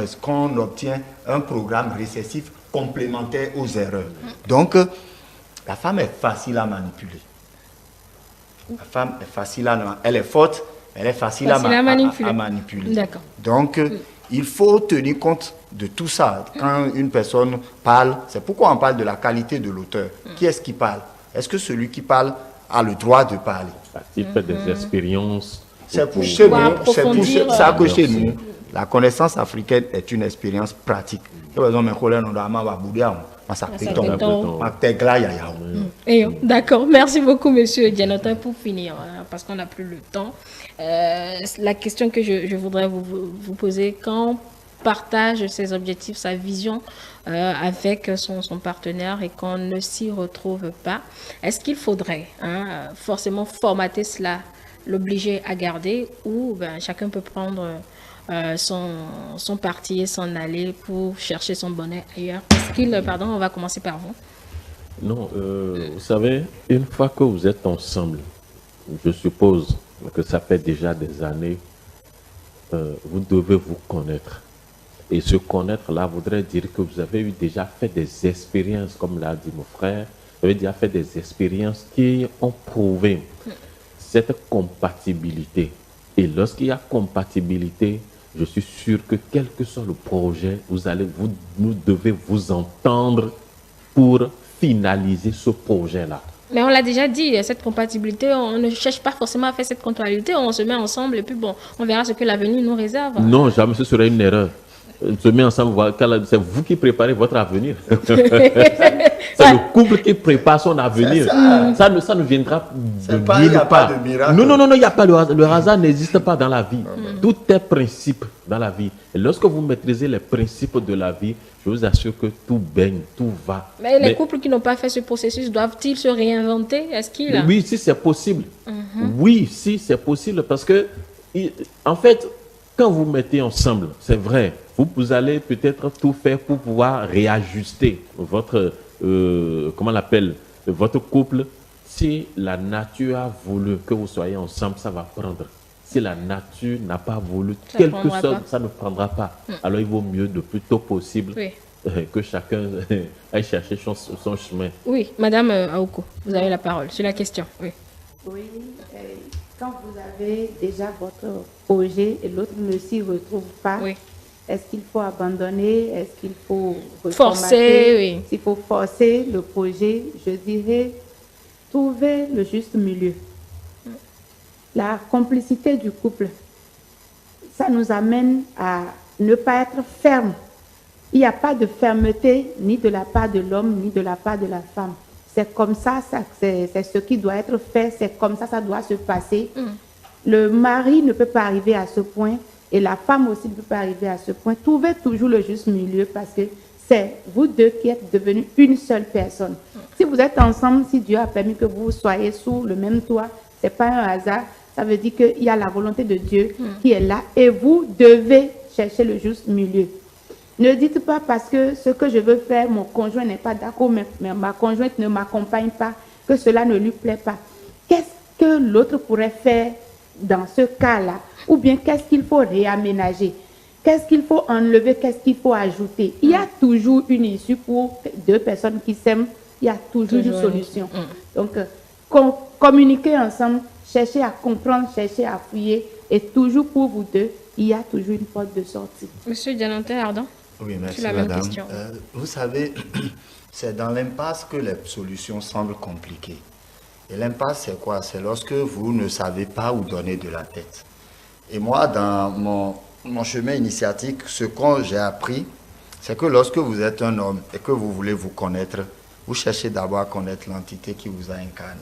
obtient un programme récessif complémentaire aux erreurs. Donc, la femme est facile à manipuler. La femme est facile à... Elle est forte, elle est facile à manipuler. D'accord. Donc, il faut tenir compte de tout ça. Quand une personne parle, c'est pourquoi on parle de la qualité de l'auteur. Qui est-ce qui parle? Est-ce que celui qui parle a le droit de parler? Il fait des expériences. C'est pour chez nous, c'est pour ça que chez nous, la connaissance africaine est une expérience pratique. D'accord, merci beaucoup monsieur Jonathan. Pour finir, parce qu'on n'a plus le temps, la question que je voudrais vous poser, quand on partage ses objectifs, sa vision avec son partenaire et qu'on ne s'y retrouve pas, est-ce qu'il faudrait forcément formater cela, l'obliger à garder, ou chacun peut prendre son parti et s'en aller pour chercher son bonheur ailleurs? Pardon, on va commencer par vous. Non, vous savez, une fois que vous êtes ensemble, je suppose que ça fait déjà des années, vous devez vous connaître. Et se connaître, là, voudrait dire que vous avez déjà fait des expériences, comme l'a dit mon frère, vous avez déjà fait des expériences qui ont prouvé cette compatibilité. Et lorsqu'il y a compatibilité, je suis sûr que quel que soit le projet, vous devez vous entendre pour finaliser ce projet-là. Mais on l'a déjà dit, cette compatibilité, on ne cherche pas forcément à faire cette compatibilité, on se met ensemble et puis bon, on verra ce que l'avenir nous réserve. Non, jamais, ce serait une erreur. Se met ensemble, c'est vous qui préparez votre avenir. C'est le couple qui prépare son avenir. Ça ne viendra de nulle part. Non, il n'y a pas le hasard n'existe pas dans la vie. Tout est principe dans la vie. Et lorsque vous maîtrisez les principes de la vie, je vous assure que tout baigne, tout va. Mais les couples qui n'ont pas fait ce processus, doivent-ils se réinventer? Oui, si c'est possible. Oui, si c'est possible. Parce que, en fait, quand vous mettez ensemble, c'est vrai, vous allez peut-être tout faire pour pouvoir réajuster votre, comment on l'appelle, votre couple Si la nature a voulu que vous soyez ensemble, ça va prendre. Si la nature n'a pas voulu, quelque chose, ça ne prendra pas. Alors il vaut mieux le plus tôt possible que chacun aille chercher son chemin. Oui, Madame Aouko, vous avez la parole sur la question. Oui. Oui, quand vous avez déjà votre projet et l'autre ne s'y retrouve pas, est-ce qu'il faut abandonner? Est-ce qu'il faut forcer? Oui. S'il faut forcer le projet, je dirais trouver le juste milieu. La complicité du couple, ça nous amène à ne pas être ferme. Il n'y a pas de fermeté ni de la part de l'homme ni de la part de la femme. C'est comme ça, c'est ce qui doit être fait, c'est comme ça doit se passer. Le mari ne peut pas arriver à ce point et la femme aussi ne peut pas arriver à ce point. Trouvez toujours le juste milieu parce que c'est vous deux qui êtes devenus une seule personne. Si vous êtes ensemble, si Dieu a permis que vous soyez sous le même toit, ce n'est pas un hasard. Ça veut dire qu'il y a la volonté de Dieu qui est là et vous devez chercher le juste milieu. Ne dites pas parce que ce que je veux faire, mon conjoint n'est pas d'accord, mais ma conjointe ne m'accompagne pas, que cela ne lui plaît pas. Qu'est-ce que l'autre pourrait faire dans ce cas-là? Ou bien qu'est-ce qu'il faut réaménager? Qu'est-ce qu'il faut enlever? Qu'est-ce qu'il faut ajouter? Il y a toujours une issue pour deux personnes qui s'aiment. Il y a toujours une solution. Donc, communiquez ensemble, cherchez à comprendre, cherchez à fouiller. Et toujours pour vous deux, il y a toujours une porte de sortie. Monsieur Dianantin Ardant? Oui, merci la même madame. question. Vous savez, c'est dans l'impasse que les solutions semblent compliquées. Et l'impasse, c'est quoi? C'est lorsque vous ne savez pas où donner de la tête. Et moi, dans mon chemin initiatique, ce que j'ai appris, c'est que lorsque vous êtes un homme et que vous voulez vous connaître, vous cherchez d'abord à connaître l'entité qui vous a incarné.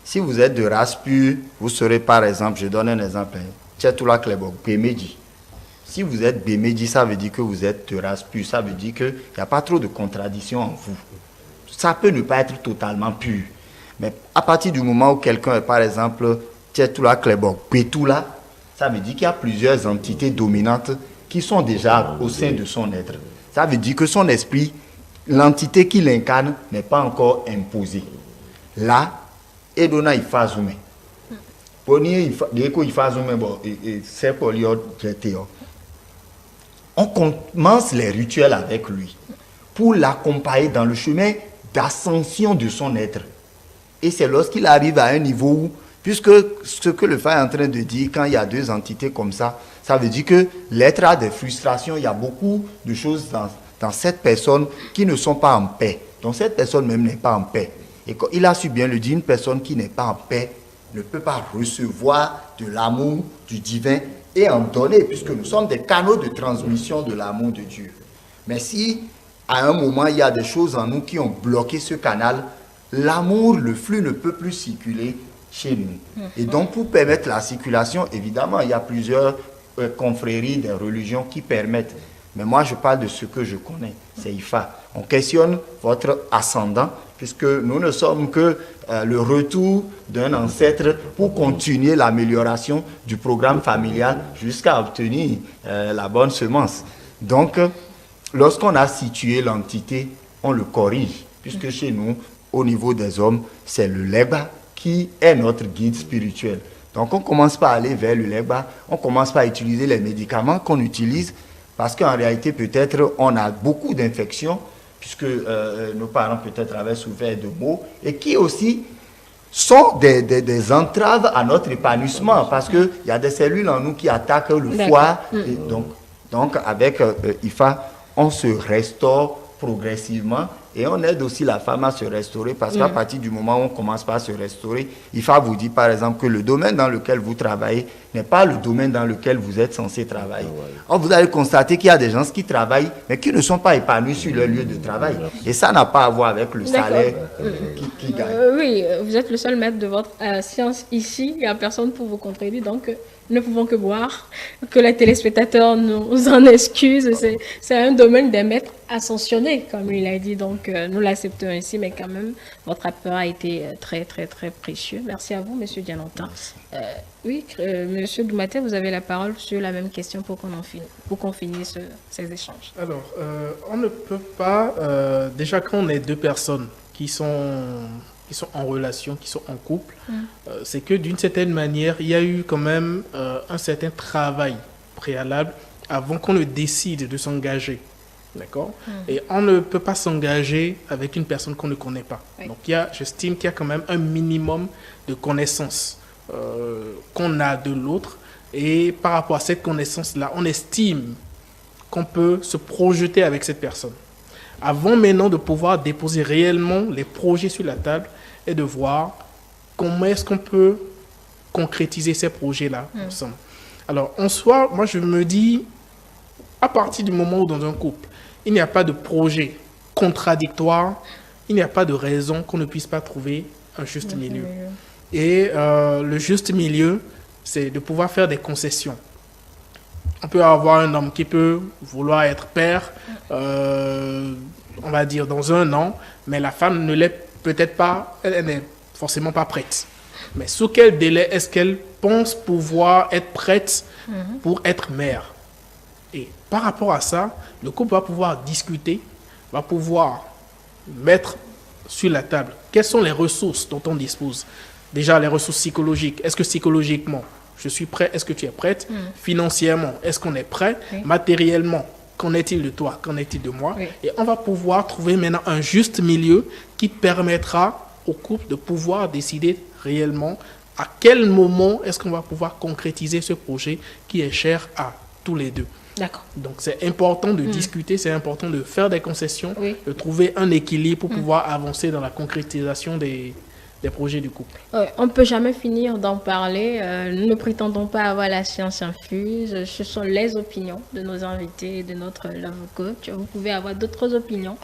Si vous êtes de race pure, vous serez par exemple, je donne un exemple, Tchétoula Klebok, Bémédi. Si vous êtes Bémédi, ça veut dire que vous êtes de race pure, ça veut dire qu'il n'y a pas trop de contradictions en vous. Ça peut ne pas être totalement pur. Mais à partir du moment où quelqu'un est par exemple Tchétoula Klebok, Pétoula, ça veut dire qu'il y a plusieurs entités dominantes qui sont déjà au sein de son être. Ça veut dire que son esprit, l'entité qui l'incarne, n'est pas encore imposée. Là, Edona Ifazume. On commence les rituels avec lui pour l'accompagner dans le chemin d'ascension de son être. Et c'est lorsqu'il arrive à un niveau où, puisque ce que le frère est en train de dire, quand il y a deux entités comme ça veut dire que l'être a des frustrations, il y a beaucoup de choses dans cette personne qui ne sont pas en paix. Donc cette personne même n'est pas en paix. Et quand il a su bien le dire, une personne qui n'est pas en paix ne peut pas recevoir de l'amour du divin et en donner, puisque nous sommes des canaux de transmission de l'amour de Dieu. Mais si à un moment il y a des choses en nous qui ont bloqué ce canal, l'amour, le flux ne peut plus circuler chez nous. Et donc pour permettre la circulation, évidemment, il y a plusieurs confréries des religions qui permettent. Mais moi je parle de ce que je connais, c'est Ifa. On questionne votre ascendant, puisque nous ne sommes que le retour d'un ancêtre pour continuer l'amélioration du programme familial jusqu'à obtenir la bonne semence. Donc, lorsqu'on a situé l'entité, on le corrige, puisque chez nous, au niveau des hommes, c'est le Legba qui est notre guide spirituel. Donc, on commence par aller vers le Legba, on commence par utiliser les médicaments qu'on utilise, parce qu'en réalité, peut-être, on a beaucoup d'infections, puisque nos parents peut-être avaient souffert de maux, et qui aussi sont des entraves à notre épanouissement, parce qu'il y a des cellules en nous qui attaquent le foie. Et donc avec IFA, on se restaure progressivement, et on aide aussi la femme à se restaurer, parce qu'à partir du moment où on commence par se restaurer, IFA vous dit par exemple que le domaine dans lequel vous travaillez n'est pas le domaine dans lequel vous êtes censé travailler. Or, vous allez constater qu'il y a des gens qui travaillent, mais qui ne sont pas épanouis sur leur lieu de travail. Et ça n'a pas à voir avec le salaire qui gagne. Oui, vous êtes le seul maître de votre science ici. Il n'y a personne pour vous contredire. Donc, nous ne pouvons que boire, que les téléspectateurs nous en excusent. C'est un domaine des maîtres ascensionnés, comme il a dit. Donc, nous l'acceptons ainsi, mais quand même, votre apport a été très, très, très précieux. Merci à vous, Monsieur Dianantin. Oui, Monsieur Doumaté, vous avez la parole sur la même question pour qu'on finisse ces échanges. Alors, on ne peut pas, déjà quand on est deux personnes qui sont qui sont en relation, qui sont en couple, c'est que d'une certaine manière, il y a eu quand même un certain travail préalable avant qu'on ne décide de s'engager. D'accord? Et on ne peut pas s'engager avec une personne qu'on ne connaît pas. Donc, j'estime qu'il y a quand même un minimum de connaissances qu'on a de l'autre. Et par rapport à cette connaissance-là, on estime qu'on peut se projeter avec cette personne. Avant maintenant de pouvoir déposer réellement les projets sur la table et de voir comment est-ce qu'on peut concrétiser ces projets-là ensemble. Alors, en soi, moi, je me dis, à partir du moment où dans un couple, il n'y a pas de projet contradictoire, il n'y a pas de raison qu'on ne puisse pas trouver un juste milieu. Et le juste milieu, c'est de pouvoir faire des concessions. On peut avoir un homme qui peut vouloir être père, on va dire dans 1 an, mais la femme ne l'est peut-être pas, elle n'est forcément pas prête. Mais sous quel délai est-ce qu'elle pense pouvoir être prête pour être mère? Et par rapport à ça, le couple va pouvoir discuter, va pouvoir mettre sur la table quelles sont les ressources dont on dispose. Déjà, les ressources psychologiques. Est-ce que psychologiquement, je suis prêt? Est-ce que tu es prête? Financièrement, est-ce qu'on est prêt? Matériellement, qu'en est-il de toi? Qu'en est-il de moi? Et on va pouvoir trouver maintenant un juste milieu qui permettra au couple de pouvoir décider réellement à quel moment est-ce qu'on va pouvoir concrétiser ce projet qui est cher à tous les deux. D'accord. Donc, c'est important de discuter, c'est important de faire des concessions, de trouver un équilibre pour pouvoir avancer dans la concrétisation des projets du couple. On ne peut jamais finir d'en parler. Nous ne prétendons pas avoir la science infuse. Ce sont les opinions de nos invités et de notre Love Coach. Vous pouvez avoir d'autres opinions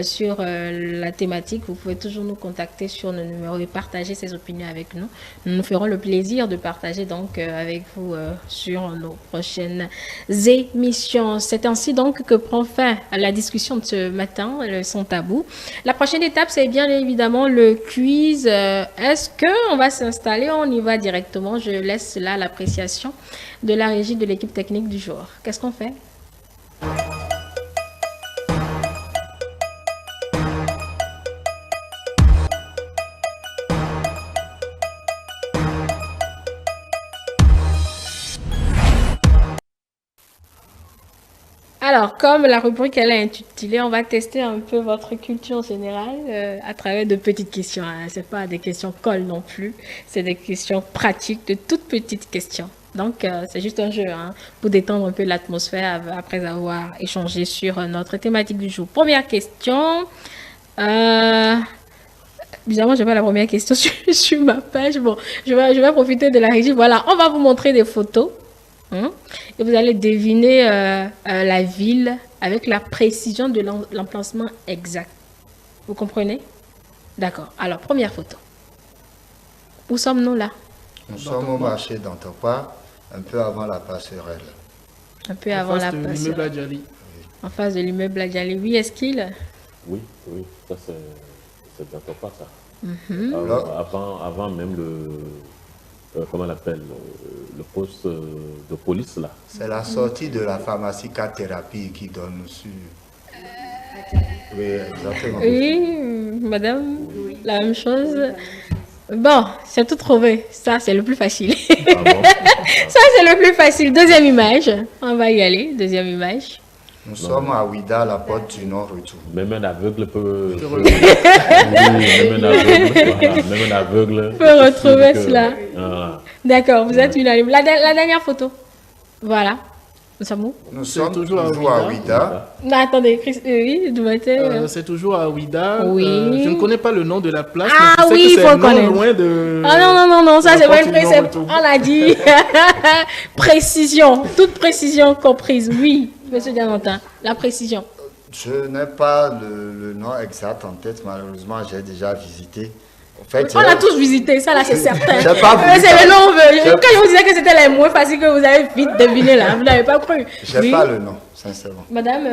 sur la thématique. Vous pouvez toujours nous contacter sur nos numéros et partager ces opinions avec nous. Nous nous ferons le plaisir de partager donc avec vous sur nos prochaines émissions. C'est ainsi donc que prend fin la discussion de ce matin, le Sans Tabou. La prochaine étape, c'est bien évidemment le quiz. Est-ce qu'on va s'installer? On y va directement. Je laisse là l'appréciation de la régie de l'équipe technique du jour. Qu'est-ce qu'on fait? Alors, comme la rubrique elle est intitulée, on va tester un peu votre culture générale à travers de petites questions. Hein. Ce n'est pas des questions colle non plus, c'est des questions pratiques, de toutes petites questions. Donc, c'est juste un jeu pour détendre un peu l'atmosphère après avoir échangé sur notre thématique du jour. Première question. Bizarrement, je n'ai pas la première question sur ma page. Bon, je vais profiter de la régie. Voilà, on va vous montrer des photos. Et vous allez deviner la ville avec la précision de l'emplacement exact. Vous comprenez? D'accord. Alors, première photo. Où sommes-nous là? Nous sommes au marché d'Antopa, un peu avant la passerelle. Un peu avant la passerelle. En face de l'immeuble Adjali. En face de l'immeuble Adjali. Oui, est-ce qu'il? Oui, ça c'est d'Antopa ça. Avant même comment on appelle, le poste de police là. C'est la sortie de la pharmacie K-Thérapie qui donne sur... Oui, exactement. Oui, madame, la même chose. Bon, c'est tout trouvé. Ça, c'est le plus facile. Ah bon? Ça, c'est le plus facile. Deuxième image. On va y aller. Deuxième image. Nous sommes à Ouida, la porte du non-retour. Même un aveugle peut... Oui, même un aveugle peut retrouver cela. Ah. D'accord, vous êtes unanime. La dernière photo. Voilà. Nous sommes où? Nous sommes toujours à Ouida. Non, attendez, oui, c'est toujours à Ouida. Oui. Je ne connais pas le nom de la place. Ah mais oui, il faut connaître. Loin de... Ah non, ça c'est pas une précision. On l'a dit. Précision, toute précision comprise. Oui, monsieur Diamantin, la précision. Je n'ai pas le nom exact en tête, malheureusement, j'ai déjà visité. En fait, on a tous visité, ça là c'est certain. C'est pas le nom. Quand je vous disais que c'était les moins faciles que vous avez vite deviné là, vous n'avez pas cru. J'ai pas le nom, sincèrement. Madame,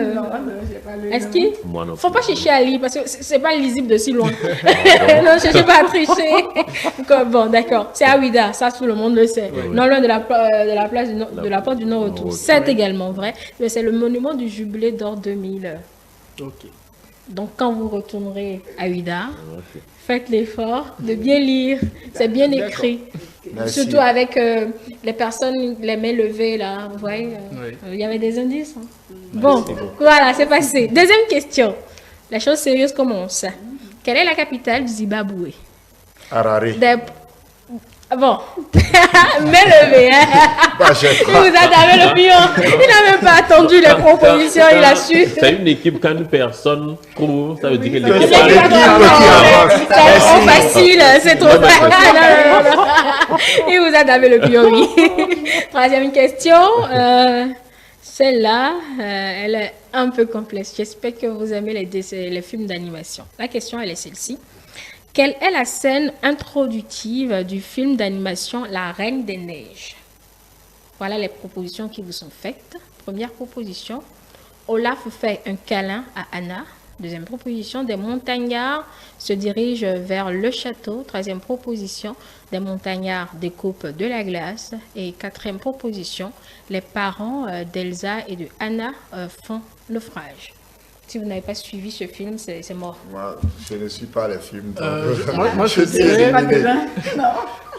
est-ce qu'il ne faut pas chercher à lire parce que c'est pas lisible de si loin. Non, cherchez pas à tricher. Bon, d'accord. C'est à Ouida, ça tout le monde le sait. Non loin de la place de la porte du Nord-Retour. C'est également vrai, mais c'est le monument du Jubilé d'or 2000. Ok. Donc, quand vous retournerez à UDA, faites l'effort de bien lire. C'est bien écrit. Merci. Surtout avec les personnes, les mains levées, là. Vous voyez, il y avait des indices. Hein. Bon, voilà, c'est passé. Deuxième question. La chose sérieuse commence. Quelle est la capitale du Zimbabwe? Harare. Bon, mais levé, hein. Il vous a donné le pion. Il n'a même pas attendu les propositions, il a su. C'est une équipe, quand une personne trouve, ça veut dire que C'est l'équipe trop facile, c'est trop facile. Il vous a donné le pion, oui. Troisième question. Celle-là, elle est un peu complexe. J'espère que vous aimez les films d'animation. La question, elle est celle-ci. Quelle est la scène introductive du film d'animation La Reine des Neiges? Voilà les propositions qui vous sont faites. Première proposition, Olaf fait un câlin à Anna. Deuxième proposition, des montagnards se dirigent vers le château. Troisième proposition, des montagnards découpent de la glace. Et quatrième proposition, les parents d'Elsa et de Anna font naufrage. Si vous n'avez pas suivi ce film, c'est mort. Moi, je ne suis pas les films. Moi,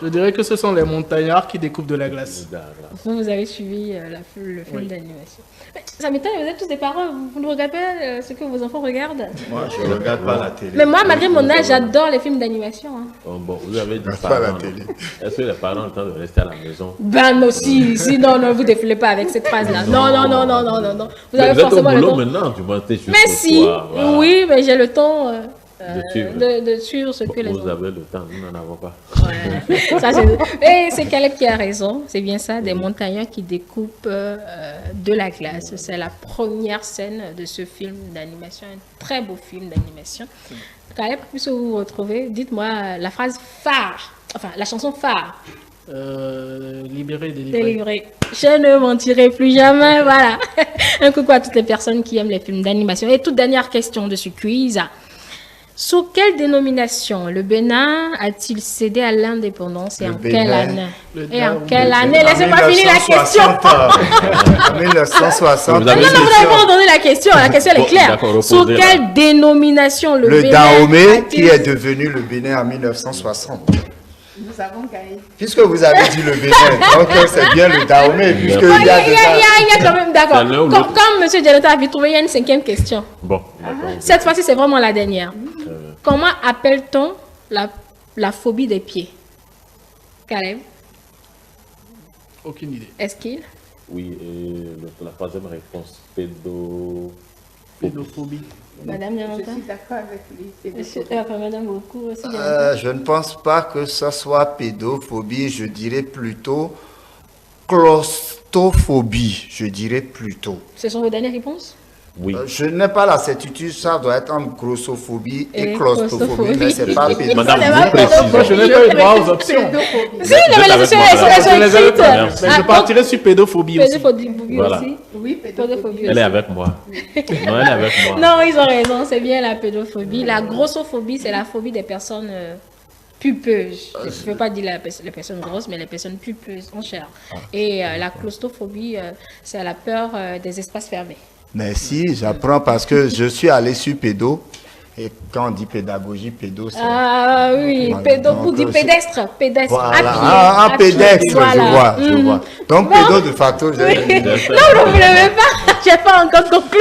je dirais que ce sont les montagnards qui découpent de la glace. Vous avez suivi le film d'animation. Ça m'étonne, vous êtes tous des parents, vous ne regardez pas ce que vos enfants regardent? Moi, je ne regarde pas la télé. Mais moi, malgré mon âge, j'adore les films d'animation. Hein. Oh, bon, vous avez dit pas la télé. Est-ce que les parents ont le temps de rester à la maison? Ben non, sinon, ne vous défilez pas avec cette phrase-là. Non. Vous avez forcément le temps. Maintenant, tu vas juste mais si, soir, voilà. Oui, mais j'ai le temps de suivre ce que les Vous autres... avez le temps, nous n'en avons pas. Ouais. Ça, et c'est Caleb qui a raison, c'est bien ça, des montagnards qui découpent de la glace. C'est la première scène de ce film d'animation, un très beau film d'animation. Caleb, puisque vous vous retrouvez, dites-moi la phrase phare, enfin la chanson phare. Libéré, délivré. Je ne mentirai plus jamais, voilà. Un coucou à toutes les personnes qui aiment les films d'animation. Et toute dernière question de ce quiz. Sous quelle dénomination le Bénin a-t-il cédé à l'indépendance et en quelle année? Laissez-moi finir la question. En 1960. Non, vous n'avez pas entendu la question. La question elle est claire. Sous quelle dénomination le Bénin Dahomey qui est devenu le Bénin en 1960? Nous avons gagné. Puisque vous avez dit le Bénin, donc c'est bien le Dahomey. Il y a quand même, d'accord. Comme M. Jonathan a trouvé, il y a une cinquième question. Bon. Cette fois-ci, c'est vraiment la dernière. Comment appelle-t-on la phobie des pieds? Caleb? Aucune idée. Est-ce qu'il? Oui, et la troisième réponse, pédophobie. Madame Jonathan? Je suis d'accord avec lui. Madame beaucoup aussi. Je ne pense pas que ce soit pédophobie, je dirais plutôt claustrophobie, je dirais plutôt. Ce sont vos dernières réponses? Oui. Je n'ai pas la certitude, ça doit être entre grossophobie et claustrophobie, mais c'est pas pédophobie. Madame, vous précisez. Moi, je n'ai pas eu droit aux options. Si, mais les options, elles sont écrites. Je partirais sur pédophobie aussi. Pédophobie Voilà. aussi. Oui, pédophobie. Elle est avec moi. Non, elle est avec moi. Non, ils ont raison, c'est bien la pédophobie. La grossophobie, c'est la phobie des personnes pulpeuses. Je ne veux pas dire les personnes grosses, mais les personnes pulpeuses en chair. Et la claustrophobie, c'est la peur des espaces fermés. Merci, j'apprends parce que je suis allé sur pédo. Et quand on dit pédagogie, pédo, c'est... Ah oui, Voilà, pédo, donc, pour dire pédestre, Voilà, à pied. pédestre, Voilà. je vois. Donc, Bon. pédo, de facto, j'ai... Non, vous ne l'avez pas. Je n'ai pas encore conclu.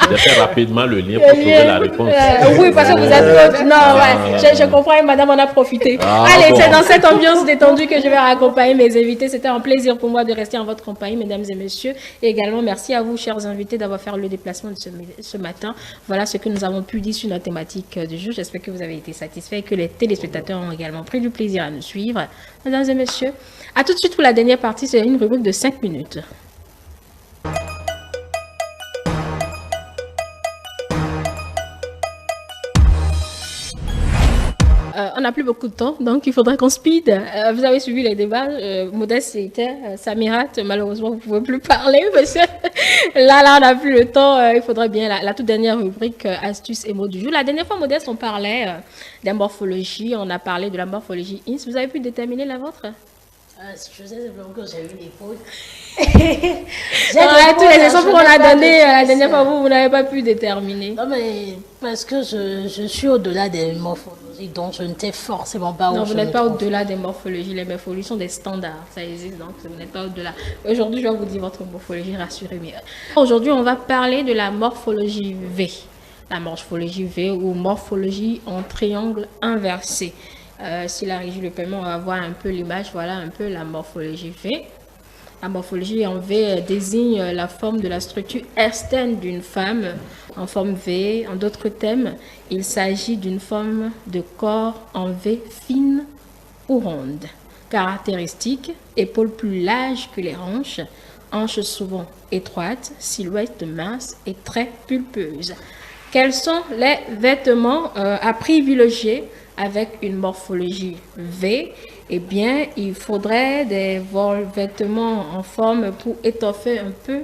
Je fais rapidement le lien pour trouver la réponse. Oui, parce que vous êtes coach. Non, ouais, je comprends, madame, on a profité. Allez, c'est dans cette ambiance détendue que je vais accompagner mes invités. C'était un plaisir pour moi de rester en votre compagnie, mesdames et messieurs. Et également, merci à vous, chers invités, d'avoir fait le déplacement de ce matin. Voilà ce que nous avons pu dire sur notre thématique du jour. J'espère que vous avez été satisfaits et que les téléspectateurs ont également pris du plaisir à nous suivre. Mesdames et messieurs, à tout de suite pour la dernière partie. C'est une rubrique de 5 minutes. On n'a plus beaucoup de temps, donc il faudra qu'on speed. Vous avez suivi les débats. Modeste était Samirat. Malheureusement, vous ne pouvez plus parler parce que là, on n'a plus le temps. Il faudra bien la toute dernière rubrique astuces et mots du jour. La dernière fois, Modeste, on parlait de morphologie. On a parlé de la morphologie INS. Vous avez pu déterminer la vôtre? Je sais simplement que j'ai eu l'épaule. Tous les exemples qu'on a donnés la dernière fois, vous n'avez pas pu déterminer. Non, mais parce que je suis au-delà des morphologies, donc je ne sais forcément pas où non, je vous n'êtes me pas trouve. au-delà des morphologies. Les morphologies sont des standards. Ça existe, donc vous n'êtes pas au-delà. Aujourd'hui, je vais vous dire votre morphologie, rassurez-moi. Aujourd'hui, on va parler de la morphologie V. La morphologie V ou morphologie en triangle inversé. Si la régie le permet, on va voir un peu l'image. Voilà un peu la morphologie V. La morphologie en V désigne la forme de la structure externe d'une femme en forme V. En d'autres termes, il s'agit d'une forme de corps en V fine ou ronde. Caractéristiques, épaules plus larges que les hanches souvent étroites, silhouette mince et très pulpeuse. Quels sont les vêtements à privilégier avec une morphologie V? Eh bien, il faudrait des vêtements en forme pour étoffer un peu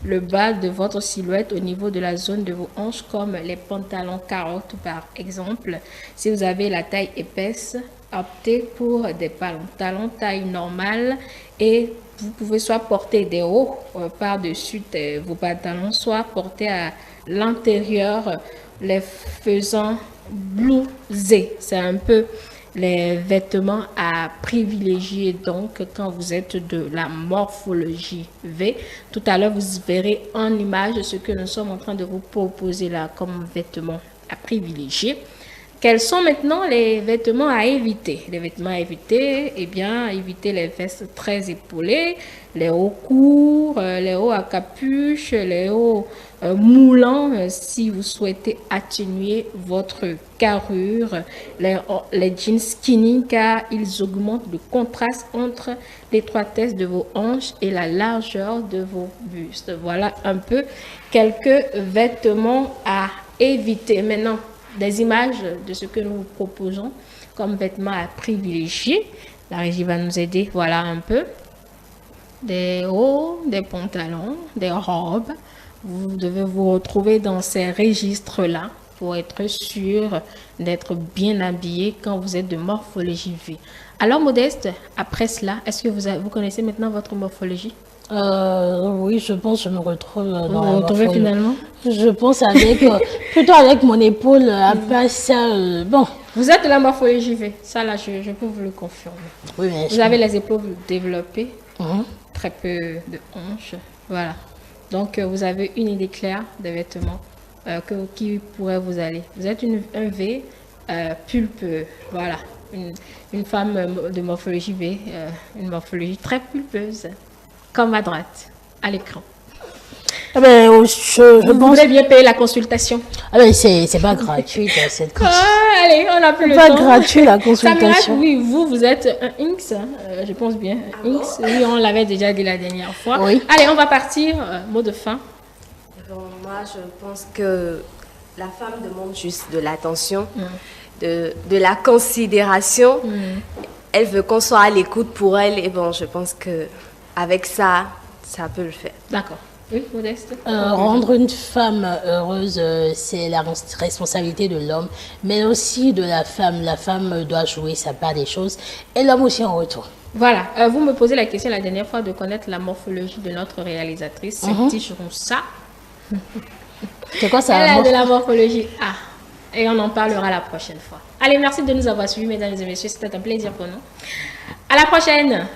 le bas de votre silhouette au niveau de la zone de vos hanches, comme les pantalons carottes par exemple. Si vous avez la taille épaisse, optez pour des pantalons taille normale et vous pouvez soit porter des hauts par-dessus vos pantalons, soit porter à l'intérieur, les faisant blouser. C'est un peu les vêtements à privilégier donc quand vous êtes de la morphologie V. Tout à l'heure, vous verrez en image ce que nous sommes en train de vous proposer là comme vêtements à privilégier. Quels sont maintenant les vêtements à éviter? Les vêtements à éviter, eh bien, éviter les vestes très épaulées, les hauts courts, les hauts à capuche, les hauts moulants si vous souhaitez atténuer votre carrure, les jeans skinny car ils augmentent le contraste entre l'étroitesse de vos hanches et la largeur de vos bustes. Voilà un peu quelques vêtements à éviter. Maintenant, des images de ce que nous vous proposons comme vêtements à privilégier. La régie va nous aider. Voilà un peu. Des hauts, des pantalons, des robes. Vous devez vous retrouver dans ces registres-là pour être sûr d'être bien habillé quand vous êtes de morphologie V. Alors, Modeste, après cela, est-ce que vous connaissez maintenant votre morphologie? Oui, je pense que je me retrouve dans vous vous retrouvez finalement? Je pense avec plutôt avec mon épaule après ça. Bon. Vous êtes de la morphologie V. Ça là, je peux vous le confirmer. Oui, mais vous avez les épaules développées, très peu de hanches. Voilà. Donc vous avez une idée claire des vêtements qui pourraient vous aller. Vous êtes un V pulpeux. Voilà. Une femme de morphologie V, une morphologie très pulpeuse. Comme à droite, à l'écran. Ah ben, vous voulez bien payer la consultation. Ah ben, c'est pas gratuit cette consultation. Allez, on n'a plus le temps. C'est pas gratuit la consultation. Samira, oui, vous êtes un Inks, je pense bien. Inks, oui, on l'avait déjà dit la dernière fois. Oui. Allez, on va partir. Mot de fin. Bon, moi, je pense que la femme demande juste de l'attention, de la considération. Elle veut qu'on soit à l'écoute pour elle. Et bon, je pense que avec ça, ça peut le faire. D'accord. Oui, Modeste. Rendre une femme heureuse, c'est la responsabilité de l'homme, mais aussi de la femme. La femme doit jouer sa part des choses et l'homme aussi en retour. Voilà. Vous me posez la question la dernière fois de connaître la morphologie de notre réalisatrice, Septiche Roussa. C'est quoi ça? Elle a de la morphologie A. Et on en parlera la prochaine fois. Allez, merci de nous avoir suivis, mesdames et messieurs. C'était un plaisir pour nous. À la prochaine.